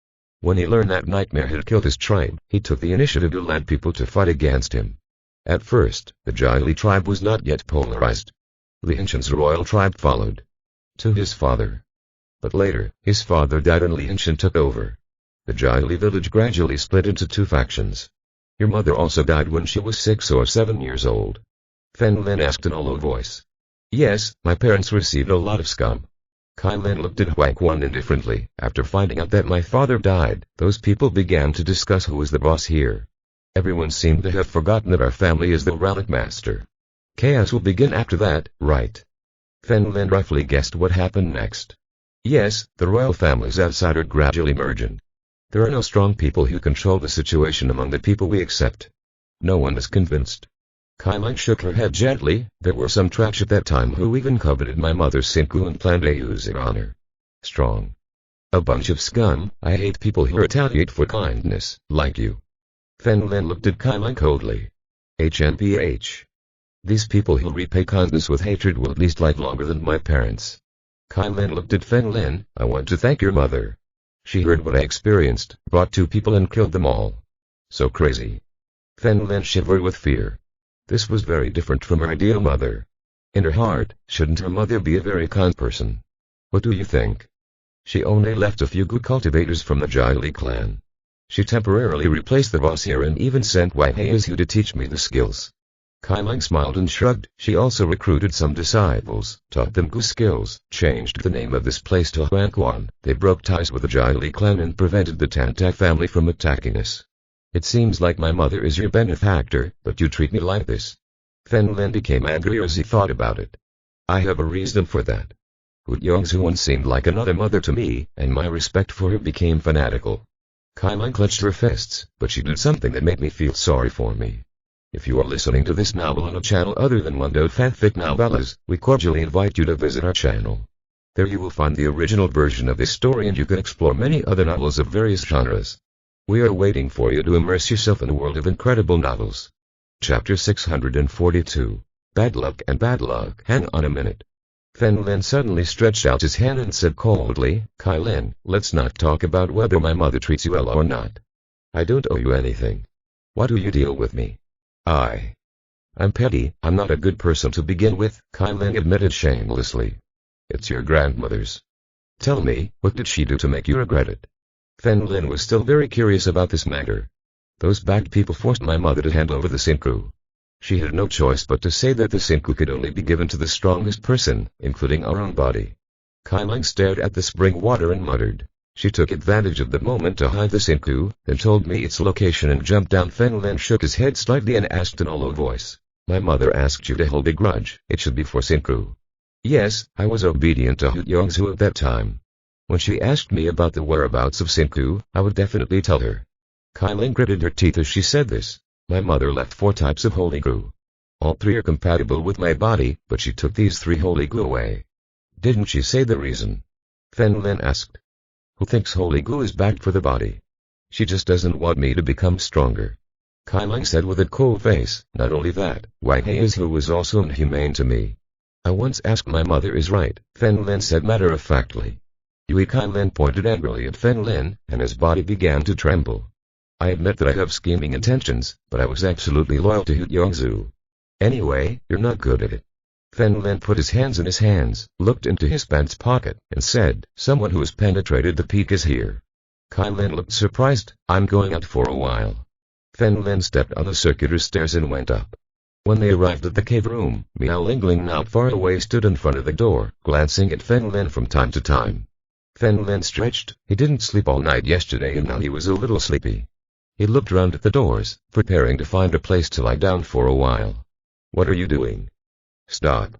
When he learned that Nightmare had killed his tribe, he took the initiative to lead people to fight against him. At first, the Jiggly tribe was not yet polarized. Lin Feng's royal tribe followed. To his father. But later, his father died and Lin Feng took over. The Jiggly village gradually split into 2 factions. Your mother also died when she was 6 or 7 years old. Fen Lin asked in a low voice. Yes, my parents received a lot of scum. Kai Lin looked at Huang Quan indifferently. After finding out that my father died, those people began to discuss who was the boss here. Everyone seemed to have forgotten that our family is the relic master. Chaos will begin after that, right? Fen Lin roughly guessed what happened next. Yes, the royal families outside are gradually merging. There are no strong people who control the situation among the people we accept. No one is convinced. Kai Lin shook her head gently. There were some trash at that time who even coveted my mother's Sinku and planned to use her honor. Strong. A bunch of scum. I hate people who retaliate for kindness, like you. Fen Lin looked at Kai Lin coldly. HNPH. These people who repay kindness with hatred will at least live longer than my parents. Kai Lin looked at Fen Lin. I want to thank your mother. She heard what I experienced, brought 2 people and killed them all. So crazy. Fen Lin shivered with fear. This was very different from her ideal mother. In her heart, shouldn't her mother be a very kind person? What do you think? She only left a few good cultivators from the Jiggly clan. She temporarily replaced the boss here and even sent Wang Heizu to teach me the skills. Kai Lang smiled and shrugged. She also recruited some disciples, taught them Gu skills, changed the name of this place to Huangquan. They broke ties with the Jai Li clan and prevented the Tantak family from attacking us. It seems like my mother is your benefactor, but you treat me like this. Fen Lin became angry as he thought about it. I have a reason for that. Hu Yongzhu once seemed like another mother to me, and my respect for her became fanatical. Kai Lang clenched her fists, but she did something that made me feel sorry for me. If you are listening to this novel on a channel other than Mundo Fanfic Novellas, we cordially invite you to visit our channel. There you will find the original version of this story and you can explore many other novels of various genres. We are waiting for you to immerse yourself in a world of incredible novels. Chapter 642. Bad Luck and Bad Luck. Hang on a minute. Fen Lin suddenly stretched out his hand and said coldly, Kai Lin, let's not talk about whether my mother treats you well or not. I don't owe you anything. Why do you deal with me? I'm petty. I'm not a good person to begin with, Kai Lin admitted shamelessly. It's your grandmother's. Tell me, what did she do to make you regret it? Fen Lin was still very curious about this matter. Those bad people forced my mother to hand over the Sinku. She had no choice but to say that the Sinku could only be given to the strongest person, including our own body. Kai Lang stared at the spring water and muttered. She took advantage of the moment to hide the Sinku, then told me its location and jumped down. Fen Lin shook his head slightly and asked in a low voice. My mother asked you to hold a grudge. It should be for Sinku. Yes, I was obedient to Hu Yongzhu at that time. When she asked me about the whereabouts of Sinku, I would definitely tell her. Kai Lang gritted her teeth as she said this. My mother left 4 types of holy gu. All 3 are compatible with my body, but she took these 3 holy gu away. Didn't she say the reason? Fen Lin asked. Who thinks holy gu is bad for the body? She just doesn't want me to become stronger. Kai Lang said with a cold face. Not only that, Wang Heizhu was also inhumane to me. I once asked my mother is right, Fen Lin said matter-of-factly. Yui Kai Lin pointed angrily at Fen Lin, and his body began to tremble. I admit that I have scheming intentions, but I was absolutely loyal to Hu Yongzhu. Anyway, you're not good at it. Fen Lin put his hands in his hands, looked into his pants pocket, and said, someone who has penetrated the peak is here. Kai Lin looked surprised. I'm going out for a while. Fen Lin stepped on the circular stairs and went up. When they arrived at the cave room, Miao Lingling not far away stood in front of the door, glancing at Fen Lin from time to time. Fen Lin stretched. He didn't sleep all night yesterday and now he was a little sleepy. He looked round at the doors, preparing to find a place to lie down for a while. What are you doing? Stop.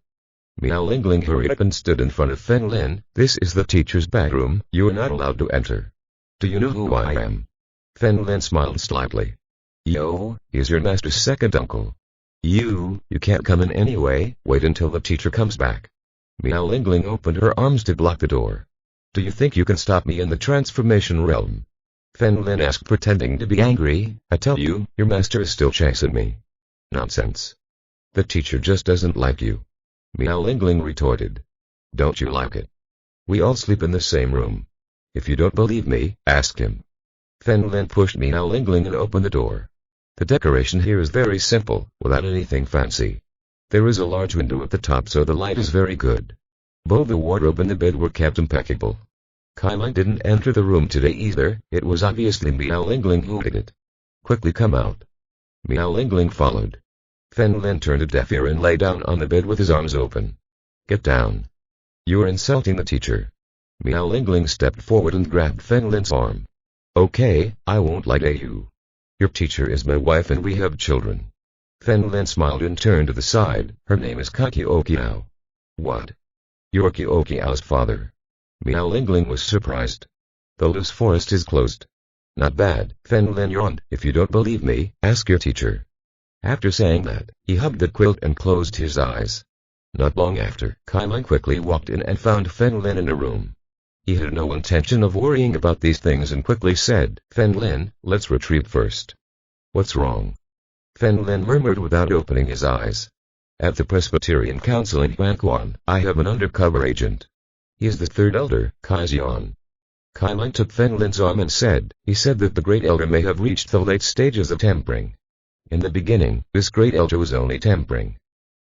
Miao Lingling hurried up and stood in front of Fen Lin. This is the teacher's bedroom. You are not allowed to enter. Do you know who I am? Fen Lin smiled slightly. Yo, he's your master's second uncle. You can't come in anyway. Wait until the teacher comes back. Miao Lingling opened her arms to block the door. Do you think you can stop me in the transformation realm? Fen Lin asked, pretending to be angry. I tell you, your master is still chasing me. Nonsense. The teacher just doesn't like you. Miao Lingling retorted. Don't you like it? We all sleep in the same room. If you don't believe me, ask him. Fen Lin pushed Miao Lingling and opened the door. The decoration here is very simple, without anything fancy. There is a large window at the top so the light is very good. Both the wardrobe and the bed were kept impeccable. Kai Lang didn't enter the room today either. It was obviously Miao Lingling who did it. Quickly come out. Miao Lingling followed. Fen Lin turned a deaf ear and lay down on the bed with his arms open. Get down. You are insulting the teacher. Miao Lingling stepped forward and grabbed Fen Lin's arm. Okay, I won't lie to you. Your teacher is my wife and we have children. Fen Lin smiled and turned to the side. Her name is Kyokiao. What? You're Kyokiao's father. Miao Lingling was surprised. The loose forest is closed. Not bad, Fen Lin yawned. If you don't believe me, ask your teacher. After saying that, he hugged the quilt and closed his eyes. Not long after, Kai Lang quickly walked in and found Fen Lin in a room. He had no intention of worrying about these things and quickly said, Fen Lin, let's retreat first. What's wrong? Fen Lin murmured without opening his eyes. At the Presbyterian Council in Huangquan, I have an undercover agent. He is the third elder, Kai Xian. Kai Lang took Fen Lin's arm and said, he said that the great elder may have reached the late stages of tempering. In the beginning, this great elder was only tempering.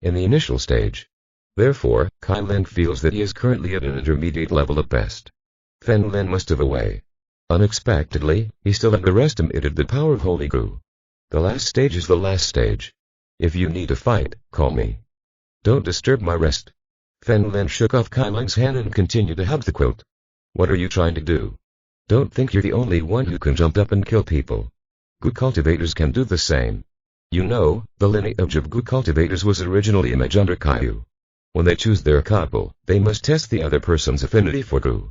In the initial stage. Therefore, Kai Lang feels that he is currently at an intermediate level at best. Fen Lin must have away. Unexpectedly, he still underestimated the power of Holy Gu. The last stage is the last stage. If you need to fight, call me. Don't disturb my rest. Fen Lin shook off Kai Ling's hand and continued to hug the quilt. What are you trying to do? Don't think you're the only one who can jump up and kill people. Good cultivators can do the same. You know, the lineage of good cultivators was originally image under Kaiyu. When they choose their couple, they must test the other person's affinity for Gu.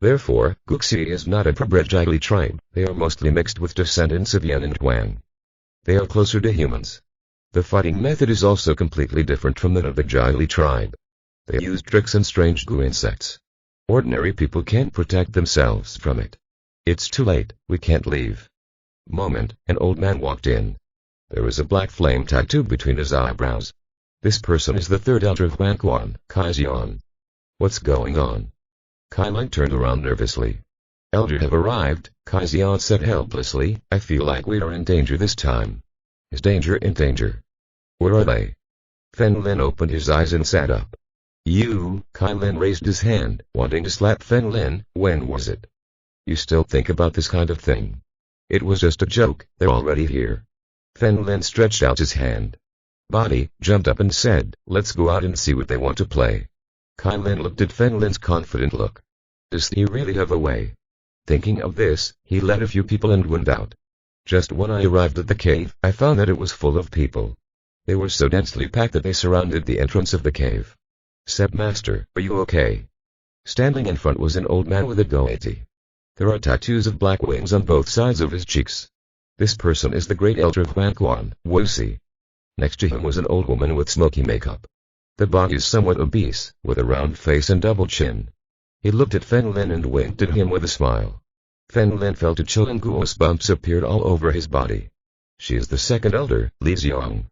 Therefore, Guxi is not a purebred Jiagli tribe, they are mostly mixed with descendants of Yan and Huang. They are closer to humans. The fighting method is also completely different from that of the Jiagli tribe. They use tricks and strange Gu insects. Ordinary people can't protect themselves from it. It's too late, we can't leave. Moment, an old man walked in. There was a black flame tattooed between his eyebrows. This person is the third elder of Wanquan, Kai Xian. What's going on? Kai Ling turned around nervously. Elder have arrived, Kai Xian said helplessly, I feel like we are in danger this time. Is danger in danger? Where are they? Fen Lin opened his eyes and sat up. You, Kai Lin raised his hand, wanting to slap Fen Lin, when was it? You still think about this kind of thing? It was just a joke, they're already here. Fen Lin stretched out his hand. Body jumped up and said, let's go out and see what they want to play. Kai Lin looked at Fen Lin's confident look. Does he really have a way? Thinking of this, he led a few people and went out. Just when I arrived at the cave, I found that it was full of people. They were so densely packed that they surrounded the entrance of the cave. Said Master, are you okay? Standing in front was an old man with a goatee. There are tattoos of black wings on both sides of his cheeks. This person is the great elder of Wanquan, Wuxi. Next to him was an old woman with smoky makeup. The body is somewhat obese, with a round face and double chin. He looked at Fen Lin and winked at him with a smile. Fen Lin felt a chill and goosebumps appeared all over his body. She is the second elder, Li Xiong.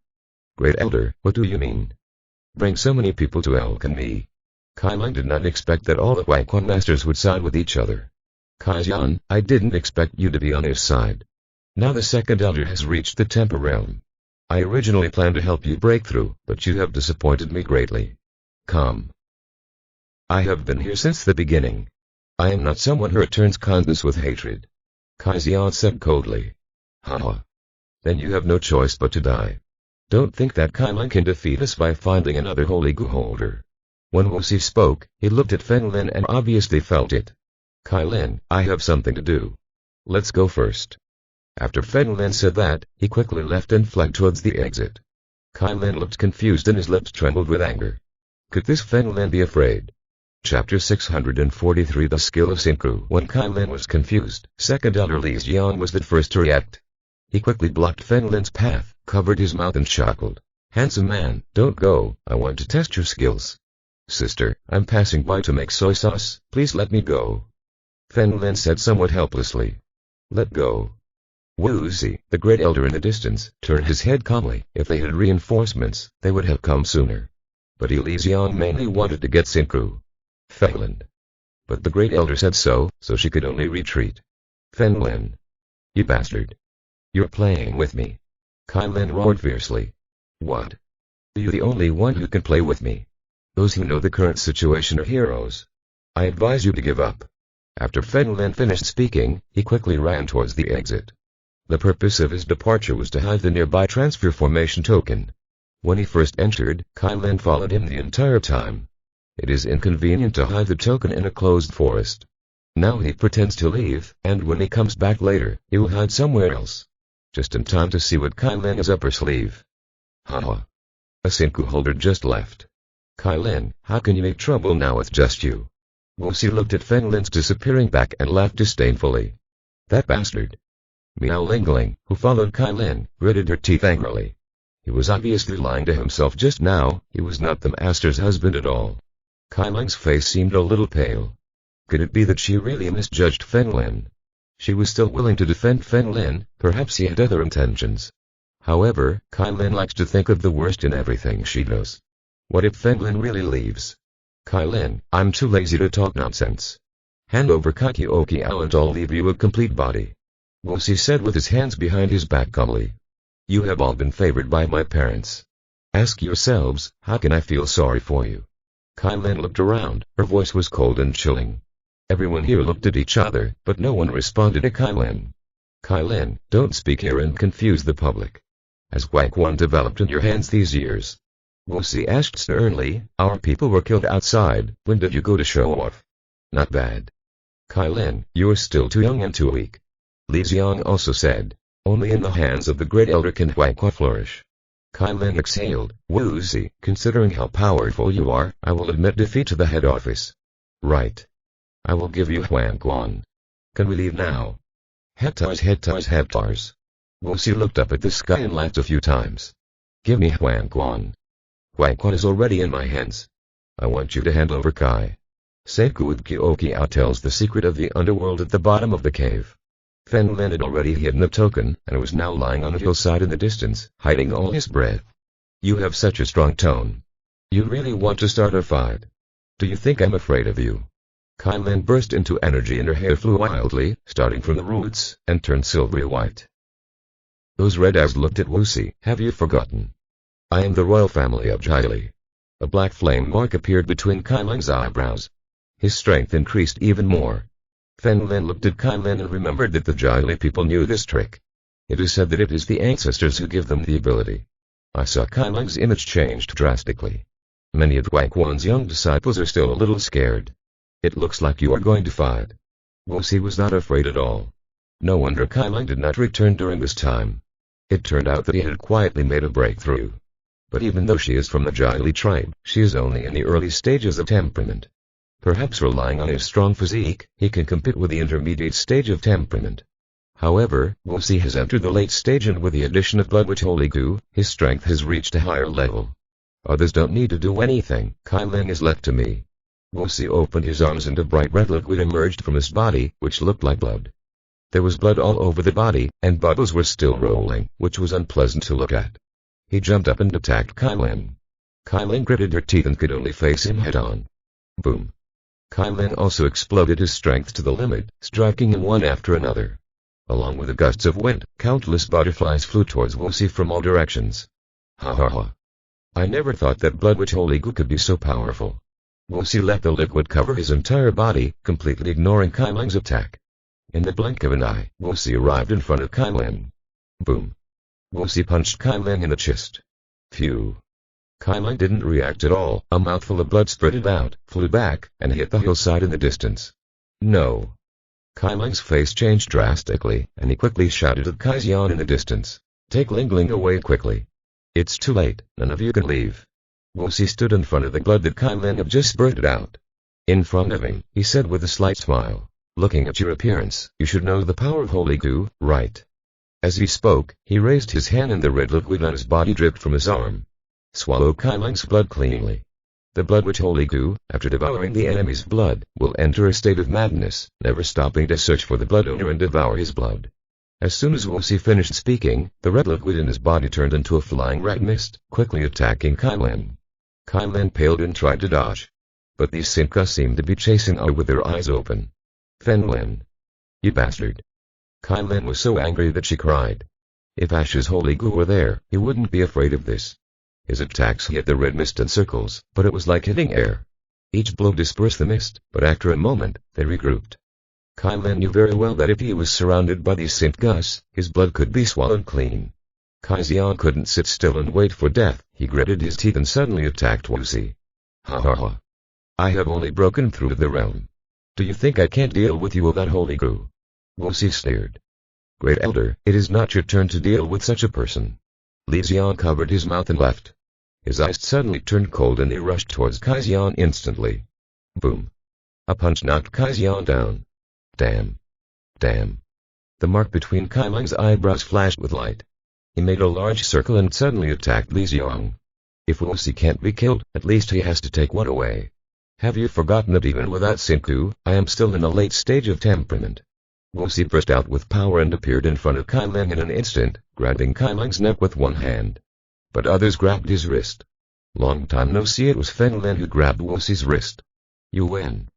Great elder, what do you mean? Bring so many people to alchemy. Kai Ling did not expect that all the Wanquan masters would side with each other. Kai Xian, I didn't expect you to be on his side. Now the second elder has reached the temple realm. I originally planned to help you break through, but you have disappointed me greatly. Come. I have been here since the beginning. I am not someone who returns kindness with hatred. Kai Xian said coldly. Haha. Then you have no choice but to die. Don't think that Kai Ling can defeat us by finding another holy Gu holder. When Wuxi spoke, he looked at Fen Lin and obviously felt it. Kai Lin, I have something to do. Let's go first. After Fen Lin said that, he quickly left and fled towards the exit. Kai Lin looked confused and his lips trembled with anger. Could this Fen Lin be afraid? Chapter 643 The Skill of Synchro. When Kai Lin was confused, second elder Li Xiong was the first to react. He quickly blocked Fen Lin's path, covered his mouth and chuckled. Handsome man, don't go, I want to test your skills. Sister, I'm passing by to make soy sauce, please let me go. Fen Lin said somewhat helplessly. Let go. Wuxi, the great elder in the distance, turned his head calmly. If they had reinforcements, they would have come sooner. But Li Xiong mainly wanted to get Synchro. Fen Lin. But the great elder said so she could only retreat. Fen Lin. You bastard. You're playing with me. Kai Lin roared fiercely. What? You're the only one who can play with me. Those who know the current situation are heroes. I advise you to give up. After Fen Lin finished speaking, he quickly ran towards the exit. The purpose of his departure was to hide the nearby transfer formation token. When he first entered, Kai Lin followed him the entire time. It is inconvenient to hide the token in a closed forest. Now he pretends to leave, and when he comes back later, he will hide somewhere else. Just in time to see what Kai Lin has up her sleeve. Haha. A Synchro holder just left. Kai Lin, how can you make trouble now with just you? Wuxi looked at Fen Lin's disappearing back and laughed disdainfully. That bastard. Miao Lingling, who followed Kai Lin, gritted her teeth angrily. He was obviously lying to himself just now, he was not the master's husband at all. Kai Ling's face seemed a little pale. Could it be that she really misjudged Fen Lin? She was still willing to defend Fen Lin, perhaps he had other intentions. However, Kai Lin likes to think of the worst in everything she does. What if Fen Lin really leaves? Kai Lin, I'm too lazy to talk nonsense. Hand over Kakiokiao and I'll leave you a complete body. Wuxi said with his hands behind his back calmly. You have all been favored by my parents. Ask yourselves, how can I feel sorry for you? Kai Lin looked around, her voice was cold and chilling. Everyone here looked at each other, but no one responded to Kai Lin. Kai Lin, don't speak here and confuse the public. Has Wang Quan developed in your hands these years? Wu Si asked sternly. Our people were killed outside. When did you go to show off? Not bad. Kai Lin, you are still too young and too weak. Li Xiang also said. Only in the hands of the great elder can Wang Quan flourish. Kai Lin exhaled. Wu Si, considering how powerful you are, I will admit defeat to the head office. Right. I will give you Wang Quan. Can we leave now? Hectares, hectares, hectares. Wu Si looked up at the sky and laughed a few times. Give me Wang Quan. Wang Quan is already in my hands. I want you to hand over Kai. Seiku with Kyokiao tells the secret of the underworld at the bottom of the cave. Fen Lin had already hidden the token, and was now lying on a hillside in the distance, hiding all his breath. You have such a strong tone. You really want to start a fight? Do you think I'm afraid of you? Kai Lin burst into energy and her hair flew wildly, starting from the roots, and turned silvery white. Those red eyes looked at Wu Si. Have you forgotten? I am the royal family of Jiali. A black flame mark appeared between Kai Lin's eyebrows. His strength increased even more. Fen Lin looked at Kai Lin and remembered that the Jiali people knew this trick. It is said that it is the ancestors who give them the ability. I saw Kai Lin's image changed drastically. Many of Wang Quan's young disciples are still a little scared. It looks like you are going to fight. Wu Si was not afraid at all. No wonder Kai Lin did not return during this time. It turned out that he had quietly made a breakthrough. But even though she is from the Jiali tribe, she is only in the early stages of temperament. Perhaps relying on his strong physique, he can compete with the intermediate stage of temperament. However, Wu Si has entered the late stage, and with the addition of blood which Holy Goo, his strength has reached a higher level. Others don't need to do anything. Kai Lin is left to me. Wu Si opened his arms and a bright red liquid emerged from his body, which looked like blood. There was blood all over the body, and bubbles were still rolling, which was unpleasant to look at. He jumped up and attacked Kai Lin. Kai Lin gritted her teeth and could only face him head-on. Boom. Kai Lin also exploded his strength to the limit, striking him one after another. Along with the gusts of wind, countless butterflies flew towards Wu Si from all directions. Ha ha ha. I never thought that blood witch Holy Goo could be so powerful. Wu Si let the liquid cover his entire body, completely ignoring Kai Lin's attack. In the blink of an eye, Wu Si arrived in front of Kai Lin. Boom. Wu Si punched Kai Lin in the chest. Phew. Kai Lin didn't react at all. A mouthful of blood spurted out, flew back, and hit the hillside in the distance. No. Kai Lin's face changed drastically, and he quickly shouted at Kai Xian in the distance. Take Ling Ling away quickly. It's too late, none of you can leave. Wu Si stood in front of the blood that Kai Lin had just spurted out. In front of him, he said with a slight smile. Looking at your appearance, you should know the power of Holy Goo, right? As he spoke, he raised his hand and the red liquid on his body dripped from his arm. Swallow Kai Lin's blood cleanly. The blood witch Holy Goo, after devouring the enemy's blood, will enter a state of madness, never stopping to search for the blood owner and devour his blood. As soon as Wu Si finished speaking, the red liquid in his body turned into a flying red mist, quickly attacking Kai Lin. Kai Lin paled and tried to dodge. But these Sinka seemed to be chasing her with their eyes open. Fen Lin. You bastard. Kai Lin was so angry that she cried. If Ash's Holy Goo were there, he wouldn't be afraid of this. His attacks hit the red mist in circles, but it was like hitting air. Each blow dispersed the mist, but after a moment, they regrouped. Kai Lin knew very well that if he was surrounded by these Sinkas, his blood could be swallowed clean. Kai Xian couldn't sit still and wait for death. He gritted his teeth and suddenly attacked Wu Si. Ha ha ha. I have only broken through the realm. Do you think I can't deal with you without Holy Goo? Wu Si sneered. Great Elder, it is not your turn to deal with such a person. Li Xian covered his mouth and left. His eyes suddenly turned cold and he rushed towards Kai Xian instantly. Boom. A punch knocked Kai Xian down. Damn. Damn. The mark between Kai Lin's eyebrows flashed with light. He made a large circle and suddenly attacked Li Xiang. If Wu Si can't be killed, at least he has to take one away. Have you forgotten that even without Sinku, I am still in a late stage of temperament? Wu Si burst out with power and appeared in front of Kai Lin in an instant, grabbing Kai Lin's neck with one hand. But others grabbed his wrist. Long time no see, it was Fen Lin who grabbed Wu Si's wrist. You win.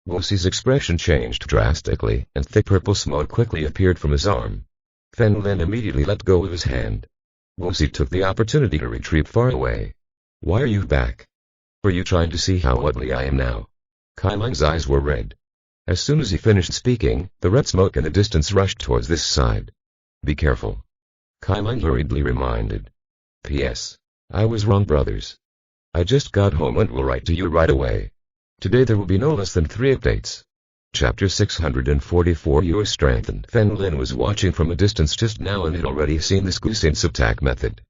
Wu Si's expression changed drastically, and thick purple smoke quickly appeared from his arm. Fen Lin immediately let go of his hand. Wu Si took the opportunity to retreat far away. Why are you back? Were you trying to see how ugly I am now? Kai Lin's eyes were red. As soon as he finished speaking, the red smoke in the distance rushed towards this side. Be careful. Kai Lin hurriedly reminded. P.S. I was wrong, brothers. I just got home and will write to you right away. Today there will be no less than 3 updates. Chapter 644. You are strengthened. Lin was watching from a distance just now and had already seen this Gusin's attack method.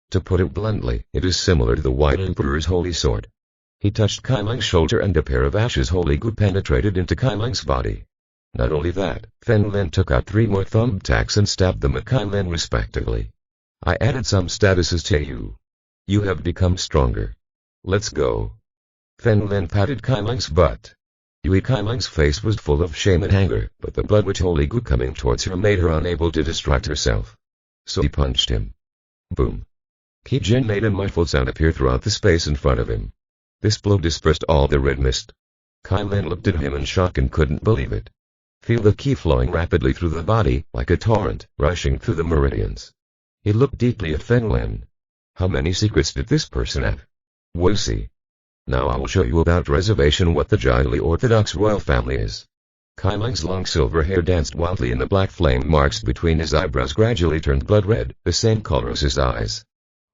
To put it bluntly, it is similar to the White Emperor's holy sword. He touched Kai Ling's shoulder and a pair of ashes holy goo penetrated into Kai Ling's body. Not only that, Lin took out 3 more thumbtacks and stabbed them at Kai Lin respectively. I added some statuses to you. You have become stronger. Let's go. Lin patted Kai Ling's butt. Kai Ling's face was full of shame and anger, but the blood which holy goo coming towards her made her unable to distract herself. So he punched him. Boom. Kijin made a muffled sound appear throughout the space in front of him. This blow dispersed all the red mist. Kai Lin looked at him in shock and couldn't believe it. Feel the ki flowing rapidly through the body, like a torrent, rushing through the meridians. He looked deeply at Lin. How many secrets did this person have? We'll see. Now I will show you about reservation what the giantly orthodox royal family is. Kai Ling's long silver hair danced wildly and the black flame marks between his eyebrows gradually turned blood red, the same color as his eyes.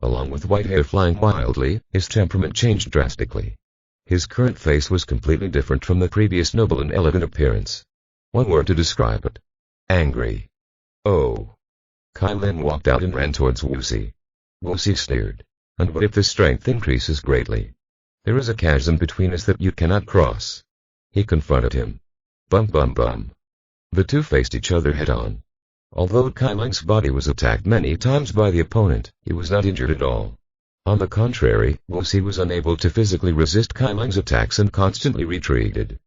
Along with white hair flying wildly, his temperament changed drastically. His current face was completely different from the previous noble and elegant appearance. One word to describe it. Angry. Oh. Kai Lin walked out and ran towards Wuxi. Wuxi sneered. And what if the strength increases greatly? There is a chasm between us that you cannot cross. He confronted him. Bum bum bum. The two faced each other head-on. Although Kai Ling's body was attacked many times by the opponent, he was not injured at all. On the contrary, Wuxi was unable to physically resist Kai Ling's attacks and constantly retreated.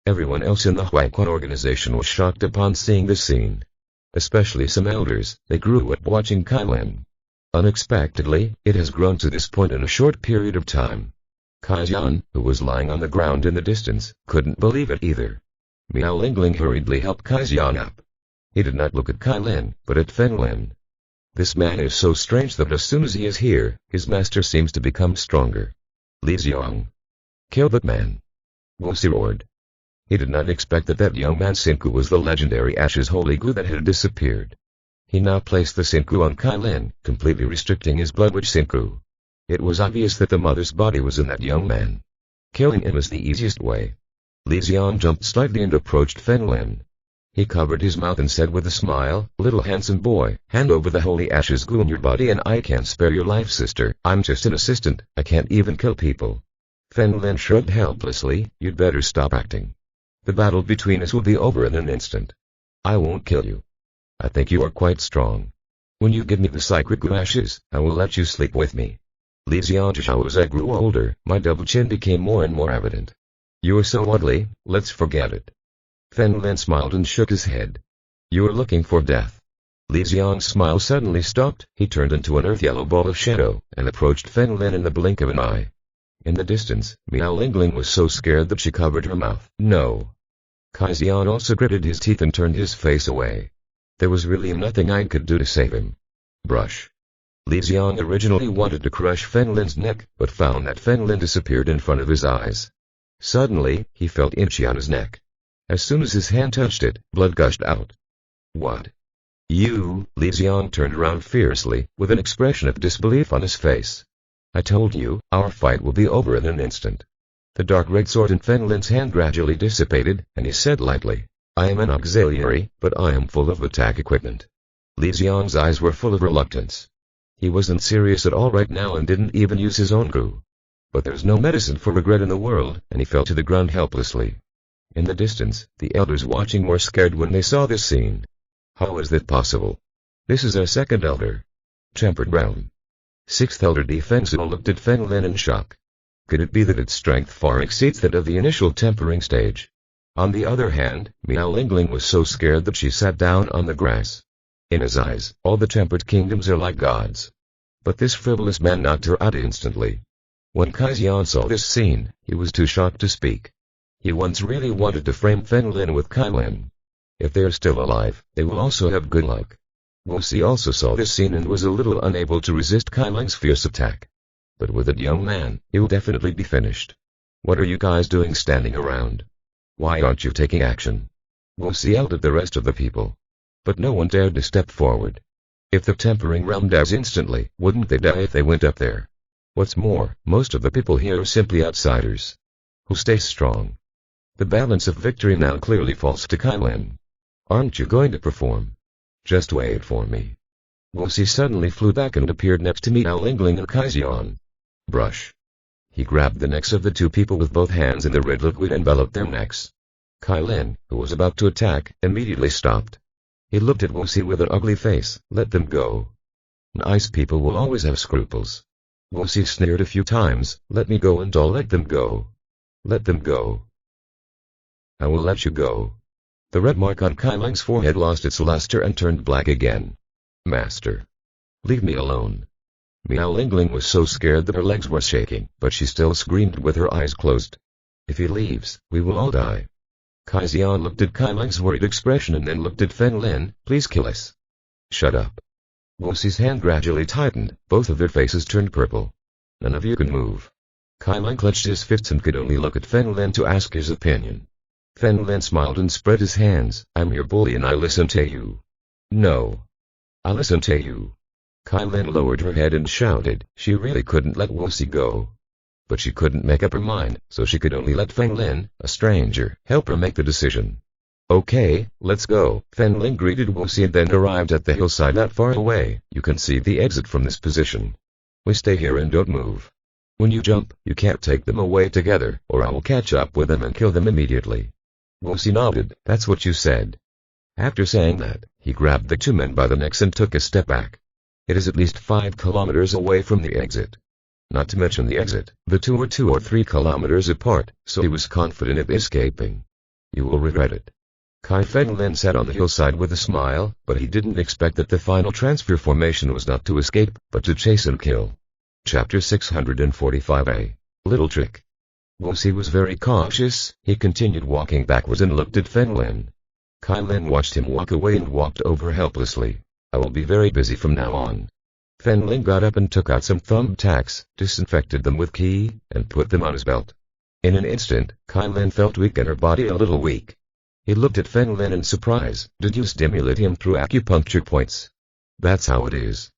Everyone else in the Huaquan organization was shocked upon seeing this scene. Especially some elders, they grew up watching Kai Lin. Unexpectedly, it has grown to this point in a short period of time. Kai Jian, who was lying on the ground in the distance, couldn't believe it either. Miao Lingling hurriedly helped Kai Jian up. He did not look at Kai Lin, but at Lin. This man is so strange that as soon as he is here, his master seems to become stronger. Li Xiong. Kill that man. Wuxi roared. He did not expect that young man's Sinku was the legendary Ashes Holy Goo that had disappeared. He now placed the Sinku on Kai Lin, completely restricting his blood which Sinku. It was obvious that the mother's body was in that young man. Killing him was the easiest way. Li Xiong jumped slightly and approached Lin. He covered his mouth and said with a smile, "Little handsome boy, hand over the holy ashes goo in your body and I can't spare your life, sister. I'm just an assistant, I can't even kill people." Lin shrugged helplessly, "You'd better stop acting. The battle between us will be over in an instant. I won't kill you. I think you are quite strong. When you give me the sacred goo ashes, I will let you sleep with me." Li Xiong, as I grew older, my double chin became more and more evident. "You are so ugly, let's forget it." Lin smiled and shook his head. "You are looking for death." Li Xiong's smile suddenly stopped, he turned into an earth-yellow ball of shadow, and approached Lin in the blink of an eye. In the distance, Miao Lingling was so scared that she covered her mouth. "No." Kai Jian also gritted his teeth and turned his face away. There was really nothing I could do to save him. Brush. Li Xiong originally wanted to crush Lin's neck, but found that Lin disappeared in front of his eyes. Suddenly, he felt itchy on his neck. As soon as his hand touched it, blood gushed out. "What? You?" Li Xiong turned around fiercely, with an expression of disbelief on his face. "I told you, our fight will be over in an instant." The dark red sword in Lin's hand gradually dissipated, and he said lightly, "I am an auxiliary, but I am full of attack equipment." Li Xiong's eyes were full of reluctance. He wasn't serious at all right now and didn't even use his own goo. But there's no medicine for regret in the world, and he fell to the ground helplessly. In the distance, the elders watching were scared when they saw this scene. How is that possible? This is our second elder. Tempered realm. Sixth elder Defensible looked at Lin in shock. Could it be that its strength far exceeds that of the initial tempering stage? On the other hand, Miao Lingling was so scared that she sat down on the grass. In his eyes, all the tempered kingdoms are like gods. But this frivolous man knocked her out instantly. When Kai Jian saw this scene, he was too shocked to speak. He once really wanted to frame Lin with Kai Lin. If they are still alive, they will also have good luck. Wuxi also saw this scene and was a little unable to resist Kai Lin's fierce attack. But with that young man, he will definitely be finished. What are you guys doing standing around? Why aren't you taking action? Wuxi yelled at the rest of the people. But no one dared to step forward. If the tempering realm dies instantly, wouldn't they die if they went up there? What's more, most of the people here are simply outsiders who stay strong. The balance of victory now clearly falls to Lin. Aren't you going to perform? Just wait for me. Wuxi suddenly flew back and appeared next to Miao Lingling and Kaixian. Brush. He grabbed the necks of the two people with both hands and the red liquid enveloped their necks. Lin, who was about to attack, immediately stopped. He looked at Wuxi with an ugly face. Let them go. Nice people will always have scruples. Wuxi sneered a few times. Let me go and I'll let them go. Let them go. I will let you go. The red mark on Ling's forehead lost its luster and turned black again. Master. Leave me alone. Miao Lingling was so scared that her legs were shaking, but she still screamed with her eyes closed. If he leaves, we will all die. Kaixian looked at Ling's worried expression and then looked at Lin. Please kill us. Shut up. Wuxi's hand gradually tightened, both of their faces turned purple. None of you can move. Lin clenched his fists and could only look at Lin to ask his opinion. Lin smiled and spread his hands. I'm your bully and I listen to you. No. I listen to you. Lin lowered her head and shouted. She really couldn't let Wuxi go. But she couldn't make up her mind, so she could only let Lin, a stranger, help her make the decision. Okay, let's go. Lin greeted Wuxi and then arrived at the hillside not far away. You can see the exit from this position. We stay here and don't move. When you jump, you can't take them away together, or I will catch up with them and kill them immediately. Wuxi nodded. That's what you said. After saying that, he grabbed the two men by the necks and took a step back. It is at least 5 kilometers away from the exit. Not to mention the exit, the two were 2 or 3 kilometers apart, so he was confident of escaping. You will regret it. Lin sat on the hillside with a smile, but he didn't expect that the final transfer formation was not to escape, but to chase and kill. Chapter 645a. Little Trick. Wuxi was very cautious. He continued walking backwards and looked at Lin. Lin watched him walk away and walked over helplessly. I will be very busy from now on. Lin got up and took out some thumbtacks, disinfected them with key, and put them on his belt. In an instant, Lin felt weak and her body a little weak. He looked at Lin in surprise. Did you stimulate him through acupuncture points? That's how it is.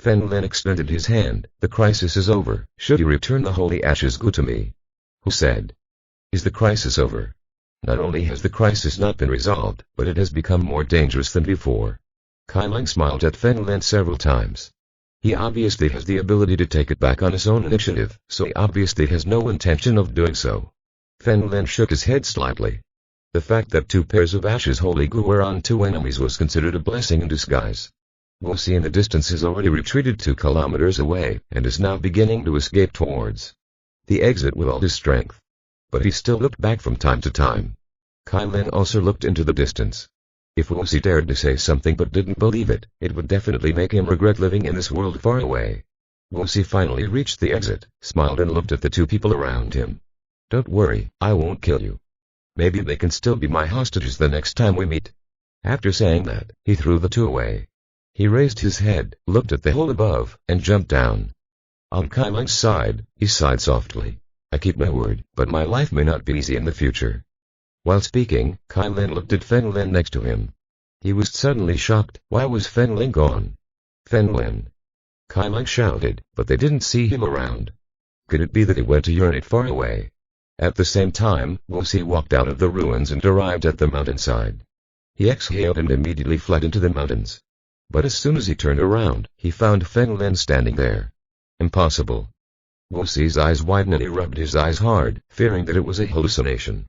Lin extended his hand. The crisis is over. Should you return the holy ashes go to me? Who said? Is the crisis over? Not only has the crisis not been resolved, but it has become more dangerous than before. Lin smiled at Lin several times. He obviously has the ability to take it back on his own initiative, so he obviously has no intention of doing so. Lin shook his head slightly. The fact that 2 pairs of ashes holy gu were on 2 enemies was considered a blessing in disguise. Wuxi in the distance has already retreated 2 kilometers away, and is now beginning to escape towards the exit with all his strength. But he still looked back from time to time. Lin also looked into the distance. If Wuxi dared to say something but didn't believe it, it would definitely make him regret living in this world far away. Wuxi finally reached the exit, smiled and looked at the 2 people around him. Don't worry, I won't kill you. Maybe they can still be my hostages the next time we meet. After saying that, he threw the 2 away. He raised his head, looked at the hole above, and jumped down. On Lin's side, he sighed softly. I keep my word, but my life may not be easy in the future. While speaking, Lin looked at Lin next to him. He was suddenly shocked. Why was Lin gone? Lin. Lin shouted, but they didn't see him around. Could it be that he went to urinate far away? At the same time, Wuxi walked out of the ruins and arrived at the mountainside. He exhaled and immediately fled into the mountains. But as soon as he turned around, he found Lin standing there. Impossible. Wuxi's eyes widened and he rubbed his eyes hard, fearing that it was a hallucination.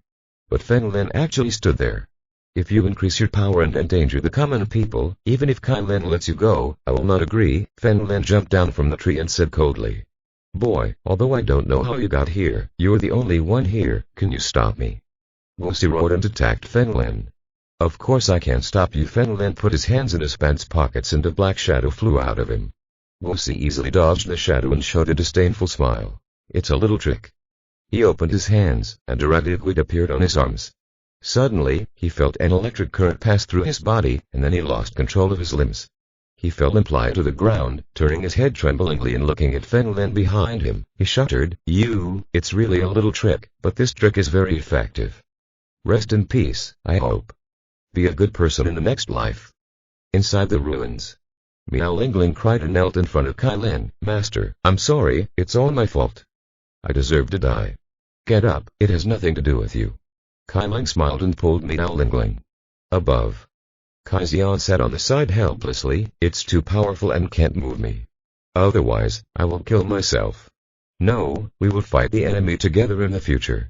But Lin actually stood there. If you increase your power and endanger the common people, even if Lin lets you go, I will not agree. Lin jumped down from the tree and said coldly. Boy, although I don't know how you got here, you're the only one here, can you stop me? Wuxi roared and attacked Lin. Of course I can't stop you. Lin put his hands in his pants pockets and a black shadow flew out of him. Wuxi easily dodged the shadow and showed a disdainful smile. It's a little trick. He opened his hands, and a red liquid appeared on his arms. Suddenly, he felt an electric current pass through his body, and then he lost control of his limbs. He fell limply to the ground, turning his head tremblingly and looking at Lin behind him. He shuddered. It's really a little trick, but this trick is very effective. Rest in peace, I hope. Be a good person in the next life. Inside the ruins. Miao Lingling cried and knelt in front of Kai Lin. Master, I'm sorry, it's all my fault. I deserve to die. Get up, it has nothing to do with you. Kai Lin smiled and pulled Miao Lingling above. Kai Xian sat on the side helplessly. It's too powerful and can't move me. Otherwise, I will kill myself. No, we will fight the enemy together in the future.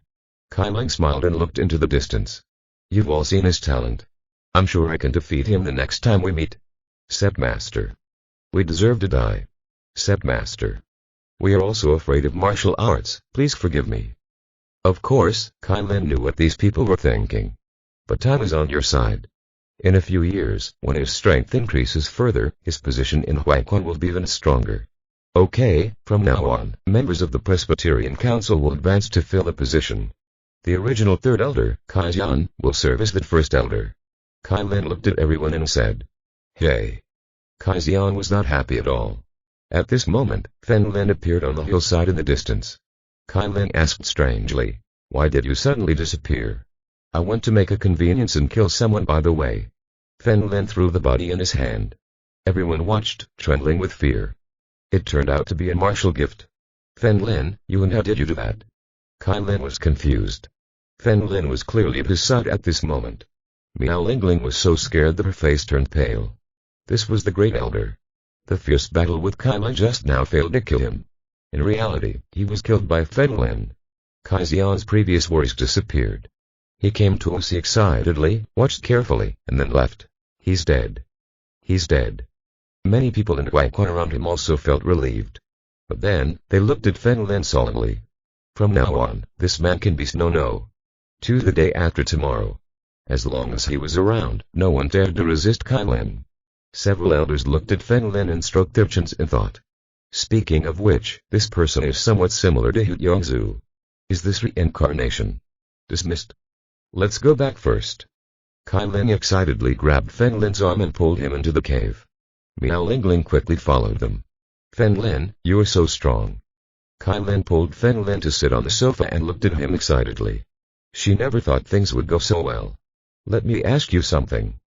Kai Lin smiled and looked into the distance. You've all seen his talent. I'm sure I can defeat him the next time we meet. Said Master. We deserve to die. Said Master. We are also afraid of martial arts, please forgive me. Of course, Kai Lin knew what these people were thinking. But time is on your side. In a few years, when his strength increases further, his position in Huaiquan will be even stronger. Okay, from now on, members of the Presbyterian Council will advance to fill the position. The original third elder, Kai Xian, will serve as the first elder. Kai Lin looked at everyone and said, Hey. Kai Xian was not happy at all. At this moment, Fen Lin appeared on the hillside in the distance. Kai Lin asked strangely, Why did you suddenly disappear? I went to make a convenience and kill someone by the way. Fen Lin threw the body in his hand. Everyone watched, trembling with fear. It turned out to be a martial gift. Fen Lin, you and how did you do that? Kai Lin was confused. Fen Lin was clearly at his side at this moment. Miao Lingling was so scared that her face turned pale. This was the great elder. The fierce battle with Kai Lin just now failed to kill him. In reality, he was killed by Fen Lin. Kai Xian's previous worries disappeared. He came to us excitedly, watched carefully, and then left. He's dead. He's dead. Many people in Huaiquan around him also felt relieved. But then, they looked at Fen Lin solemnly. From now on, this man can be no. To the day after tomorrow. As long as he was around, no one dared to resist Kai Lin. Several elders looked at Fen Lin and stroked their chins in thought. Speaking of which, this person is somewhat similar to Hu Yongzhu. Is this reincarnation? Dismissed. Let's go back first. Kai Lin excitedly grabbed Fen Lin's arm and pulled him into the cave. Miao Lingling quickly followed them. Fen Lin, you are so strong. Kai Lin pulled Fen Lin to sit on the sofa and looked at him excitedly. She never thought things would go so well. Let me ask you something.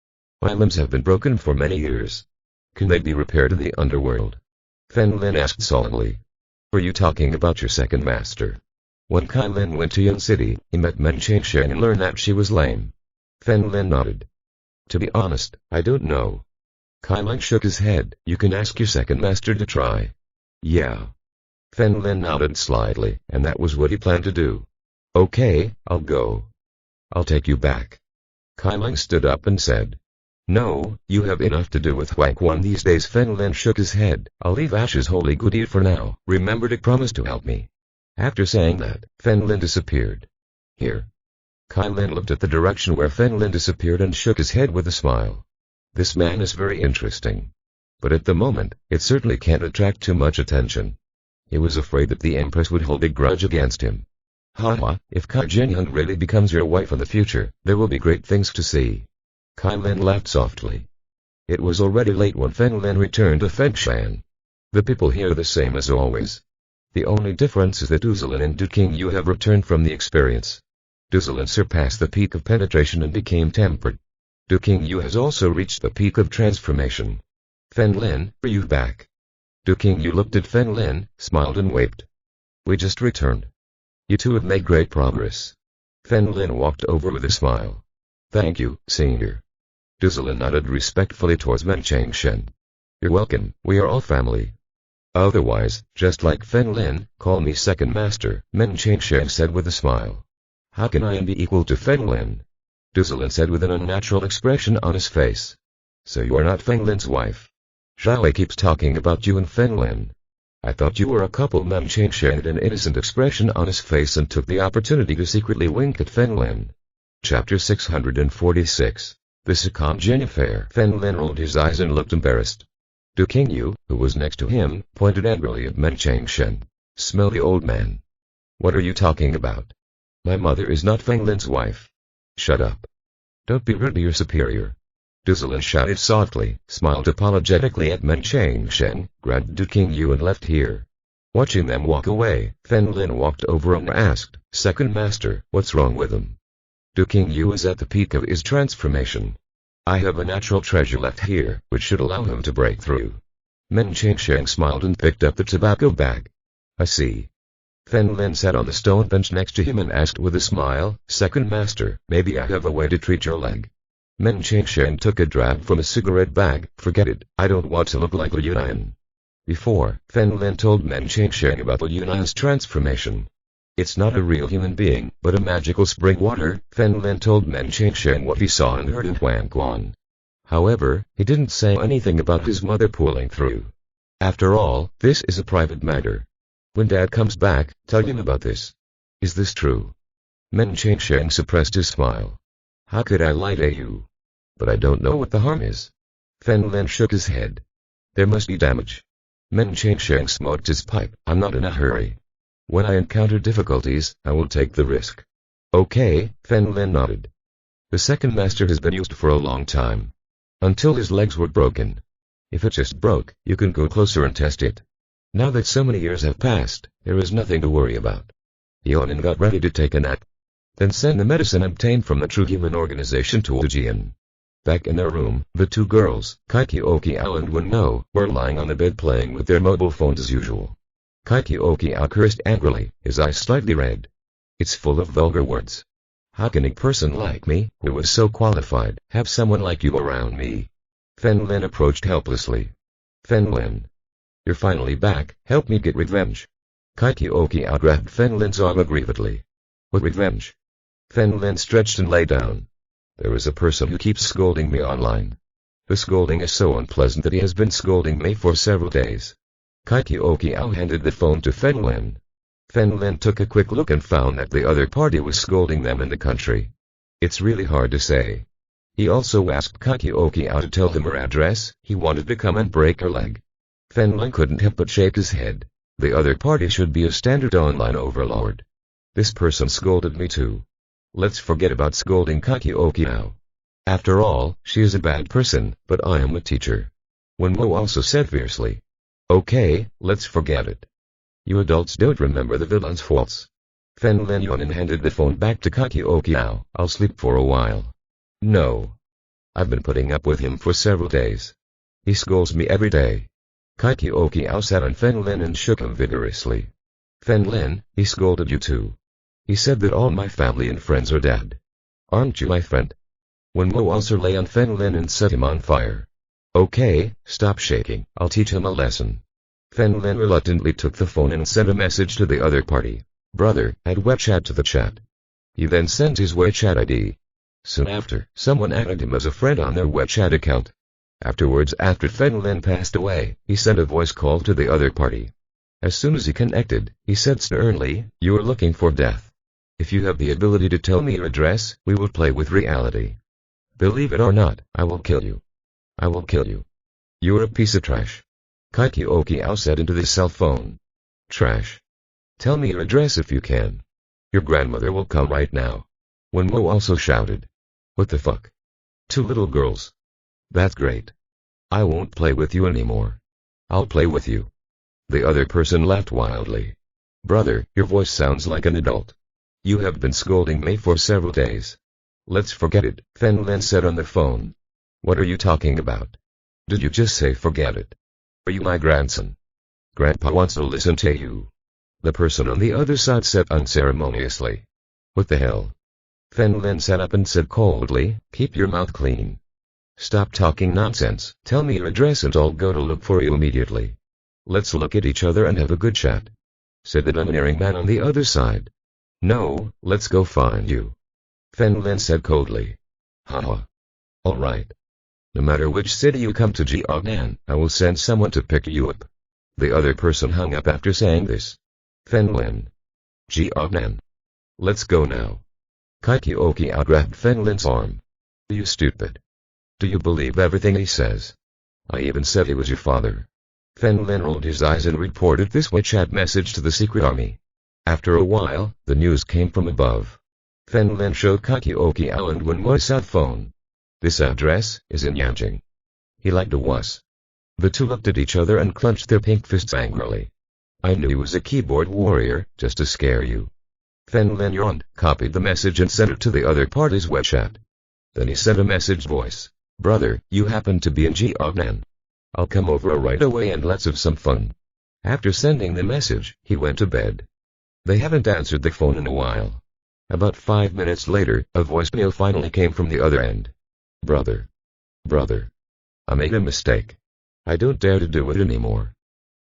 My limbs have been broken for many years. Can they be repaired in the underworld? Fen Lin asked solemnly. Were you talking about your second master? When Kai Lin went to Yun City, he met Men Changshen and learned that she was lame. Fen Lin nodded. To be honest, I don't know. Kai Lin shook his head. You can ask your second master to try. Yeah. Fen Lin nodded slightly, and that was what he planned to do. Okay, I'll go. I'll take you back. Kai Lin stood up and said. No, you have enough to do with Huaiquan these days. Fen Lin shook his head. I'll leave Ash's holy goodie for now. Remember to promise to help me. After saying that, Fen Lin disappeared. Here. Kai Lin looked at the direction where Fen Lin disappeared and shook his head with a smile. This man is very interesting. But at the moment, it certainly can't attract too much attention. He was afraid that the Empress would hold a grudge against him. Haha, if Kai Jinhyung really becomes your wife in the future, there will be great things to see. Kai Lin laughed softly. It was already late when Fen Lin returned to Fengshan. The people here are the same as always. The only difference is that Uzalin and Duking Yu have returned from the experience. Uzalin surpassed the peak of penetration and became tempered. Duking Yu has also reached the peak of transformation. Fen Lin, are you back? Duking Yu looked at Fen Lin, smiled and waved. We just returned. You two have made great progress. Fen Lin walked over with a smile. Thank you, senior. Uzalin nodded respectfully towards Men Changshen. You're welcome, we are all family. Otherwise, just like Fen Lin, call me second master, Men Changshen said with a smile. How can I be equal to Fen Lin? Uzalin said with an unnatural expression on his face. So you are not Fen Lin's wife. Xiaowei keeps talking about you and Fen Lin. I thought you were a couple. Men Changshen had an innocent expression on his face and took the opportunity to secretly wink at Fen Lin. Chapter 646. The second Jin affair. Fen Lin rolled his eyes and looked embarrassed. Duking Yu, who was next to him, pointed angrily at Men Changshen. Smell the old man. What are you talking about? My mother is not Fen Lin's wife. Shut up. Don't be rude to your superior. Uzalin shouted softly, smiled apologetically at Men Changshen, grabbed Duking Yu and left here. Watching them walk away, Fen Lin walked over and asked, Second Master, what's wrong with him? Duking Yu is at the peak of his transformation. I have a natural treasure left here, which should allow him to break through. Men Ching-sheng smiled and picked up the tobacco bag. I see. Fen Lin sat on the stone bench next to him and asked with a smile, Second Master, maybe I have a way to treat your leg. Men Ching-sheng took a drag from a cigarette bag. Forget it, I don't want to look like Liu Yunyan. Before, Fen Lin told Men Ching-sheng about Liu Yunyan's transformation. It's not a real human being, but a magical spring water. Fen Lin told Men Ching-sheng what he saw and heard in Huangquan. However, he didn't say anything about his mother pulling through. After all, this is a private matter. When Dad comes back, tell him about this. Is this true? Men Ching-sheng suppressed his smile. How could I lie to you? But I don't know what the harm is. Fen Lin shook his head. There must be damage. Men Ching-sheng smoked his pipe. I'm not in a hurry. When I encounter difficulties, I will take the risk. Okay, Fen Lin nodded. The second master has been used for a long time. Until his legs were broken. If it just broke, you can go closer and test it. Now that so many years have passed, there is nothing to worry about. Yonan got ready to take a nap. Then send the medicine obtained from the True Human Organization to Ujian. Back in their room, the two girls, Kaikiokiao and Wenno, were lying on the bed playing with their mobile phones as usual. Kaikiokiao cursed angrily, his eyes slightly red. It's full of vulgar words. How can a person like me, who was so qualified, have someone like you around me? Fen Lin approached helplessly. Fen Lin. You're finally back, help me get revenge. Kaikiokiao grabbed Fen Lin's arm aggrievedly. What revenge? Fen Lin stretched and lay down. There is a person who keeps scolding me online. The scolding is so unpleasant that he has been scolding me for several days. Kaikiokiao handed the phone to Fen Lin. Fen Lin took a quick look and found that the other party was scolding them in the country. It's really hard to say. He also asked Kaikiokiao to tell him her address. He wanted to come and break her leg. Fen Lin couldn't help but shake his head. The other party should be a standard online overlord. This person scolded me too. Let's forget about scolding Kaikiokiao. After all, she is a bad person, but I am a teacher. Wenmo also said fiercely. Okay, let's forget it. You adults don't remember the villain's faults. Fen Lin Yonan handed the phone back to Kaikiokiao. I'll sleep for a while. No. I've been putting up with him for several days. He scolds me every day. Kaikiokiao sat on Fen Lin and shook him vigorously. Fen Lin, he scolded you too. He said that all my family and friends are dead. Aren't you my friend? Wenmo also lay on Fen Lin and set him on fire. Okay, stop shaking, I'll teach him a lesson. Fen Lin reluctantly took the phone and sent a message to the other party. Brother, add WeChat to the chat. He then sent his WeChat ID. Soon after, someone added him as a friend on their WeChat account. Afterwards, after Fen Lin passed away, he sent a voice call to the other party. As soon as he connected, he said sternly, you are looking for death. If you have the ability to tell me your address, we will play with reality. Believe it or not, I will kill you. I will kill you. You're a piece of trash. Kaikiokiao said into the cell phone. Trash. Tell me your address if you can. Your grandmother will come right now. Wenmo also shouted. What the fuck? Two little girls. That's great. I won't play with you anymore. I'll play with you. The other person laughed wildly. Brother, your voice sounds like an adult. You have been scolding me for several days. Let's forget it, Fen Lin said on the phone. What are you talking about? Did you just say forget it? Are you my grandson? Grandpa wants to listen to you. The person on the other side said unceremoniously. What the hell? Fen Lin sat up and said coldly, keep your mouth clean. Stop talking nonsense, tell me your address and I'll go to look for you immediately. Let's look at each other and have a good chat, said the domineering man on the other side. No, let's go find you, Fen Lin said coldly. Haha. Alright. No matter which city you come to Jiangnan, I will send someone to pick you up. The other person hung up after saying this. Fen Lin. Jiangnan. Let's go now. Kaikiokiao grabbed Fen Lin's arm. You stupid. Do you believe everything he says? I even said he was your father. Fen Lin rolled his eyes and reported this WeChat message to the secret army. After a while, the news came from above. Fen Lin showed Kaikiokiao and Wenmo's cell phone. This address is in Yanjing. He lied to us. The two looked at each other and clenched their pink fists angrily. I knew he was a keyboard warrior, just to scare you. Fen Lin yawned, copied the message and sent it to the other party's WeChat. Then he sent a message voice. Brother, you happen to be in Jiangnan. I'll come over right away and let's have some fun. After sending the message, he went to bed. They haven't answered the phone in a while. About 5 minutes later, a voicemail finally came from the other end. Brother. I made a mistake. I don't dare to do it anymore.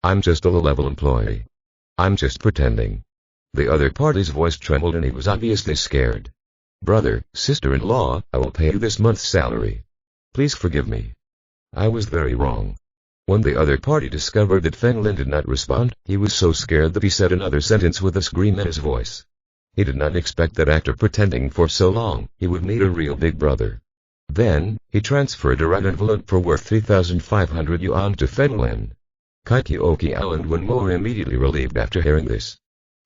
I'm just a low-level employee. I'm just pretending. The other party's voice trembled and he was obviously scared. Brother, sister-in-law, I will pay you this month's salary. Please forgive me. I was very wrong. When the other party discovered that Feng Lin did not respond, he was so scared that he said another sentence with a scream in his voice. He did not expect that after pretending for so long, he would meet a real big brother. Then, he transferred a red envelope for worth 3,500 yuan to Feng Lin. Kaikioqiao and Wenmo were immediately relieved after hearing this.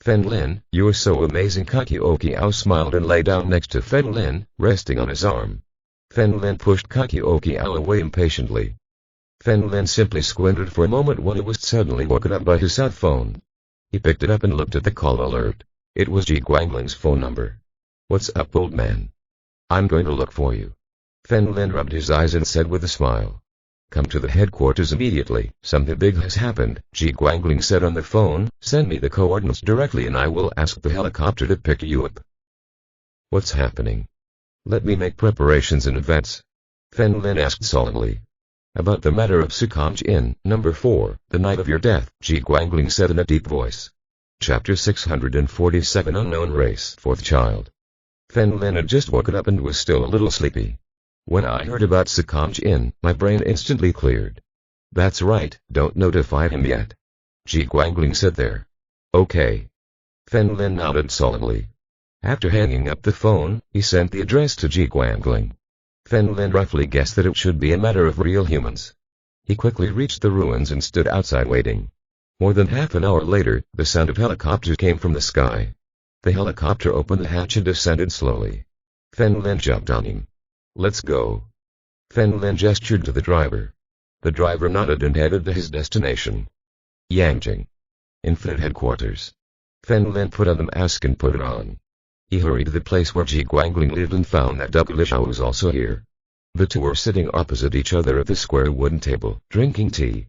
Feng Lin, you are so amazing. Kaikioqiao smiled and lay down next to Feng Lin, resting on his arm. Feng Lin pushed Kaikioqiao away impatiently. Feng Lin simply squinted for a moment when he was suddenly woken up by his cell phone. He picked it up and looked at the call alert. It was Ji Guangling's phone number. What's up, old man? I'm going to look for you. Feng Lin rubbed his eyes and said with a smile. Come to the headquarters immediately, something big has happened, Ji Guangling said on the phone. Send me the coordinates directly and I will ask the helicopter to pick you up. What's happening? Let me make preparations in advance. Feng Lin asked solemnly. About the matter of Sukamjin, number 4, the night of your death, Ji Guangling said in a deep voice. Chapter 647 Unknown Race, 4th Child. Feng Lin had just woken up and was still a little sleepy. When I heard about Sukamjin, my brain instantly cleared. That's right, don't notify him yet. Ji Guangling said there. Okay. Feng Lin nodded solemnly. After hanging up the phone, he sent the address to Ji Guangling. Feng Lin roughly guessed that it should be a matter of real humans. He quickly reached the ruins and stood outside waiting. More than half an hour later, the sound of helicopters came from the sky. The helicopter opened the hatch and descended slowly. Feng Lin jumped on him. Let's go. Feng Lin gestured to the driver. The driver nodded and headed to his destination. Yangjing. Infinite Headquarters. Feng Lin put on the mask and put it on. He hurried to the place where Ji Guangling lived and found that Li Shao was also here. The two were sitting opposite each other at the square wooden table, drinking tea.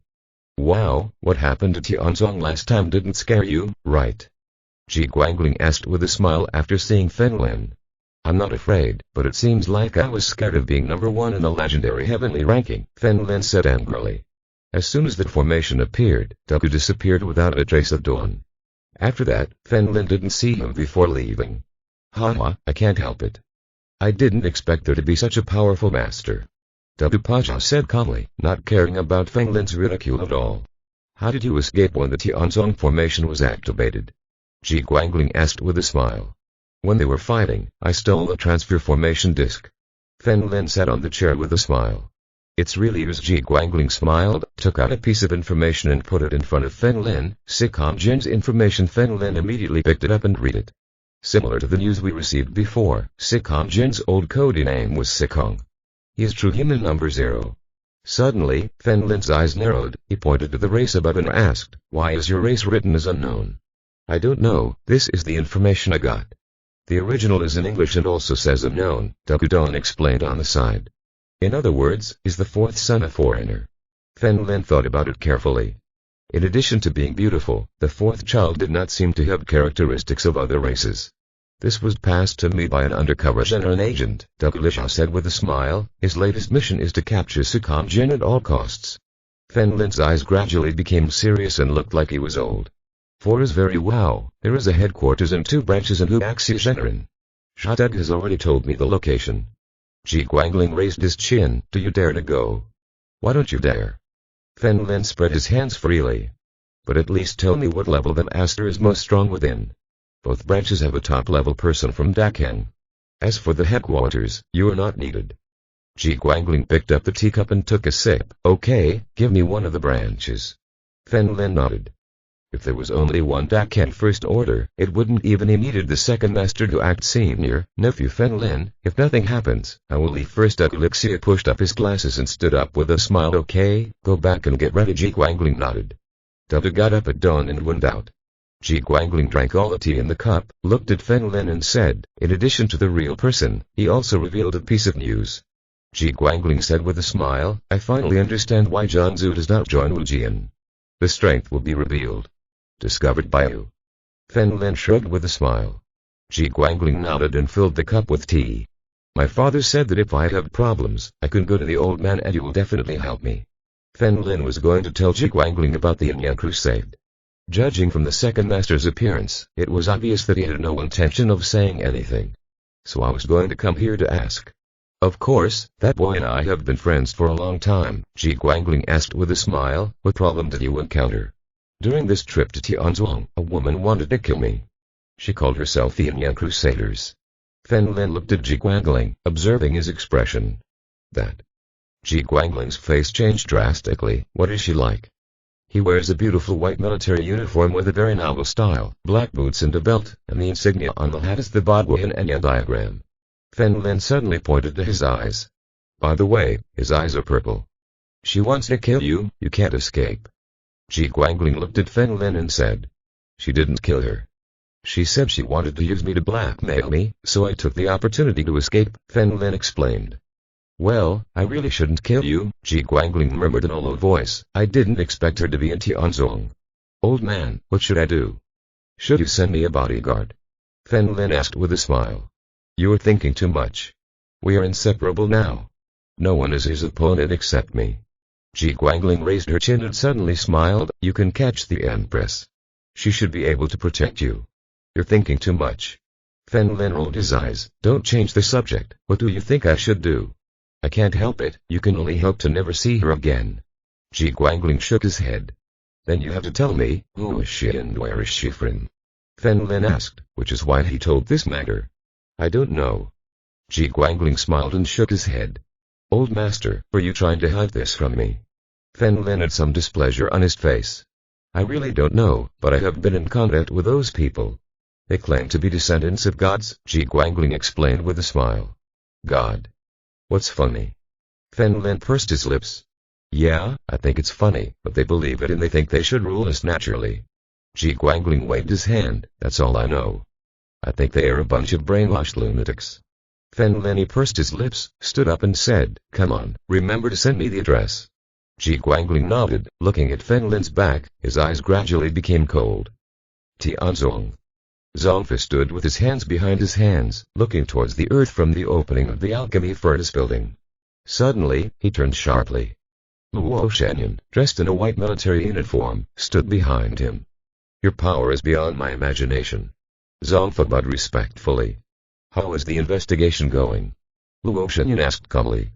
Wow, what happened to Tianzong last time didn't scare you, right? Ji Guangling asked with a smile after seeing Feng Lin. I'm not afraid, but it seems like I was scared of being number 1 in the legendary heavenly ranking, Feng Lin said angrily. As soon as the formation appeared, Deku disappeared without a trace of Dawn. After that, Feng Lin didn't see him before leaving. Haha, I can't help it. I didn't expect there to be such a powerful master. Deku Paja said calmly, not caring about Feng Lin's ridicule at all. How did you escape when the Tianzong formation was activated? Ji Guangling asked with a smile. When they were fighting, I stole the transfer formation disc. Feng Lin sat on the chair with a smile. It's really yours. Ji Guangling smiled, took out a piece of information and put it in front of Feng Lin. Sikamjin's information. Feng Lin immediately picked it up and read it. Similar to the news we received before, Sikamjin's old code name was Sikong. He is true human number 0. Suddenly, Feng Lin's eyes narrowed. He pointed to the race above and asked, why is your race written as unknown? I don't know, this is the information I got. The original is in English and also says unknown, Dokudon explained on the side. In other words, is the 4th son a foreigner? Feng Lin thought about it carefully. In addition to being beautiful, the 4th child did not seem to have characteristics of other races. This was passed to me by an undercover general agent, Li Shao said with a smile. His latest mission is to capture Sukamjin at all costs. Feng Lin's eyes gradually became serious and looked like he was old. 4 is very wow, there is a headquarters and 2 branches in Huaxi Zhenren. Shateg has already told me the location. Ji Guangling raised his chin. Do you dare to go? Why don't you dare? Feng Lin spread his hands freely. But at least tell me what level the master is most strong within. Both branches have a top-level person from Dakang. As for the headquarters, you are not needed. Ji Guangling picked up the teacup and took a sip. Okay, give me one of the branches. Feng Lin nodded. If there was only one Dakang First Order, it wouldn't even have needed the second master to act senior. Nephew Feng Lin, if nothing happens, I will leave first. Elixir pushed up his glasses and stood up with a smile. Okay, go back and get ready. Ji Guangling nodded. Dada got up at dawn and went out. Ji Guangling drank all the tea in the cup, looked at Feng Lin and said, in addition to the real person, he also revealed a piece of news. Ji Guangling said with a smile, I finally understand why Jianzhu does not join Wujian. The strength will be revealed. Discovered by you. Fen Lin shrugged with a smile. Ji Guangling nodded and filled the cup with tea. My father said that if I have problems, I can go to the old man and he will definitely help me. Fen Lin was going to tell Ji Guangling about the Yin Crusade. Judging from the second master's appearance, it was obvious that he had no intention of saying anything. So I was going to come here to ask. Of course, that boy and I have been friends for a long time, Ji Guangling asked with a smile. What problem did you encounter? During this trip to Tianzhuang, a woman wanted to kill me. She called herself the Yin Crusaders. Fen Lin looked at Ji Guangling, observing his expression. That. Ji Guangling's face changed drastically. What is she like? He wears a beautiful white military uniform with a very novel style, black boots and a belt, and the insignia on the hat is the Bodway and Yin diagram. Fen Lin suddenly pointed to his eyes. By the way, his eyes are purple. She wants to kill you, you can't escape. Ji Guangling looked at Fen Lin and said. She didn't kill her. She said she wanted to use me to blackmail me, so I took the opportunity to escape, Fen Lin explained. Well, I really shouldn't kill you, Ji Guangling murmured in a low voice. I didn't expect her to be in Tianzhuang. Old man, what should I do? Should you send me a bodyguard? Fen Lin asked with a smile. You are thinking too much. We are inseparable now. No one is his opponent except me. Ji Guangling raised her chin and suddenly smiled. You can catch the Empress. She should be able to protect you. You're thinking too much. Fen Lin rolled his eyes. Don't change the subject. What do you think I should do? I can't help it. You can only hope to never see her again. Ji Guangling shook his head. Then you have to tell me, who is she and where is she from? Fen Lin asked, which is why he told this matter. I don't know. Ji Guangling smiled and shook his head. Old master, are you trying to hide this from me? Fen Lin had some displeasure on his face. I really don't know, but I have been in contact with those people. They claim to be descendants of gods, Ji Guangling explained with a smile. God. What's funny? Fen Lin pursed his lips. Yeah, I think it's funny, but they believe it and they think they should rule us naturally. Ji Guangling waved his hand. That's all I know. I think they are a bunch of brainwashed lunatics. Fen Lin pursed his lips, stood up and said, come on, remember to send me the address. Ji Guangling nodded, looking at Fen Lin's back. His eyes gradually became cold. Tianzhuang. Zongfa stood with his hands behind his hands, looking towards the earth from the opening of the alchemy furnace building. Suddenly, he turned sharply. Luo Shenyan, dressed in a white military uniform, stood behind him. Your power is beyond my imagination. Zongfa bowed respectfully. How is the investigation going? Luo Shenyan asked calmly.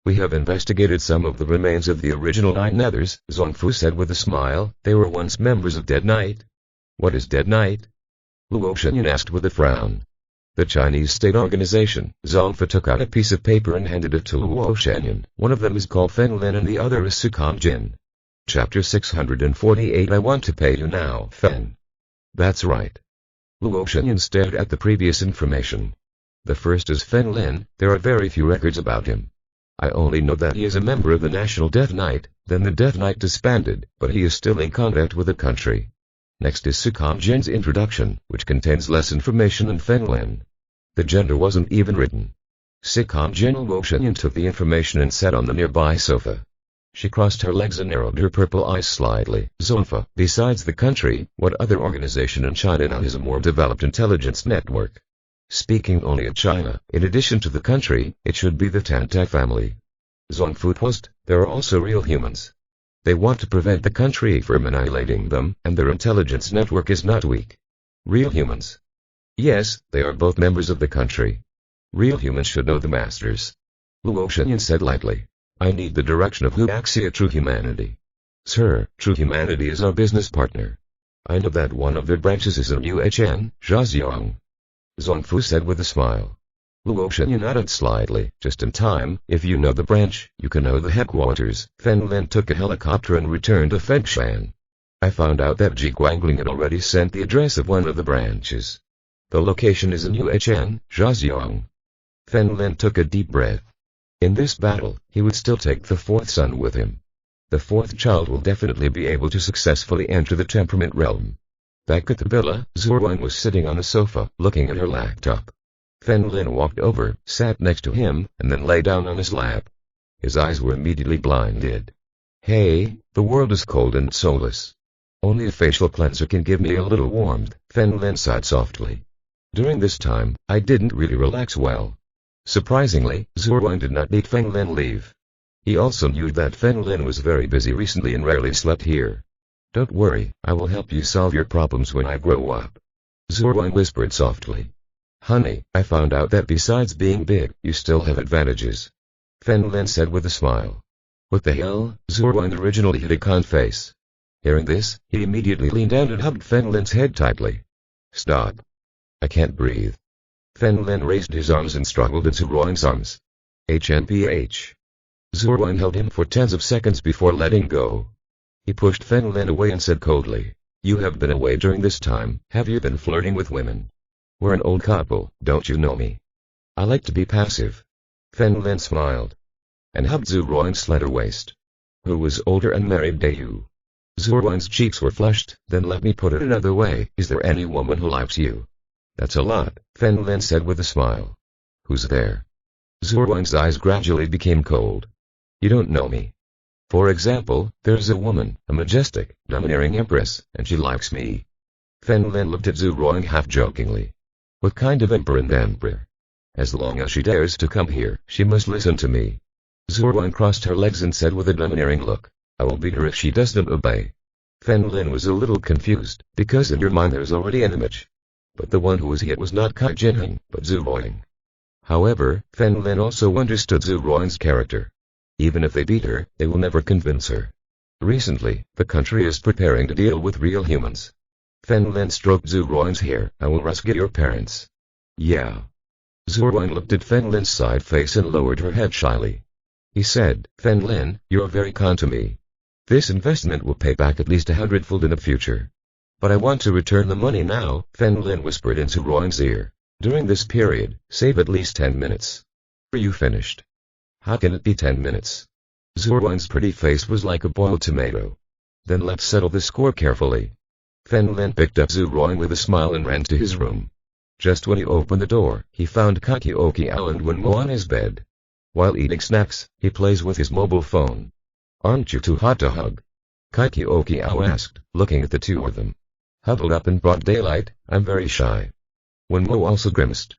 We have investigated some of the remains of the original 9 Nethers, Zongfu said with a smile. They were once members of Dead Knight. What is Dead Knight? Luo Shenyan asked with a frown. The Chinese state organization. Zongfa took out a piece of paper and handed it to Luo Shenyan. One of them is called Fen Lin and the other is Sukam Jin. Chapter 648 I want to pay you now, Fen. That's right. Luo Shenyan stared at the previous information. The first is Fen Lin. There are very few records about him. I only know that he is a member of the National Death Knight, then the Death Knight disbanded, but he is still in contact with the country. Next is Sukam Jin's introduction, which contains less information than Fen Lin. The gender wasn't even written. Sukam Jin Luo Shenyan took the information and sat on the nearby sofa. She crossed her legs and narrowed her purple eyes slightly. Zongfa, besides the country, what other organization in China now has a more developed intelligence network? Speaking only of China, in addition to the country, it should be the Tantai family. Zongfu paused. There are also real humans. They want to prevent the country from annihilating them, and their intelligence network is not weak. Real humans. Yes, they are both members of the country. Real humans should know the masters. Luo Shenyan said lightly. I need the direction of Huaxia True Humanity. Sir, True Humanity is our business partner. I know that one of their branches is in Yuechen, Zhajiang. Zongfu said with a smile. Luo Shenyan nodded slightly. Just in time. If you know the branch, you can know the headquarters. Fen Lin took a helicopter and returned to Fengshan. I found out that Ji Guangling had already sent the address of one of the branches. The location is in Yuechen, Zhajiang. Fen Lin took a deep breath. In this battle, he would still take the 4th son with him. The 4th child will definitely be able to successfully enter the temperament realm. Back at the villa, Zhuowen was sitting on a sofa, looking at her laptop. Fen Lin walked over, sat next to him, and then lay down on his lap. His eyes were immediately blinded. Hey, the world is cold and soulless. Only a facial cleanser can give me a little warmth, Fen Lin sighed softly. During this time, I didn't really relax well. Surprisingly, Zhu Ruan did not make Fen Lin leave. He also knew that Fen Lin was very busy recently and rarely slept here. Don't worry, I will help you solve your problems when I grow up. Zhu Ruan whispered softly. Honey, I found out that besides being big, you still have advantages. Fen Lin said with a smile. What the hell? Zhu Ruan originally had a calm face. Hearing this, he immediately leaned down and hugged Fen Lin's head tightly. Stop. I can't breathe. Fen Lin raised his arms and struggled into Ruan's arms. HNPH. Zhu Ruan held him for tens of seconds before letting go. He pushed Fen Lin away and said coldly, You have been away during this time, have you been flirting with women? We're an old couple, don't you know me? I like to be passive. Fen Lin smiled. And hugged Zhu Ruan's slender waist. Who was older and married to you? Zhu Ruan's cheeks were flushed. Then let me put it another way, is there any woman who likes you? That's a lot, Fen Lin said with a smile. Who's there? Zhu Ruan's eyes gradually became cold. You don't know me. For example, there's a woman, a majestic, domineering empress, and she likes me. Fen Lin looked at Zhu Ruan half-jokingly. What kind of emperor and emperor? As long as she dares to come here, she must listen to me. Zhu Ruan crossed her legs and said with a domineering look, I will beat her if she doesn't obey. Fen Lin was a little confused, because in your mind there's already an image. But the one who was hit was not Kai Jinheng, but Zhu Ruan. However, Fen Lin also understood Zhu Ruan's character. Even if they beat her, they will never convince her. Recently, the country is preparing to deal with real humans. Fen Lin stroked Zhu Ruan's hair. I will rescue your parents. Yeah. Zhu Ruan looked at Fen Lin's side face and lowered her head shyly. He said, Fen Lin, you're very kind to me. This investment will pay back at least 100-fold in the future. But I want to return the money now, Fen Lin whispered into Ruan's ear. During this period, save at least 10 minutes. Are you finished? How can it be 10 minutes? Zhu Ruan's pretty face was like a boiled tomato. Then let's settle the score carefully. Fen Lin picked up Zhu Ruan with a smile and ran to his room. Just when he opened the door, he found Kakiao and Wenmo on his bed. While eating snacks, he plays with his mobile phone. Aren't you too hot to hug? Kakiao asked, looking at the two of them. Huddled up in broad daylight, I'm very shy. Wenmo also grimaced.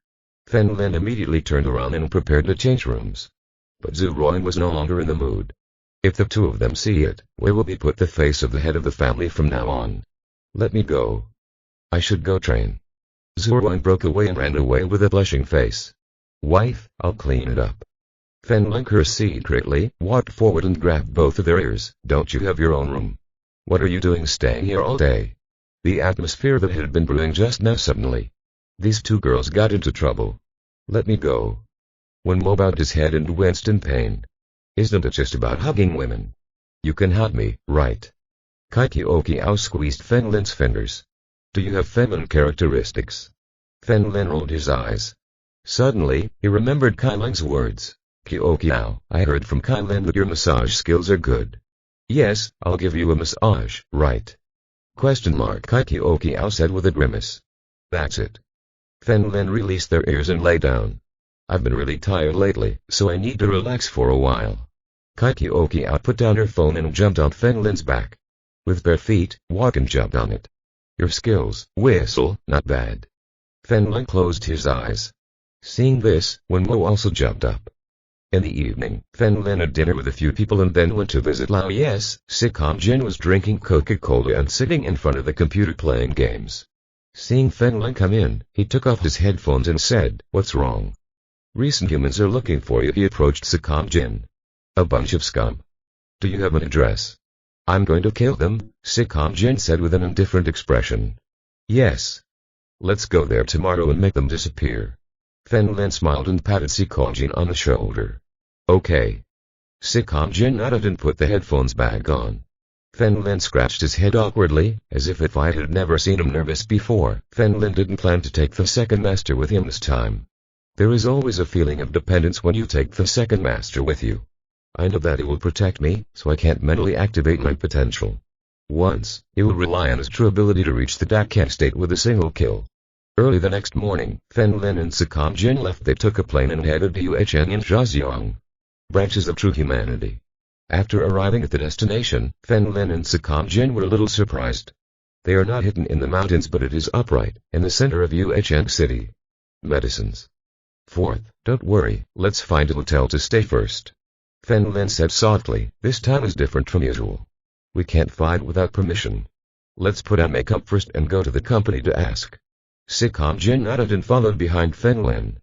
Fen Lin immediately turned around and prepared to change rooms. But Zhu Ruan was no longer in the mood. If the two of them see it, where will be put the face of the head of the family from now on? Let me go. I should go train. Zhu Ruan broke away and ran away with a blushing face. Wife, I'll clean it up. Fen Lin cursed secretly, walked forward and grabbed both of their ears. Don't you have your own room? What are you doing staying here all day? The atmosphere that had been brewing just now suddenly. These two girls got into trouble. Let me go. Wenmo bowed his head and winced in pain. Isn't it just about hugging women? You can hug me, right? Kakiao squeezed Fen Lin's fingers. Do you have feminine characteristics? Fen Lin rolled his eyes. Suddenly, he remembered Kai Ling's words. Kiao, I heard from Kai Lin that your massage skills are good. Yes, I'll give you a massage, right? Kakiao said with a grimace. That's it. Fen Lin released their ears and lay down. I've been really tired lately, so I need to relax for a while. Kakiao put down her phone and jumped on Fen Lin's back. With bare feet, walk and jumped on it. Your skills, whistle, not bad. Fen Lin closed his eyes. Seeing this, Wenmo also jumped up. In the evening, Fen Lin had dinner with a few people and then went to visit Lao Yes. Sicom Jin was drinking Coca-Cola and sitting in front of the computer playing games. Seeing Fen Lin come in, he took off his headphones and said, What's wrong? Recent humans are looking for you. He approached Sicom Jin. A bunch of scum. Do you have an address? I'm going to kill them, Sicom Jin said with an indifferent expression. Yes. Let's go there tomorrow and make them disappear. Fen Lin smiled and patted Sicom Jin on the shoulder. Okay. Sicom Jin nodded and put the headphones back on. Fen Lin scratched his head awkwardly, as if I had never seen him nervous before. Fen Lin didn't plan to take the second master with him this time. There is always a feeling of dependence when you take the second master with you. I know that he will protect me, so I can't mentally activate my potential. Once, he will rely on his true ability to reach the Dakan state with a single kill. Early the next morning, Fen Lin and Sakam Jin left. They took a plane and headed to Yuechen and Zhaoxiang, branches of True Humanity. After arriving at the destination, Fen Lin and Sakam Jin were a little surprised. They are not hidden in the mountains, but it is upright, in the center of Yuechen City. Medicines. Fourth, don't worry, let's find a hotel to stay first. Fen Lin said softly, this time is different from usual. We can't find without permission. Let's put on makeup first and go to the company to ask. Sakam Jin nodded and followed behind Fen Lin.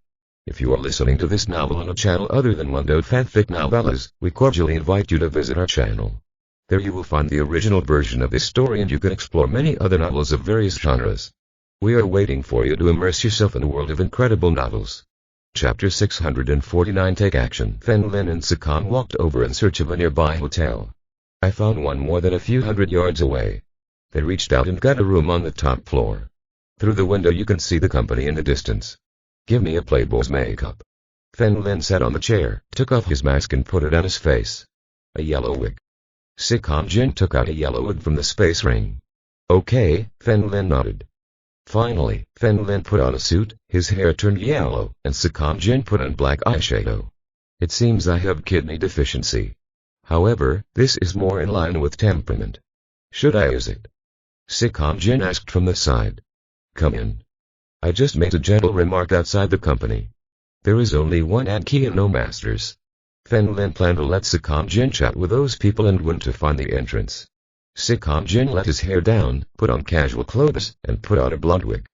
If you are listening to this novel on a channel other than Mundo Fanfic Novellas, we cordially invite you to visit our channel. There you will find the original version of this story and you can explore many other novels of various genres. We are waiting for you to immerse yourself in a world of incredible novels. Chapter 649 Take Action. Fen Lin and Sakam walked over in search of a nearby hotel. I found one more than a few hundred yards away. They reached out and got a room on the top floor. Through the window you can see the company in the distance. Give me a playboy's makeup. Fen Lin sat on the chair, took off his mask and put it on his face. A yellow wig. Sakam Jin took out a yellow wig from the space ring. Okay, Fen Lin nodded. Finally, Fen Lin put on a suit, his hair turned yellow, and Sakam Jin put on black eyeshadow. It seems I have kidney deficiency. However, this is more in line with temperament. Should I use it? Sakam Jin asked from the side. Come in. I just made a gentle remark outside the company. There is only one ad key and no masters. Fen Lin planned to let Sakam Jin chat with those people and went to find the entrance. Sakam Jin let his hair down, put on casual clothes, and put on a blonde wig.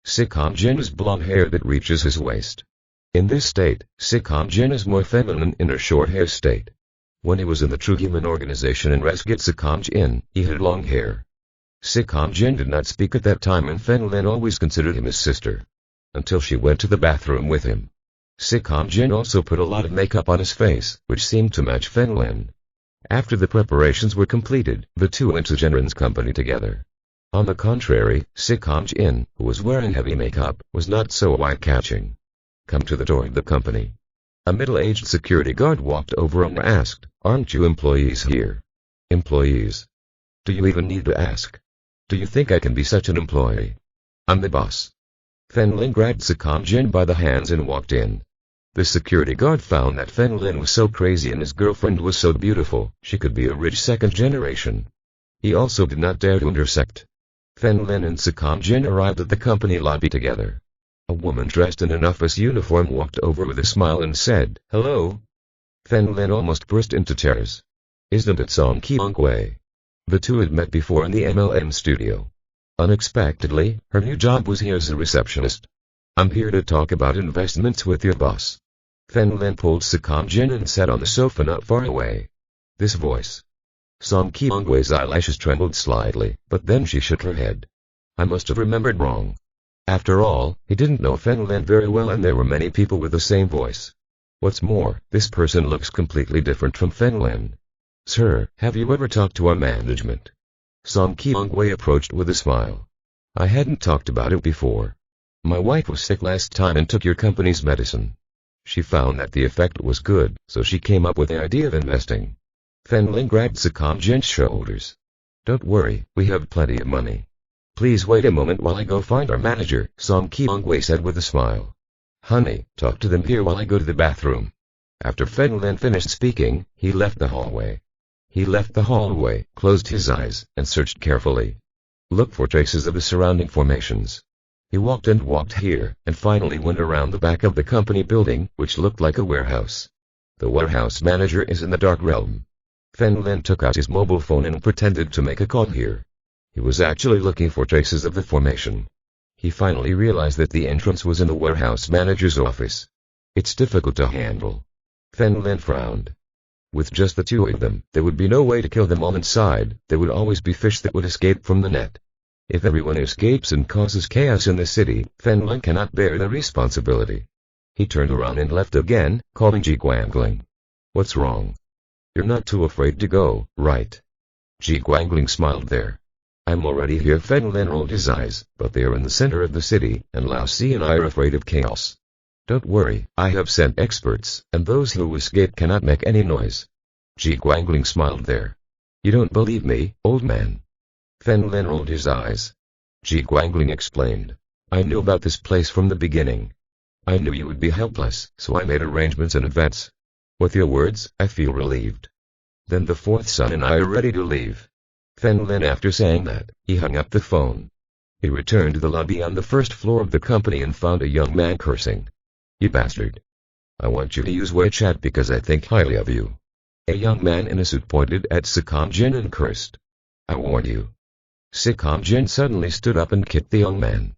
Sakam Jin has blonde hair that reaches his waist. In this state, Sakam Jin is more feminine in her short hair state. When he was in the True Human organization in Rescue Sakam Jin, he had long hair. Sakam Jin did not speak at that time and Fen Lin always considered him his sister. Until she went to the bathroom with him. Sakam Jin also put a lot of makeup on his face, which seemed to match Fen Lin. After the preparations were completed, the two went to Jinren's company together. On the contrary, Sakam Jin, who was wearing heavy makeup, was not so eye-catching. Come to the door of the company. A middle-aged security guard walked over and asked, aren't you employees here? Employees? Do you even need to ask? Do you think I can be such an employee? I'm the boss. Fen Lin grabbed Sakam Jin by the hands and walked in. The security guard found that Fen Lin was so crazy and his girlfriend was so beautiful, she could be a rich second generation. He also did not dare to intersect. Fen Lin and Sakam Jin arrived at the company lobby together. A woman dressed in an office uniform walked over with a smile and said, hello. Fen Lin almost burst into tears. Isn't it Song Kyung-wei? The two had met before in the MLM studio. Unexpectedly, her new job was here as a receptionist. I'm here to talk about investments with your boss. Fen Lin pulled Sakam Jin and sat on the sofa not far away. This voice. Song Kyung-wei's eyelashes trembled slightly, but then she shook her head. I must have remembered wrong. After all, he didn't know Fen Lin very well and there were many people with the same voice. What's more, this person looks completely different from Fen Lin. Sir, have you ever talked to our management? Song Kyung-wei approached with a smile. I hadn't talked about it before. My wife was sick last time and took your company's medicine. She found that the effect was good, so she came up with the idea of investing. Fen Lin grabbed Sakam Jin's shoulders. Don't worry, we have plenty of money. Please wait a moment while I go find our manager, Song Kyung-wei said with a smile. Honey, talk to them here while I go to the bathroom. After Fen Lin finished speaking, he left the hallway. He left the hallway, closed his eyes, and searched carefully. Look for traces of the surrounding formations. He walked and walked here, and finally went around the back of the company building, which looked like a warehouse. The warehouse manager is in the dark realm. Fen Lin took out his mobile phone and pretended to make a call here. He was actually looking for traces of the formation. He finally realized that the entrance was in the warehouse manager's office. It's difficult to handle. Fen Lin frowned. With just the two of them, there would be no way to kill them all inside. There would always be fish that would escape from the net. If everyone escapes and causes chaos in the city, Fen Lin cannot bear the responsibility. He turned around and left again, calling Ji Guangling. What's wrong? You're not too afraid to go, right? Ji Guangling smiled there. I'm already here. Fen Lin rolled his eyes, but they are in the center of the city, and Lao Si and I are afraid of chaos. Don't worry, I have sent experts, and those who escape cannot make any noise. Ji Guangling smiled there. You don't believe me, old man? Fen Lin rolled his eyes. Ji Guangling explained. I knew about this place from the beginning. I knew you would be helpless, so I made arrangements in advance. With your words, I feel relieved. Then the fourth son and I are ready to leave. Lin, after saying that, he hung up the phone. He returned to the lobby on the first floor of the company and found a young man cursing. You bastard. I want you to use WeChat because I think highly of you. A young man in a suit pointed at Sikong Jin and cursed. I warn you. Sikong Jin suddenly stood up and kicked the young man.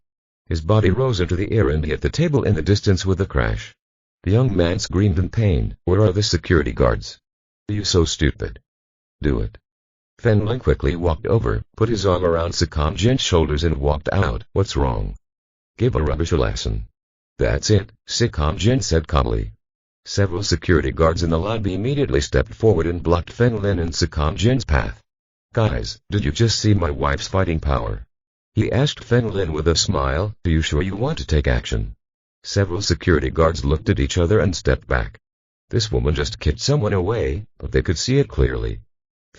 His body rose into the air and hit the table in the distance with a crash. The young man screamed in pain. Where are the security guards? Are you so stupid? Do it. Lin quickly walked over, put his arm around Sikong Jin's shoulders and walked out. What's wrong? Give a rubbish a lesson. That's it, Sikong Jin said calmly. Several security guards in the lobby immediately stepped forward and blocked Lin and Sikong Jin's path. Guys, did you just see my wife's fighting power? He asked Lin with a smile. Are you sure you want to take action? Several security guards looked at each other and stepped back. This woman just kicked someone away, but they could see it clearly.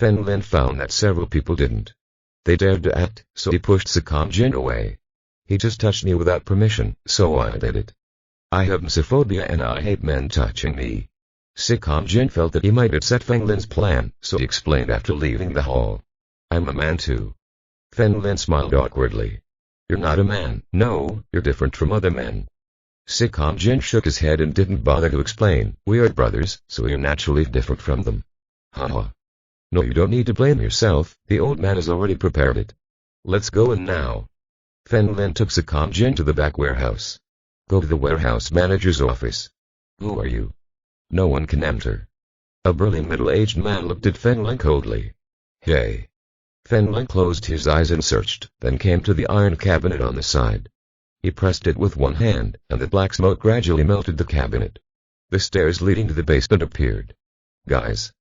Lin found that several people didn't. They dared to act, so he pushed Sikong Jin away. He just touched me without permission, so I did it. I have mysophobia and I hate men touching me. Sikong Jin felt that he might upset Lin's plan, so he explained after leaving the hall. I'm a man too. Lin smiled awkwardly. You're not a man. No, you're different from other men. Sikong Jin shook his head and didn't bother to explain. We are brothers, so you're naturally different from them. Haha. No, you don't need to blame yourself, the old man has already prepared it. Let's go in now. Lin took Sikong Jin to the back warehouse. Go to the warehouse manager's office. Who are you? No one can enter. A burly middle-aged man looked at Lin coldly. Hey. Lin closed his eyes and searched, then came to the iron cabinet on the side. He pressed it with one hand, and the black smoke gradually melted the cabinet. The stairs leading to the basement appeared. Guys.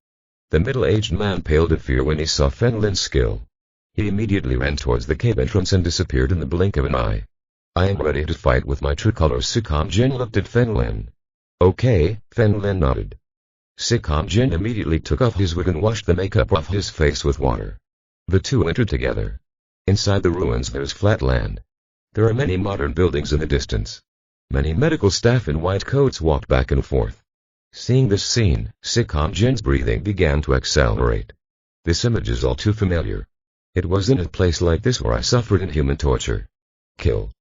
The middle-aged man paled in fear when he saw Lin's skill. He immediately ran towards the cave entrance and disappeared in the blink of an eye. I am ready to fight with my true colors. Sikong Jin looked at Lin. Okay, Lin nodded. Sikong Jin immediately took off his wig and washed the makeup off his face with water. The two entered together. Inside the ruins there's flat land. There are many modern buildings in the distance. Many medical staff in white coats walked back and forth. Seeing this scene, Sikong Jin's breathing began to accelerate. This image is all too familiar. It was in a place like this where I suffered inhuman torture. Kill.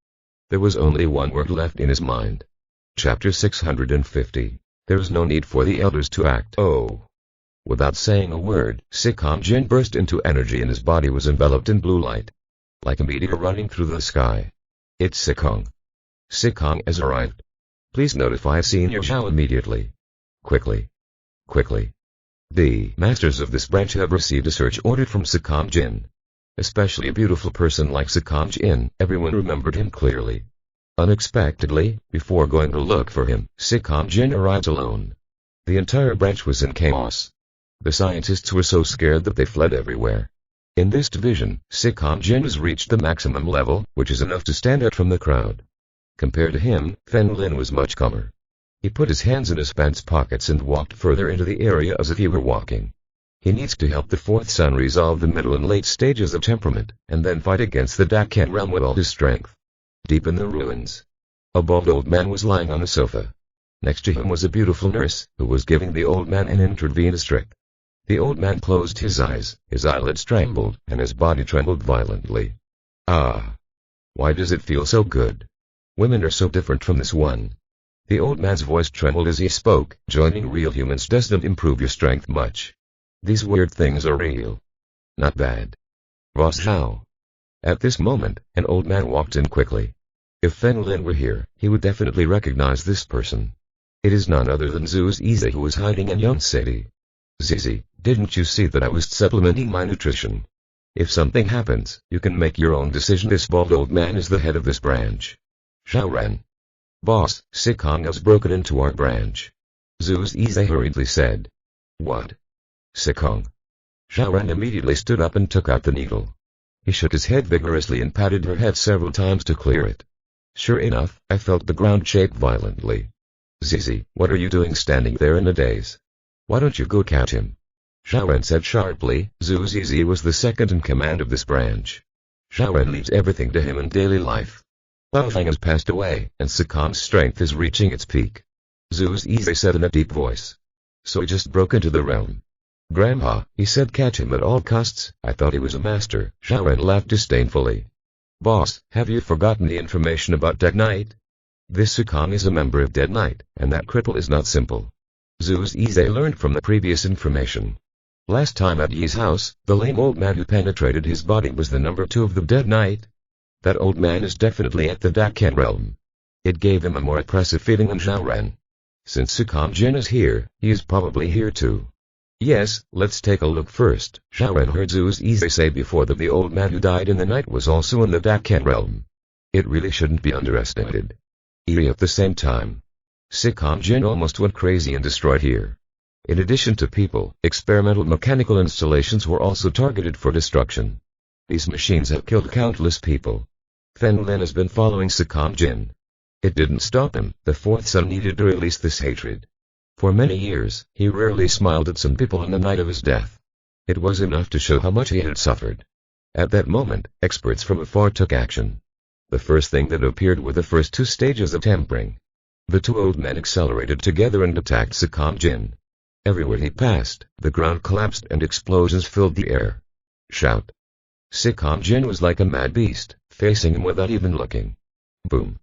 There was only one word left in his mind. Chapter 650. There is no need for the elders to act. Oh. Without saying a word, Sikong Jin burst into energy and his body was enveloped in blue light. Like a meteor running through the sky. It's Sikong. Sikong has arrived. Please notify Senior Zhao immediately. Quickly. Quickly. The masters of this branch have received a search order from Sikong Jin. Especially a beautiful person like Sikong Jin, everyone remembered him clearly. Unexpectedly, before going to look for him, Sikong Jin arrived alone. The entire branch was in chaos. The scientists were so scared that they fled everywhere. In this division, Sikong Jin has reached the maximum level, which is enough to stand out from the crowd. Compared to him, Lin was much calmer. He put his hands in his pants pockets and walked further into the area as if he were walking. He needs to help the fourth son resolve the middle and late stages of temperament, and then fight against the Dakan realm with all his strength. Deep in the ruins, a bald old man was lying on a sofa. Next to him was a beautiful nurse, who was giving the old man an intravenous drip. The old man closed his eyes, his eyelids trembled, and his body trembled violently. Ah! Why does it feel so good? Women are so different from this one. The old man's voice trembled as he spoke. Joining real humans doesn't improve your strength much. These weird things are real. Not bad. Boss Zhao. At this moment, an old man walked in quickly. If Lin were here, he would definitely recognize this person. It is none other than Zhu Zizi, who was hiding in Young City. Zizi, didn't you see that I was supplementing my nutrition? If something happens, you can make your own decision. This bald old man is the head of this branch. Zhao Ren. Boss, Sikong has broken into our branch. Zhu Zizi hurriedly said. What? Sikong. Zhao Ren immediately stood up and took out the needle. He shook his head vigorously and patted her head several times to clear it. Sure enough, I felt the ground shake violently. Zizi, what are you doing standing there in a daze? Why don't you go catch him? Zhao Ren said sharply. Zhu Zizi was the second in command of this branch. Zhao Ren leaves everything to him in daily life. Lin Feng has passed away, and Sikong's strength is reaching its peak. Zhu Zize said in a deep voice. So he just broke into the realm. Grandpa, he said, catch him at all costs. I thought he was a master. Zhao Ren laughed disdainfully. Boss, have you forgotten the information about Dead Knight? This Sikong is a member of Dead Knight, and that cripple is not simple. Zhu Zize learned from the previous information. Last time at Yi's house, the lame old man who penetrated his body was the number 2 of the Dead Knight. That old man is definitely at the Dakan realm. It gave him a more oppressive feeling than Zhao Ren. Since Sikong Jin is here, he is probably here too. Yes, let's take a look first. Zhao Ren heard Zhu Zize say before that the old man who died in the night was also in the Dakan realm. It really shouldn't be underestimated. Eerie at the same time. Sikong Jin almost went crazy and destroyed here. In addition to people, experimental mechanical installations were also targeted for destruction. These machines have killed countless people. Fen Lin has been following Sikong Jin. It didn't stop him. The fourth son needed to release this hatred. For many years, he rarely smiled at some people on the night of his death. It was enough to show how much he had suffered. At that moment, experts from afar took action. The first thing that appeared were the first 2 stages of tempering. The 2 old men accelerated together and attacked Sikong Jin. Everywhere he passed, the ground collapsed and explosions filled the air. Shout! Sikong Jin was like a mad beast, facing him without even looking. Boom!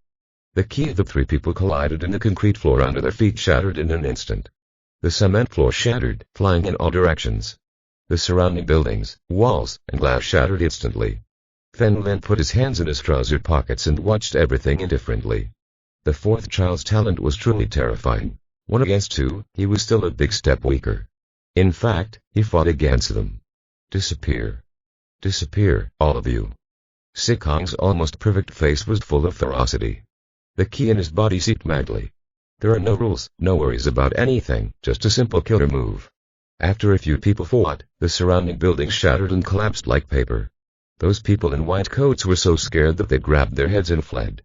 The key of the 3 people collided and the concrete floor under their feet shattered in an instant. The cement floor shattered, flying in all directions. The surrounding buildings, walls, and glass shattered instantly. Fen Lin put his hands in his trouser pockets and watched everything indifferently. The fourth child's talent was truly terrifying. 1 against 2, he was still a big step weaker. In fact, he fought against them. Disappear. Disappear, all of you. Sikong's almost perfect face was full of ferocity. The ki in his body seeped madly. There are no rules, no worries about anything, just a simple killer move. After a few people fought, the surrounding buildings shattered and collapsed like paper. Those people in white coats were so scared that they grabbed their heads and fled.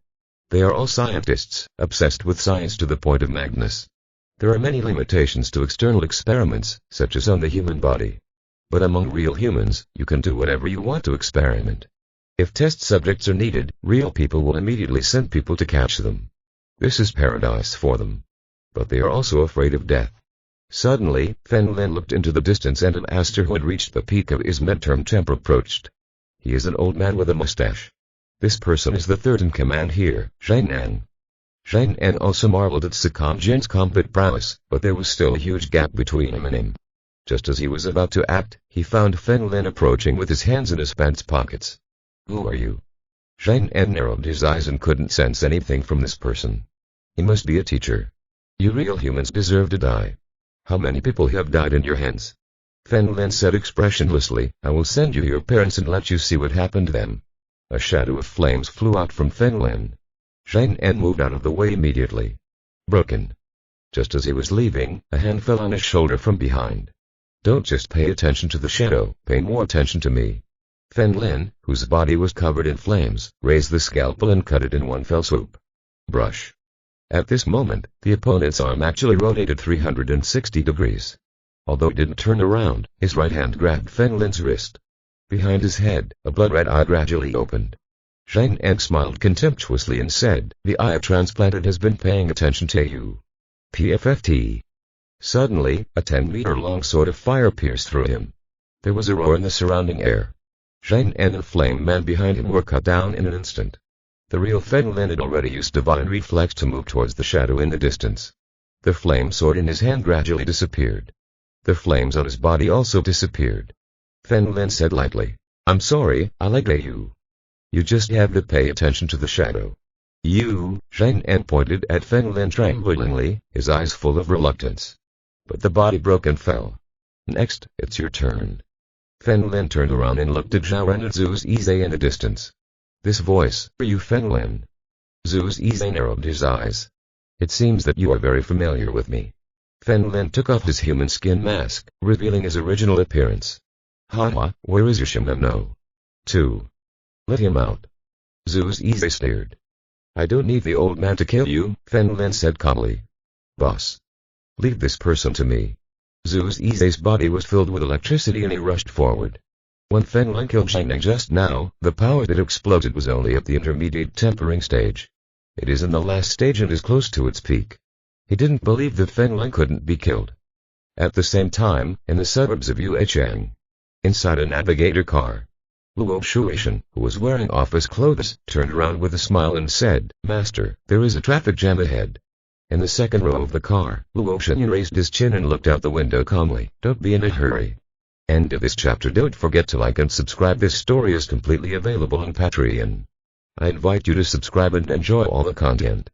They are all scientists, obsessed with science to the point of madness. There are many limitations to external experiments, such as on the human body. But among real humans, you can do whatever you want to experiment. If test subjects are needed, real people will immediately send people to catch them. This is paradise for them. But they are also afraid of death. Suddenly, Fen Lin looked into the distance and an master who had reached the peak of his midterm temper approached. He is an old man with a mustache. This person is the 3rd in command here, Zhang Nan. Zhang Nan also marveled at Sikong Jin's combat prowess, but there was still a huge gap between him and him. Just as he was about to act, he found Fen Lin approaching with his hands in his pants pockets. Who are you? Zhang Nan narrowed his eyes and couldn't sense anything from this person. He must be a teacher. You real humans deserve to die. How many people have died in your hands? Fen Lin said expressionlessly, I will send you your parents and let you see what happened to them. A shadow of flames flew out from Fen Lin. Zhang Nan moved out of the way immediately. Broken. Just as he was leaving, a hand fell on his shoulder from behind. Don't just pay attention to the shadow, pay more attention to me. Fen Lin, whose body was covered in flames, raised the scalpel and cut it in one fell swoop. Brush. At this moment, the opponent's arm actually rotated 360 degrees. Although he didn't turn around, his right hand grabbed Fen Lin's wrist. Behind his head, a blood-red eye gradually opened. Zhang Nan smiled contemptuously and said, the eye transplanted has been paying attention to you. PFFT. Suddenly, a 10-meter-long sword of fire pierced through him. There was a roar in the surrounding air. Zhang Nan and Flame Man behind him were cut down in an instant. The real Fen Lin had already used divine reflex to move towards the shadow in the distance. The flame sword in his hand gradually disappeared. The flames on his body also disappeared. Fen Lin said lightly, I'm sorry, I like you. You just have to pay attention to the shadow. You, Zhang Nan pointed at Fen Lin tremblingly, his eyes full of reluctance. But the body broke and fell. Next, it's your turn. Fen Lin turned around and looked at Zhao Ren and Zhu Zize in the distance. This voice, are you Fen Lin? Zhu Zize narrowed his eyes. It seems that you are very familiar with me. Fen Lin took off his human skin mask, revealing his original appearance. Haha, where is your Shimano? 2. Let him out. Zhu Zize stared. I don't need the old man to kill you, Fen Lin said calmly. Boss. Leave this person to me. Zhu Zize's body was filled with electricity and he rushed forward. When Feng Lin killed Zhang Ning just now, the power that exploded was only at the intermediate tempering stage. It is in the last stage and is close to its peak. He didn't believe that Feng Lin couldn't be killed. At the same time, in the suburbs of Yuechang, inside a navigator car, Luo Shuishan, who was wearing office clothes, turned around with a smile and said, "Master, there is a traffic jam ahead." In the second row of the car, Luo Shuishan raised his chin and looked out the window calmly. Don't be in a hurry. End of this chapter. Don't forget to like and subscribe. This story is completely available on Patreon. I invite you to subscribe and enjoy all the content.